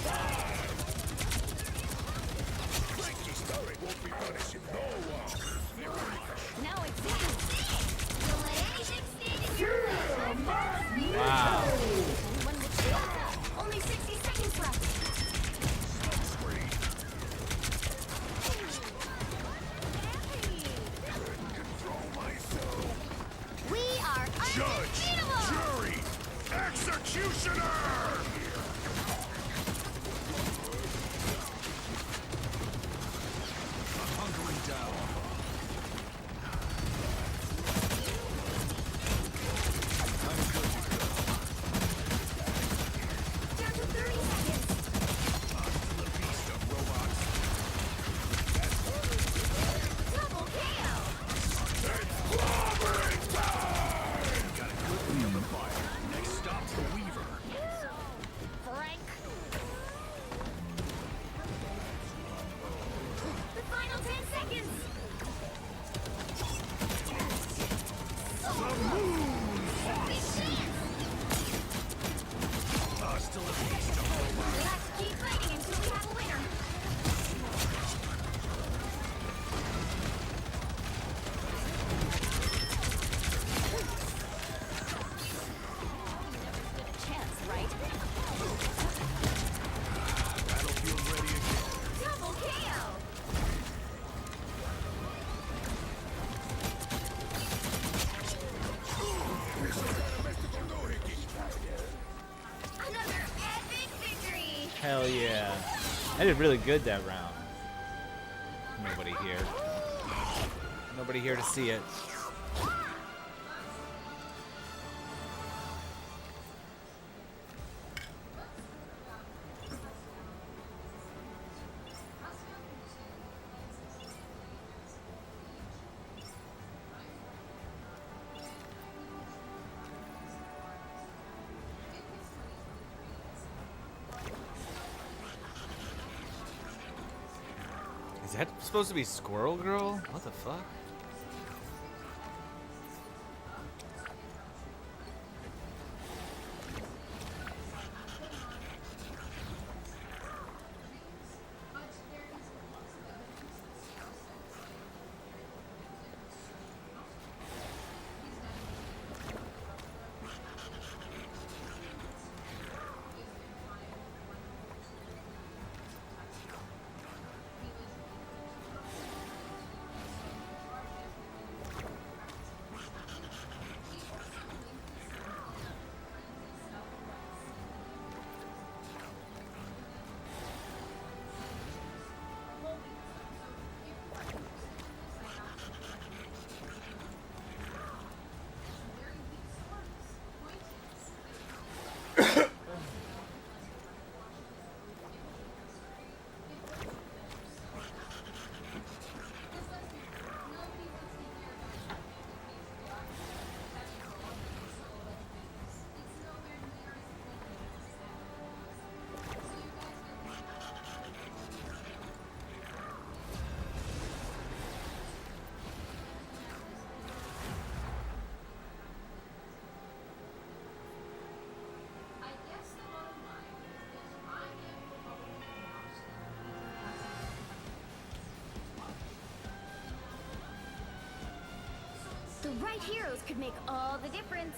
bomb. Frankie Story won't be punishing no one. Now it's in. Don't let anything stand in your way. Wow. One with shields up. Only 60 seconds left. Smoke screen. Couldn't control myself. We are Judge, undefeatable. jury, executioner! I'm hunkering down. I'm good to go. Down to 30 seconds. Hasta la vista, robots. Double KO. It's clobbering time! Got a good look on the fire. Next stop, the Weaver. Hell yeah. I did really good that round. Nobody here. Nobody here to see it. Is that supposed to be Squirrel Girl? What the fuck? The right heroes could make all the difference.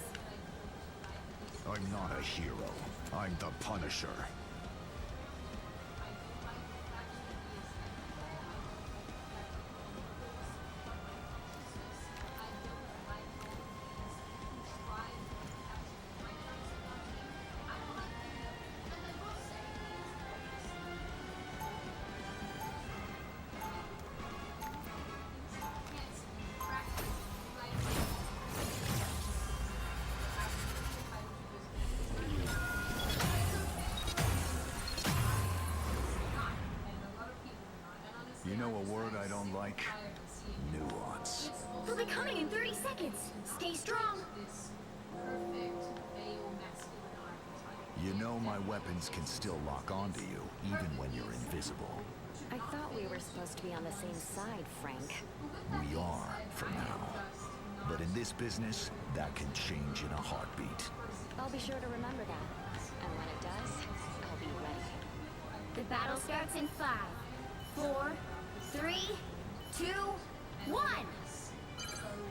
I'm not a hero. I'm the Punisher. You know a word I don't like? Nuance. They'll be coming in 30 seconds. Stay strong. You know my weapons can still lock onto you, even when you're invisible. I thought we were supposed to be on the same side, Frank. We are, for now. But in this business, that can change in a heartbeat. I'll be sure to remember that. And when it does, I'll be ready. The battle starts in 5, 4, 3, 2, 1.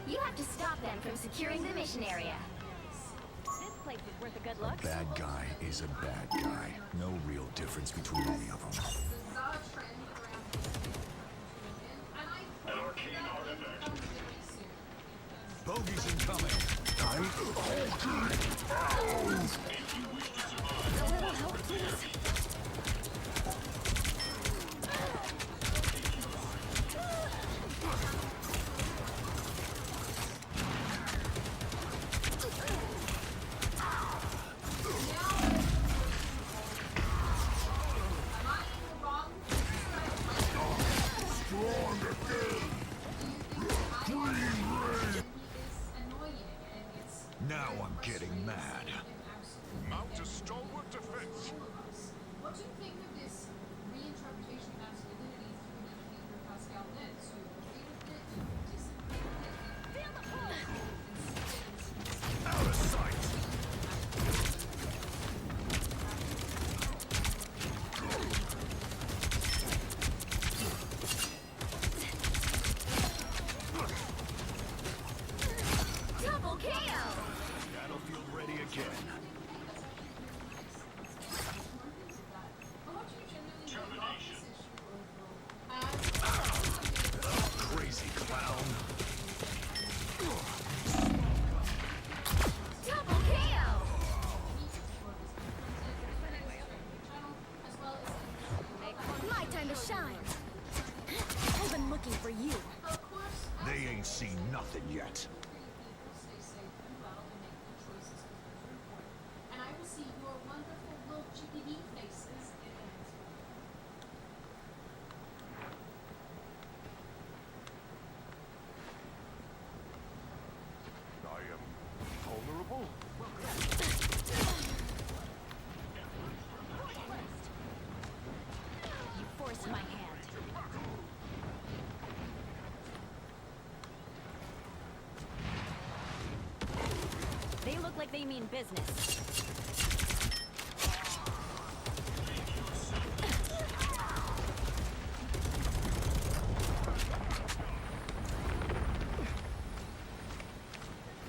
You have to stop them from securing the mission area. This place is worth a good look. A bad guy is a bad guy. No real difference between any of them. Bogies incoming. A little help, please. Now I'm getting mad. for you. Of course, They ain't seen nothing yet. stay safe and well and make good choices because those are important. And I will see your wonderful little chickadee faces in a minute. I am vulnerable. You forced my hand. They look like they mean business.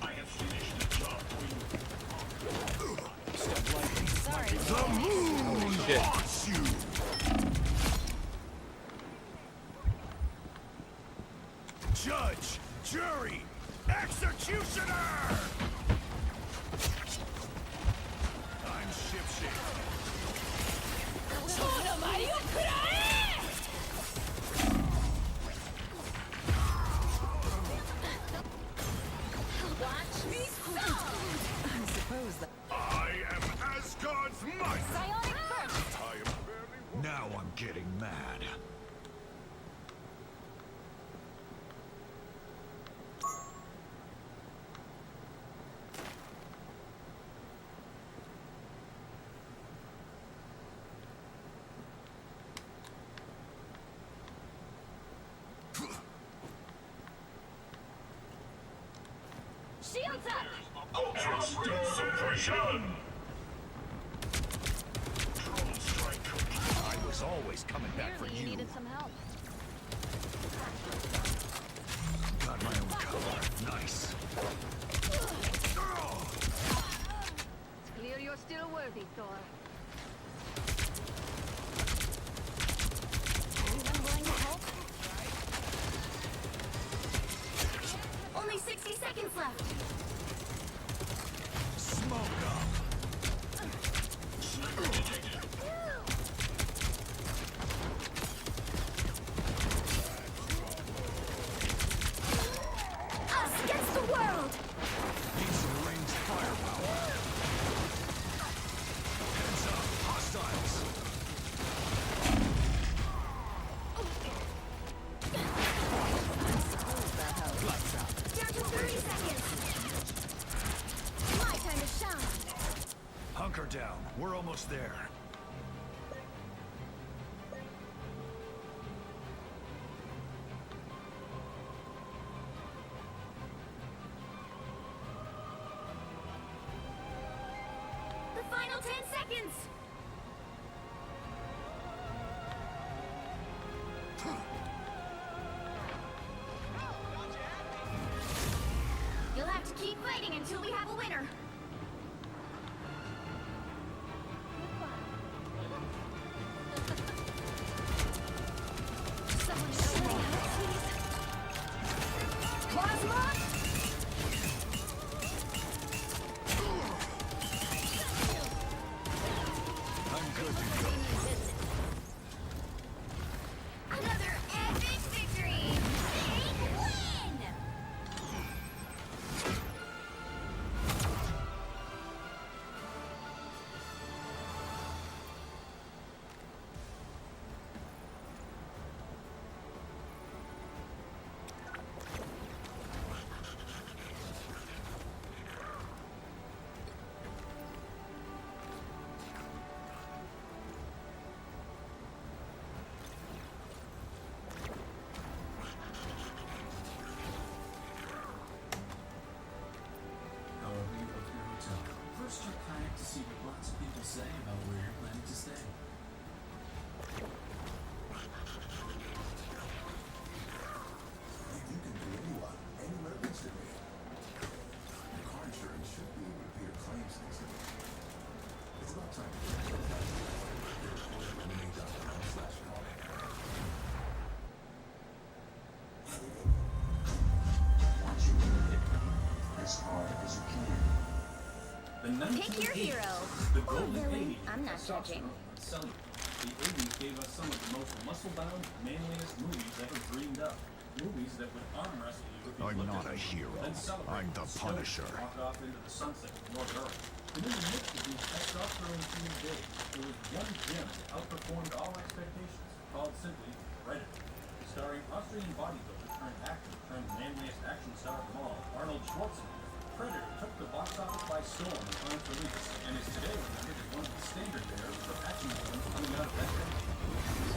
I have finished the job for you. Sorry. The moon wants you. Judge, jury, executioner. I'm shipshape. Watch me go! I suppose that. I am Asgard's might. Psionic burst! I am barely. Now I'm getting mad. Shields up! Ultra speed suppression. Drone strike complete. I was always coming back for Clearly you. needed some help. Got my own cover. Nice. It's clear you're still worthy, Thor. Anyone willing to help? Only 60 seconds left. Smoke up. Us against the world! Need some ranged firepower. Heads up, hostiles. Down to 30 seconds. My time to shine. Hunker down. We're almost there. The final 10 seconds. You'll have to keep fighting until we have a winner. Someone show me help, please. Plasma! I'm good to go. Another epic victory! Big win! However, you go to your hotel. First, check kayak to see what lots of people say about where you're planning to stay. You can be anyone, anywhere instantly. Your car insurance should be able to pay your claims instantly. It's about time to get it done. Lemonade.com/call. Want you to hit me as hard as you can. Pick your hero. The Or Golden villain. 80s I'm not starts judging. on Sully. The 80s gave us some of the most muscle-bound, manliest movies ever dreamed up. Movies that would arm wrestle you if you I'm looked not at a them, hero. then celebrate I'm the with Punisher. stoic walk off into the sunset with more girls. And in the midst of these testosterone-fueled days, there was one gem that outperformed all expectations, called simply Predator. Starring Austrian bodybuilder turned actor turned manliest action star of them all, Arnold Schwarzenegger. Predator took the box office by storm upon its release, and is today remembered as one of the standard bearers for action films coming out of that decade.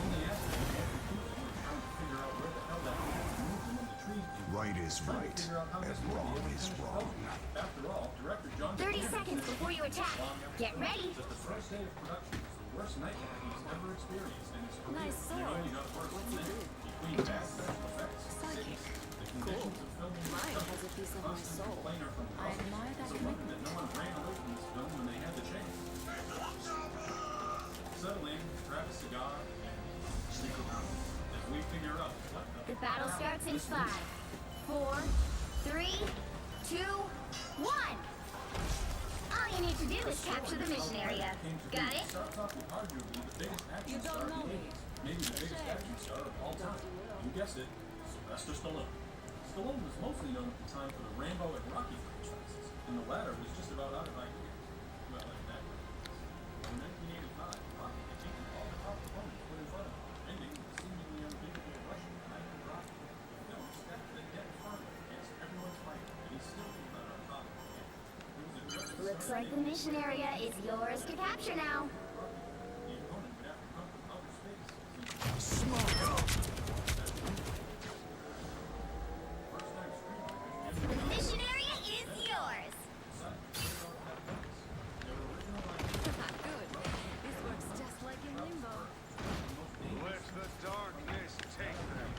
Only after the more confusing and trying to figure out where the hell that moved them in the trees came from. Right is Trying to right, figure out how and this movie wrong ever is finished wrong. filming. After all, director John 30 McTiernan seconds said before you attack. long after Get filming ready. that the first day of production was the worst nightmare he's ever experienced in his career. Nice And it sword. only got worse What's from it there. do? Between bad special effects, Psychic. the conditions of filming were Mine tough. has a piece of my Constant soul. complainer from the I public. admire that It's a wonder that no one ran away from this film when they had the chance. Settle in, grab a cigar, and stick around as we figure out what The battle starts in 5, 4, 3, 2, 1. All you need to do is capture the mission area. Got it? Starts off with arguably the biggest action star of the 80s. Maybe the biggest action star of all time. You guessed it, Sylvester Stallone. Stallone was mostly known at the time for the Rambo and Rocky franchises, and the latter was just about out of ideas. Well, like that. In 1985, Rocky defeated all the top opponents put in front of him, ending with the seemingly unbeatable Russian Ivan Drago. The film stacked the deck further against everyone's fight, and he still came out on top. It was a just Looks like the mission area is yours to capture now. the opponent would have to come from outer space. The mission area is yours. Good. This works just like in Limbo. Let the darkness take them.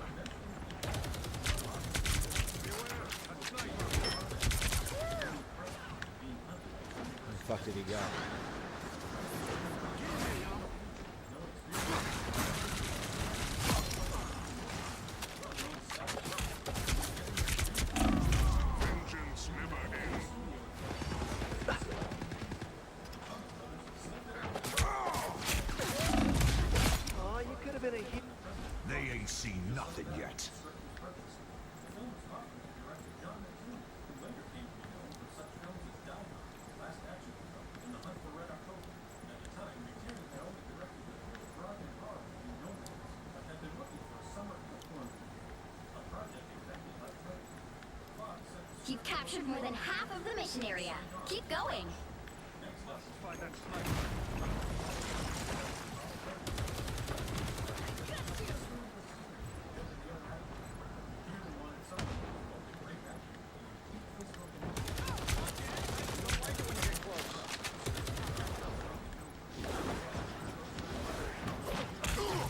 Beware, a sniper. Where the fuck did he go? Vengeance never ends. Oh, you could have been a hero. They ain't seen nothing yet. You've captured more than half of the mission area. Keep going. Find that sniper.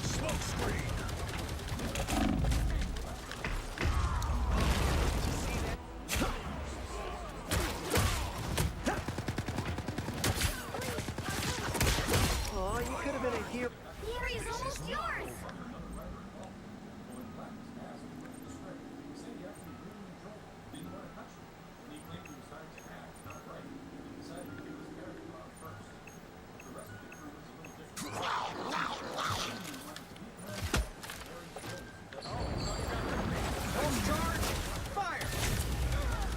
Smoke screen! Oh, you could have been a hero. The area's almost yours. Fire!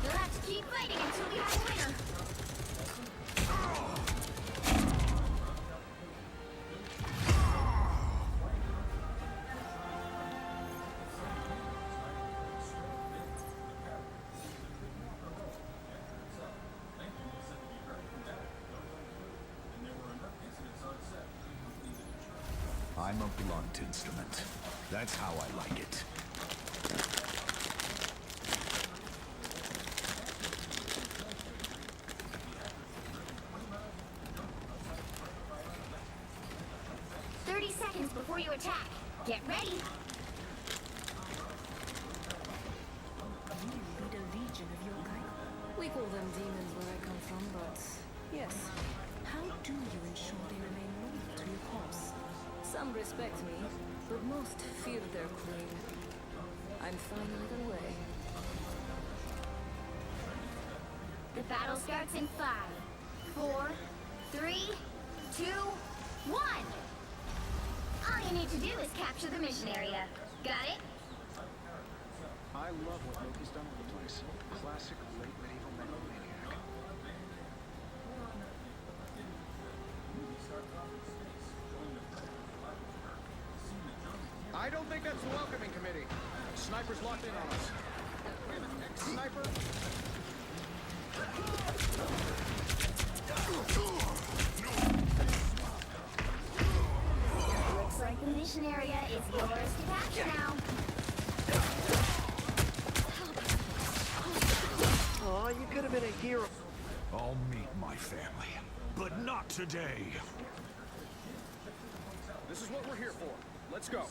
You'll have to keep fighting until we have a winner. I'm a blunt instrument. That's how I like it. Seconds before you attack. Get ready. Lead a legion of your kind. We call them demons where I come from, but yes. How do you ensure they remain loyal to your cause? Some respect me, but most fear their queen. I'm fine either way. The battle starts in 5, 4, 3, 2, 1. All you need to do is capture the mission area. Got it? I love what Loki's done with the place. Classic late medieval megalomaniac. I don't think that's the welcoming committee. Sniper's locked in on us. Sniper. Looks like the mission area is yours to capture now. Oh, you could have been a hero. I'll meet my family, but not today. This is what we're here for. Let's go.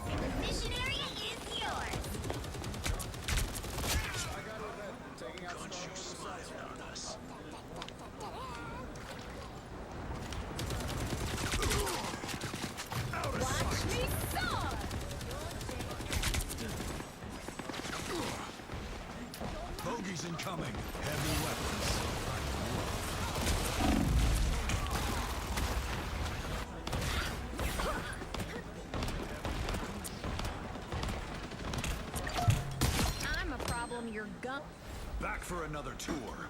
The mission area is yours. Watch me soar! Bogies incoming. Heavy weapons. I'm a problem, you're gun. Back for another tour.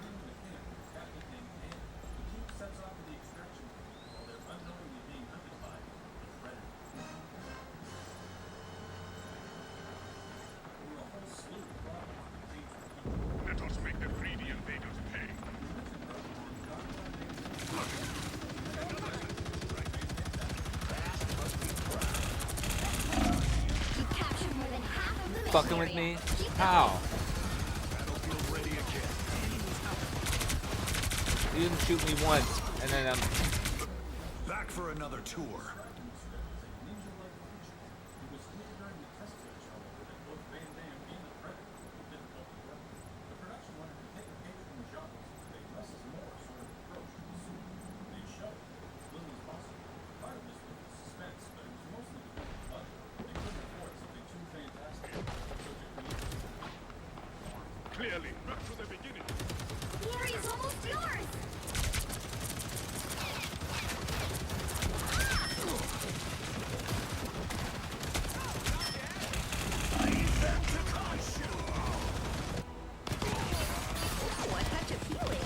Let us make the greedy invaders pay. You captured more than half of the mission Fucking with area. me? How? Battlefield ready again. You didn't shoot me once, and then Back for another tour. Clearly, back to the beginning. The area's almost yours. Oh, a touch of healing.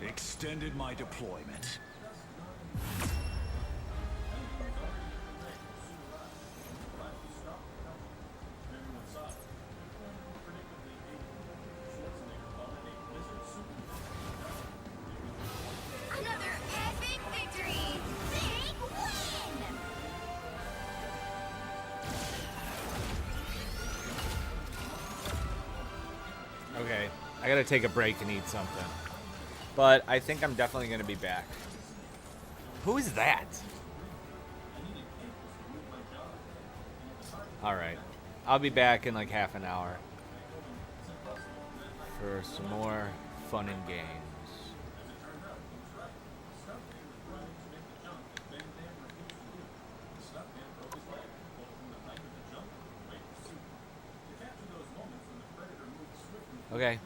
Extended my deployment. Another epic victory! Big win! okay, I gotta take a break and eat something. But I think I'm definitely gonna be back. Who is that? Alright. I'll be back in like half an hour for some more fun and games. Okay.